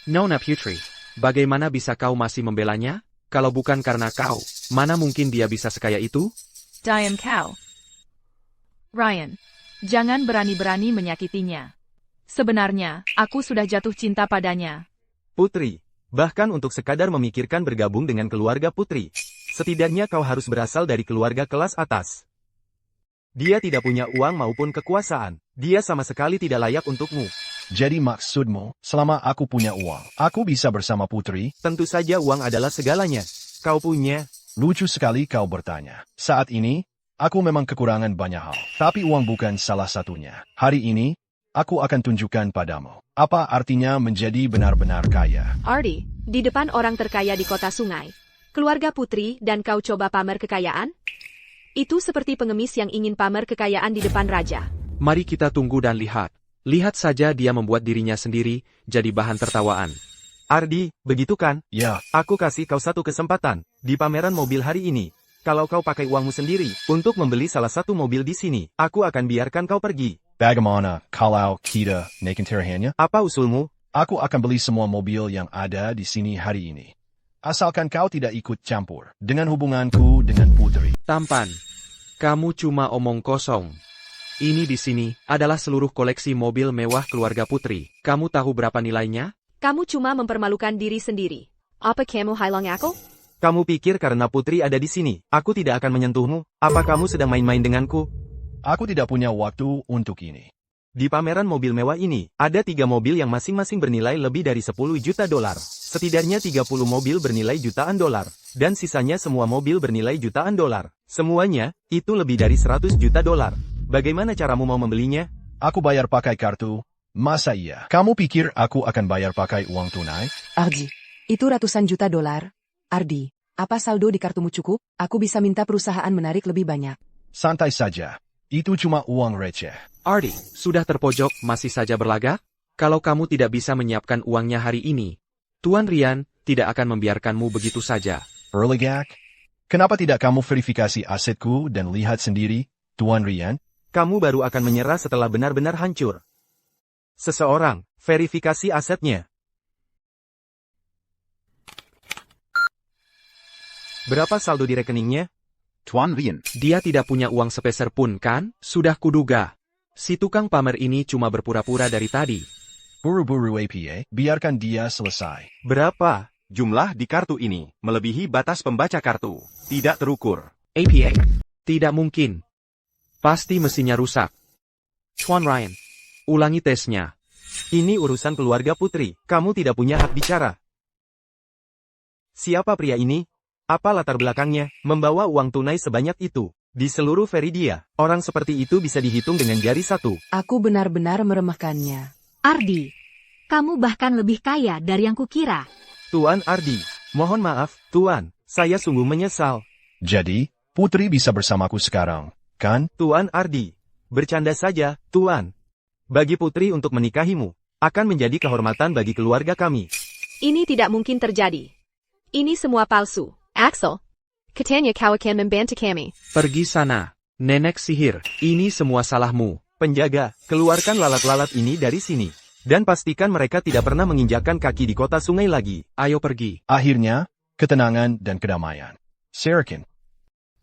Nona Putri, bagaimana bisa kau masih membelanya? Kalau bukan karena kau, mana mungkin dia bisa sekaya itu? Diam kau. Ryan, jangan berani-berani menyakitinya. Sebenarnya, aku sudah jatuh cinta padanya. Putri, bahkan untuk sekadar memikirkan bergabung dengan keluarga Putri, setidaknya kau harus berasal dari keluarga kelas atas. Dia tidak punya uang maupun kekuasaan. Dia sama sekali tidak layak untukmu. Jadi maksudmu, selama aku punya uang, aku bisa bersama Putri? Tentu saja uang adalah segalanya. Kau punya. Lucu sekali kau bertanya. Saat ini, aku memang kekurangan banyak hal. Tapi uang bukan salah satunya. Hari ini, aku akan tunjukkan padamu. Apa artinya menjadi benar-benar kaya? Ardi, di depan orang terkaya di kota sungai. Keluarga Putri dan kau coba pamer kekayaan? Itu seperti pengemis yang ingin pamer kekayaan di depan raja. Mari kita tunggu dan lihat. Lihat saja dia membuat dirinya sendiri jadi bahan tertawaan. Ardi, begitu kan? Ya. Aku kasih kau satu kesempatan di pameran mobil hari ini. Kalau kau pakai uangmu sendiri untuk membeli salah satu mobil di sini, aku akan biarkan kau pergi. Bagaimana kalau kita naikin taruhannya? Apa usulmu? Aku akan beli semua mobil yang ada di sini hari ini. Asalkan kau tidak ikut campur dengan hubunganku dengan Putri. Tampan. Kamu cuma omong kosong. Ini di sini adalah seluruh koleksi mobil mewah keluarga Putri. Kamu tahu berapa nilainya? Kamu cuma mempermalukan diri sendiri. Apa kamu hilang aku? Kamu pikir karena Putri ada di sini, aku tidak akan menyentuhmu? Apa kamu sedang main-main denganku? Aku tidak punya waktu untuk ini. Di pameran mobil mewah ini, ada 3 mobil yang masing-masing bernilai lebih dari 10 juta dolar. Setidaknya 30 mobil bernilai jutaan dolar. Dan sisanya semua mobil bernilai jutaan dolar. Semuanya, itu lebih dari 100 juta dolar. Bagaimana caramu mau membelinya? Aku bayar pakai kartu. Masa iya? Kamu pikir aku akan bayar pakai uang tunai? Ardi, itu ratusan juta dolar. Ardi, apa saldo di kartumu cukup? Aku bisa minta perusahaan menarik lebih banyak. Santai saja. Itu cuma uang receh. Ardi, sudah terpojok masih saja berlagak? Kalau kamu tidak bisa menyiapkan uangnya hari ini, Tuan Ryan tidak akan membiarkanmu begitu saja. Berlagak? Kenapa tidak kamu verifikasi asetku dan lihat sendiri, Tuan Ryan? Kamu baru akan menyerah setelah benar-benar hancur. Seseorang, verifikasi asetnya. Berapa saldo di rekeningnya? Tuan Ryan. Dia tidak punya uang sepeser pun kan? Sudah kuduga. Si tukang pamer ini cuma berpura-pura dari tadi. Buru-buru APA, biarkan dia selesai. Berapa? Jumlah di kartu ini melebihi batas pembaca kartu. Tidak terukur. APA. Tidak mungkin. Pasti mesinnya rusak. Tuan Ryan. Ulangi tesnya. Ini urusan keluarga Putri. Kamu tidak punya hak bicara. Siapa pria ini? Apa latar belakangnya? Membawa uang tunai sebanyak itu. Di seluruh Veridia, orang seperti itu bisa dihitung dengan jari satu. Aku benar-benar meremehkannya. Ardi, kamu bahkan lebih kaya dari yang kukira. Tuan Ardi, mohon maaf, Tuan, saya sungguh menyesal. Jadi, Putri bisa bersamaku sekarang, kan? Tuan Ardi, bercanda saja, Tuan. Bagi Putri untuk menikahimu, akan menjadi kehormatan bagi keluarga kami. Ini tidak mungkin terjadi. Ini semua palsu. Axel, katanya kau akan membantu kami. Pergi sana, nenek sihir. Ini semua salahmu. Penjaga, keluarkan lalat-lalat ini dari sini. Dan pastikan mereka tidak pernah menginjakkan kaki di kota sungai lagi. Ayo pergi. Akhirnya, ketenangan dan kedamaian. Serakin.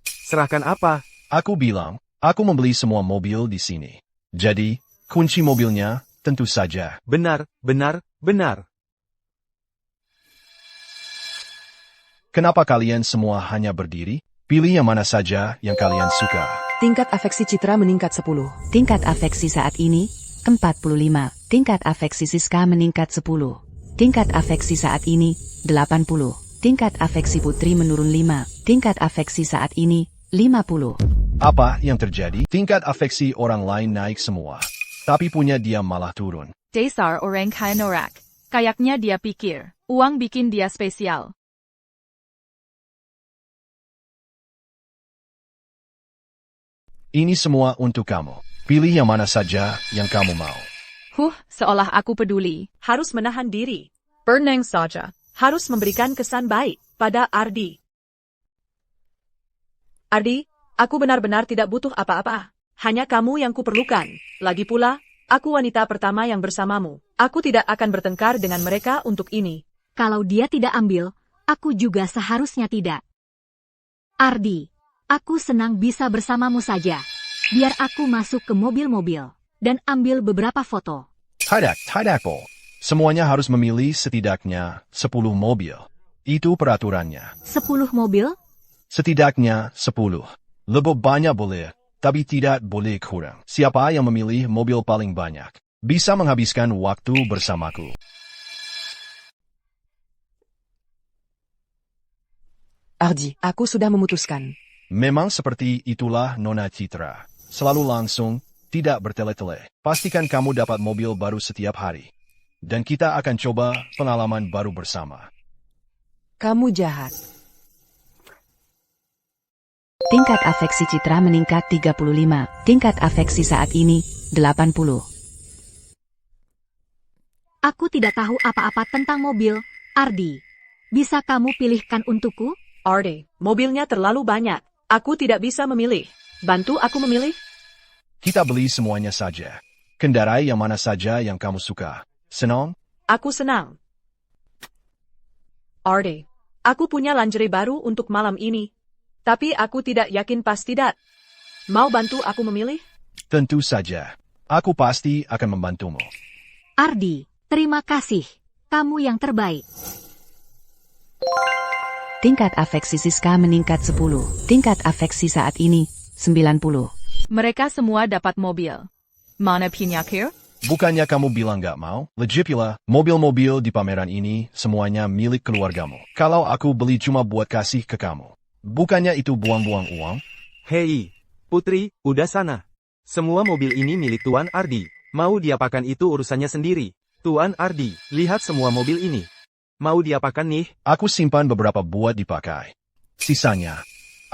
Serahkan apa? Aku bilang, aku membeli semua mobil di sini. Jadi, kunci mobilnya, tentu saja. Benar, benar, benar. Kenapa kalian semua hanya berdiri? Pilih yang mana saja yang kalian suka. Tingkat afeksi Citra meningkat 10. Tingkat afeksi saat ini, 45. Tingkat afeksi Siska meningkat 10. Tingkat afeksi saat ini, 80. Tingkat afeksi Putri menurun 5. Tingkat afeksi saat ini, 50. Apa yang terjadi? Tingkat afeksi orang lain naik semua. Tapi punya dia malah turun. Dasar orang kaya norak. Kayaknya dia pikir, uang bikin dia spesial. Ini semua untuk kamu. Pilih yang mana saja yang kamu mau. Seolah aku peduli. Harus menahan diri. Berneng saja. Harus memberikan kesan baik pada Ardi. Ardi, aku benar-benar tidak butuh apa-apa. Hanya kamu yang kuperlukan. Lagi pula, aku wanita pertama yang bersamamu. Aku tidak akan bertengkar dengan mereka untuk ini. Kalau dia tidak ambil, aku juga seharusnya tidak. Ardi, aku senang bisa bersamamu saja. Biar aku masuk ke mobil-mobil dan ambil beberapa foto. Tidak, Po. Semuanya harus memilih setidaknya 10 mobil. Itu peraturannya. 10 mobil? Setidaknya 10. Lebih banyak boleh, tapi tidak boleh kurang. Siapa yang memilih mobil paling banyak, bisa menghabiskan waktu bersamaku. Ardi, aku sudah memutuskan. Memang seperti itulah Nona Citra. Selalu langsung, tidak bertele-tele. Pastikan kamu dapat mobil baru setiap hari. Dan kita akan coba pengalaman baru bersama. Kamu jahat. Tingkat afeksi Citra meningkat 35. Tingkat afeksi saat ini, 80. Aku tidak tahu apa-apa tentang mobil, Ardi. Bisa kamu pilihkan untukku? Ardi, mobilnya terlalu banyak. Aku tidak bisa memilih. Bantu aku memilih? Kita beli semuanya saja. Kendarai yang mana saja yang kamu suka. Senang? Aku senang. Ardi, aku punya lingerie baru untuk malam ini. Tapi aku tidak yakin pas tidak. Mau bantu aku memilih? Tentu saja. Aku pasti akan membantumu. Ardi, terima kasih. Kamu yang terbaik. Tingkat afeksi Siska meningkat 10. Tingkat afeksi saat ini, 90. Mereka semua dapat mobil. Mana penyakir? Bukannya kamu bilang gak mau? Lagipula, mobil-mobil di pameran ini semuanya milik keluargamu. Kalau aku beli cuma buat kasih ke kamu. Bukannya itu buang-buang uang? Hei, Putri, udah sana. Semua mobil ini milik Tuan Ardi. Mau diapakan itu urusannya sendiri. Tuan Ardi, lihat semua mobil ini. Mau diapakan nih? Aku simpan beberapa buat dipakai. Sisanya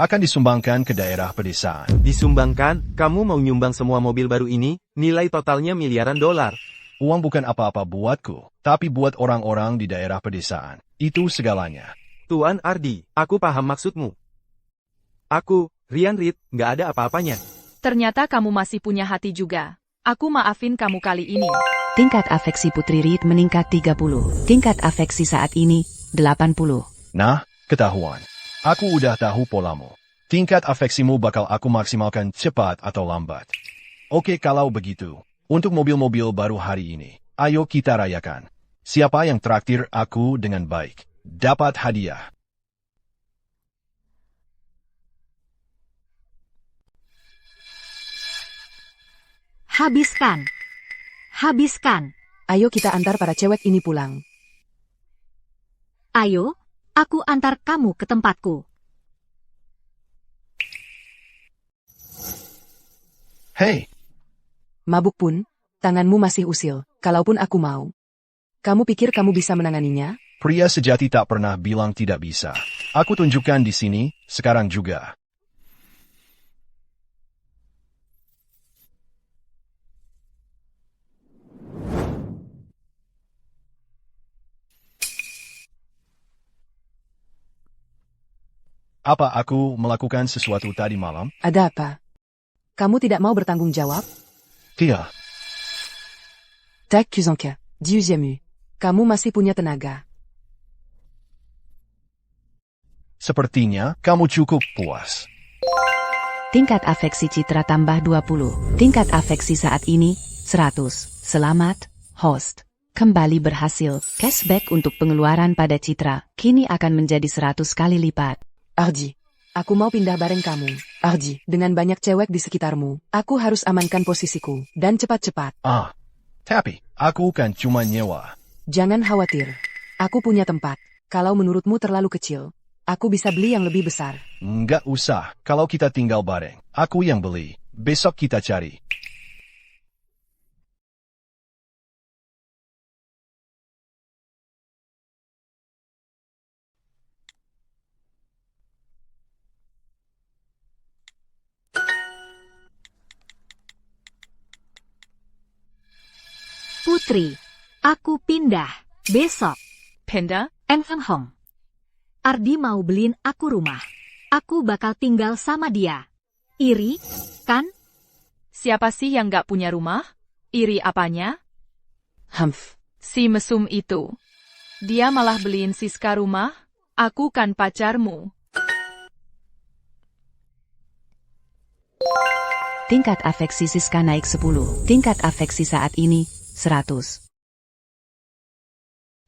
akan disumbangkan ke daerah pedesaan. Disumbangkan? Kamu mau nyumbang semua mobil baru ini? Nilai totalnya miliaran dolar. Uang bukan apa-apa buatku, tapi buat orang-orang di daerah pedesaan. Itu segalanya. Tuan Ardi, aku paham maksudmu. Aku, Rian Reed, nggak ada apa-apanya. Ternyata kamu masih punya hati juga. Aku maafin kamu kali ini. Tingkat afeksi Putri Reed meningkat 30. Tingkat afeksi saat ini, 80. Nah, ketahuan. Aku udah tahu polamu. Tingkat afeksimu bakal aku maksimalkan cepat atau lambat. Oke kalau begitu, untuk mobil-mobil baru hari ini, ayo kita rayakan. Siapa yang traktir aku dengan baik, dapat hadiah. Habiskan. Habiskan. Ayo kita antar para cewek ini pulang. Ayo, aku antar kamu ke tempatku. Hei, Mabuk pun, tanganmu masih usil, kalaupun aku mau. Kamu pikir kamu bisa menanganinya? pria sejati tak pernah bilang tidak bisa. Aku tunjukkan di sini, sekarang juga. Apa aku melakukan sesuatu tadi malam? Ada apa? Kamu tidak mau bertanggung jawab? Tidak. Tak Kuzonka, Diuziamu. Kamu masih punya tenaga. Sepertinya kamu cukup puas. Tingkat afeksi Citra tambah 20. Tingkat afeksi saat ini, 100. Selamat, host. Kembali berhasil. Cashback untuk pengeluaran pada Citra, kini akan menjadi 100 kali lipat. Ardi, aku mau pindah bareng kamu. Ardi, dengan banyak cewek di sekitarmu, aku harus amankan posisiku, dan cepat-cepat. Tapi, aku kan cuma nyewa. Jangan khawatir. Aku punya tempat. Kalau menurutmu terlalu kecil, aku bisa beli yang lebih besar. Nggak usah, kalau kita tinggal bareng. Aku yang beli. Besok kita cari. Putri, aku pindah. Besok. Pindah? Hong. Ardi mau beliin aku rumah. Aku bakal tinggal sama dia. Iri, kan? Siapa sih yang gak punya rumah? Iri apanya? Si mesum itu. Dia malah beliin Siska rumah? Aku kan pacarmu. Tingkat afeksi Siska naik 10. Tingkat afeksi saat ini, 100.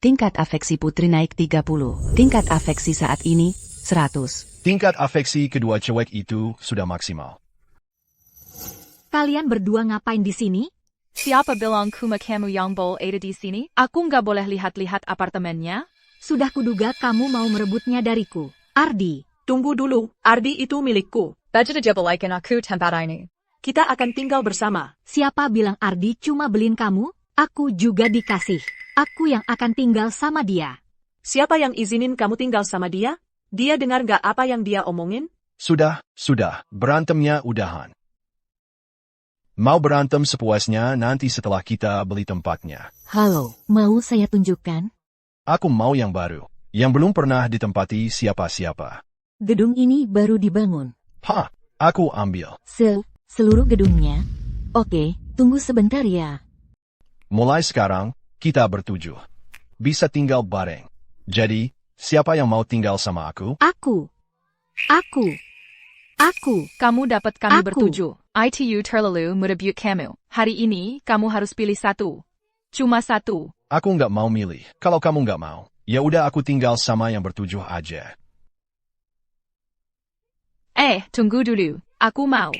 Tingkat afeksi Putri naik 30. Tingkat afeksi saat ini, 100. Tingkat afeksi kedua cewek itu sudah maksimal. Kalian berdua ngapain di sini? Siapa bilang kuma kamu yang boleh ada di sini? Aku nggak boleh lihat-lihat apartemennya? Sudah kuduga kamu mau merebutnya dariku. Ardi. Tunggu dulu, Ardi itu milikku. Budget balikin aku tempat ini. Kita akan tinggal bersama. Siapa bilang Ardi cuma beliin kamu? Aku juga dikasih. Aku yang akan tinggal sama dia. Siapa yang izinin kamu tinggal sama dia? Dia dengar gak apa yang dia omongin? Sudah, berantemnya udahan. Mau berantem sepuasnya nanti setelah kita beli tempatnya. Halo, mau saya tunjukkan? Aku mau yang baru, yang belum pernah ditempati siapa-siapa. Gedung ini baru dibangun. Aku ambil. Seluruh gedungnya? Oke, tunggu sebentar ya. Mulai sekarang, kita bertujuh. Bisa tinggal bareng. Jadi, siapa yang mau tinggal sama aku? Aku. Kamu dapat kami bertujuh. ITU terlalu merebut kamu. Hari ini, kamu harus pilih satu. Cuma satu. Aku nggak mau milih. Kalau kamu nggak mau, ya udah aku tinggal sama yang bertujuh aja. Tunggu dulu. Aku mau.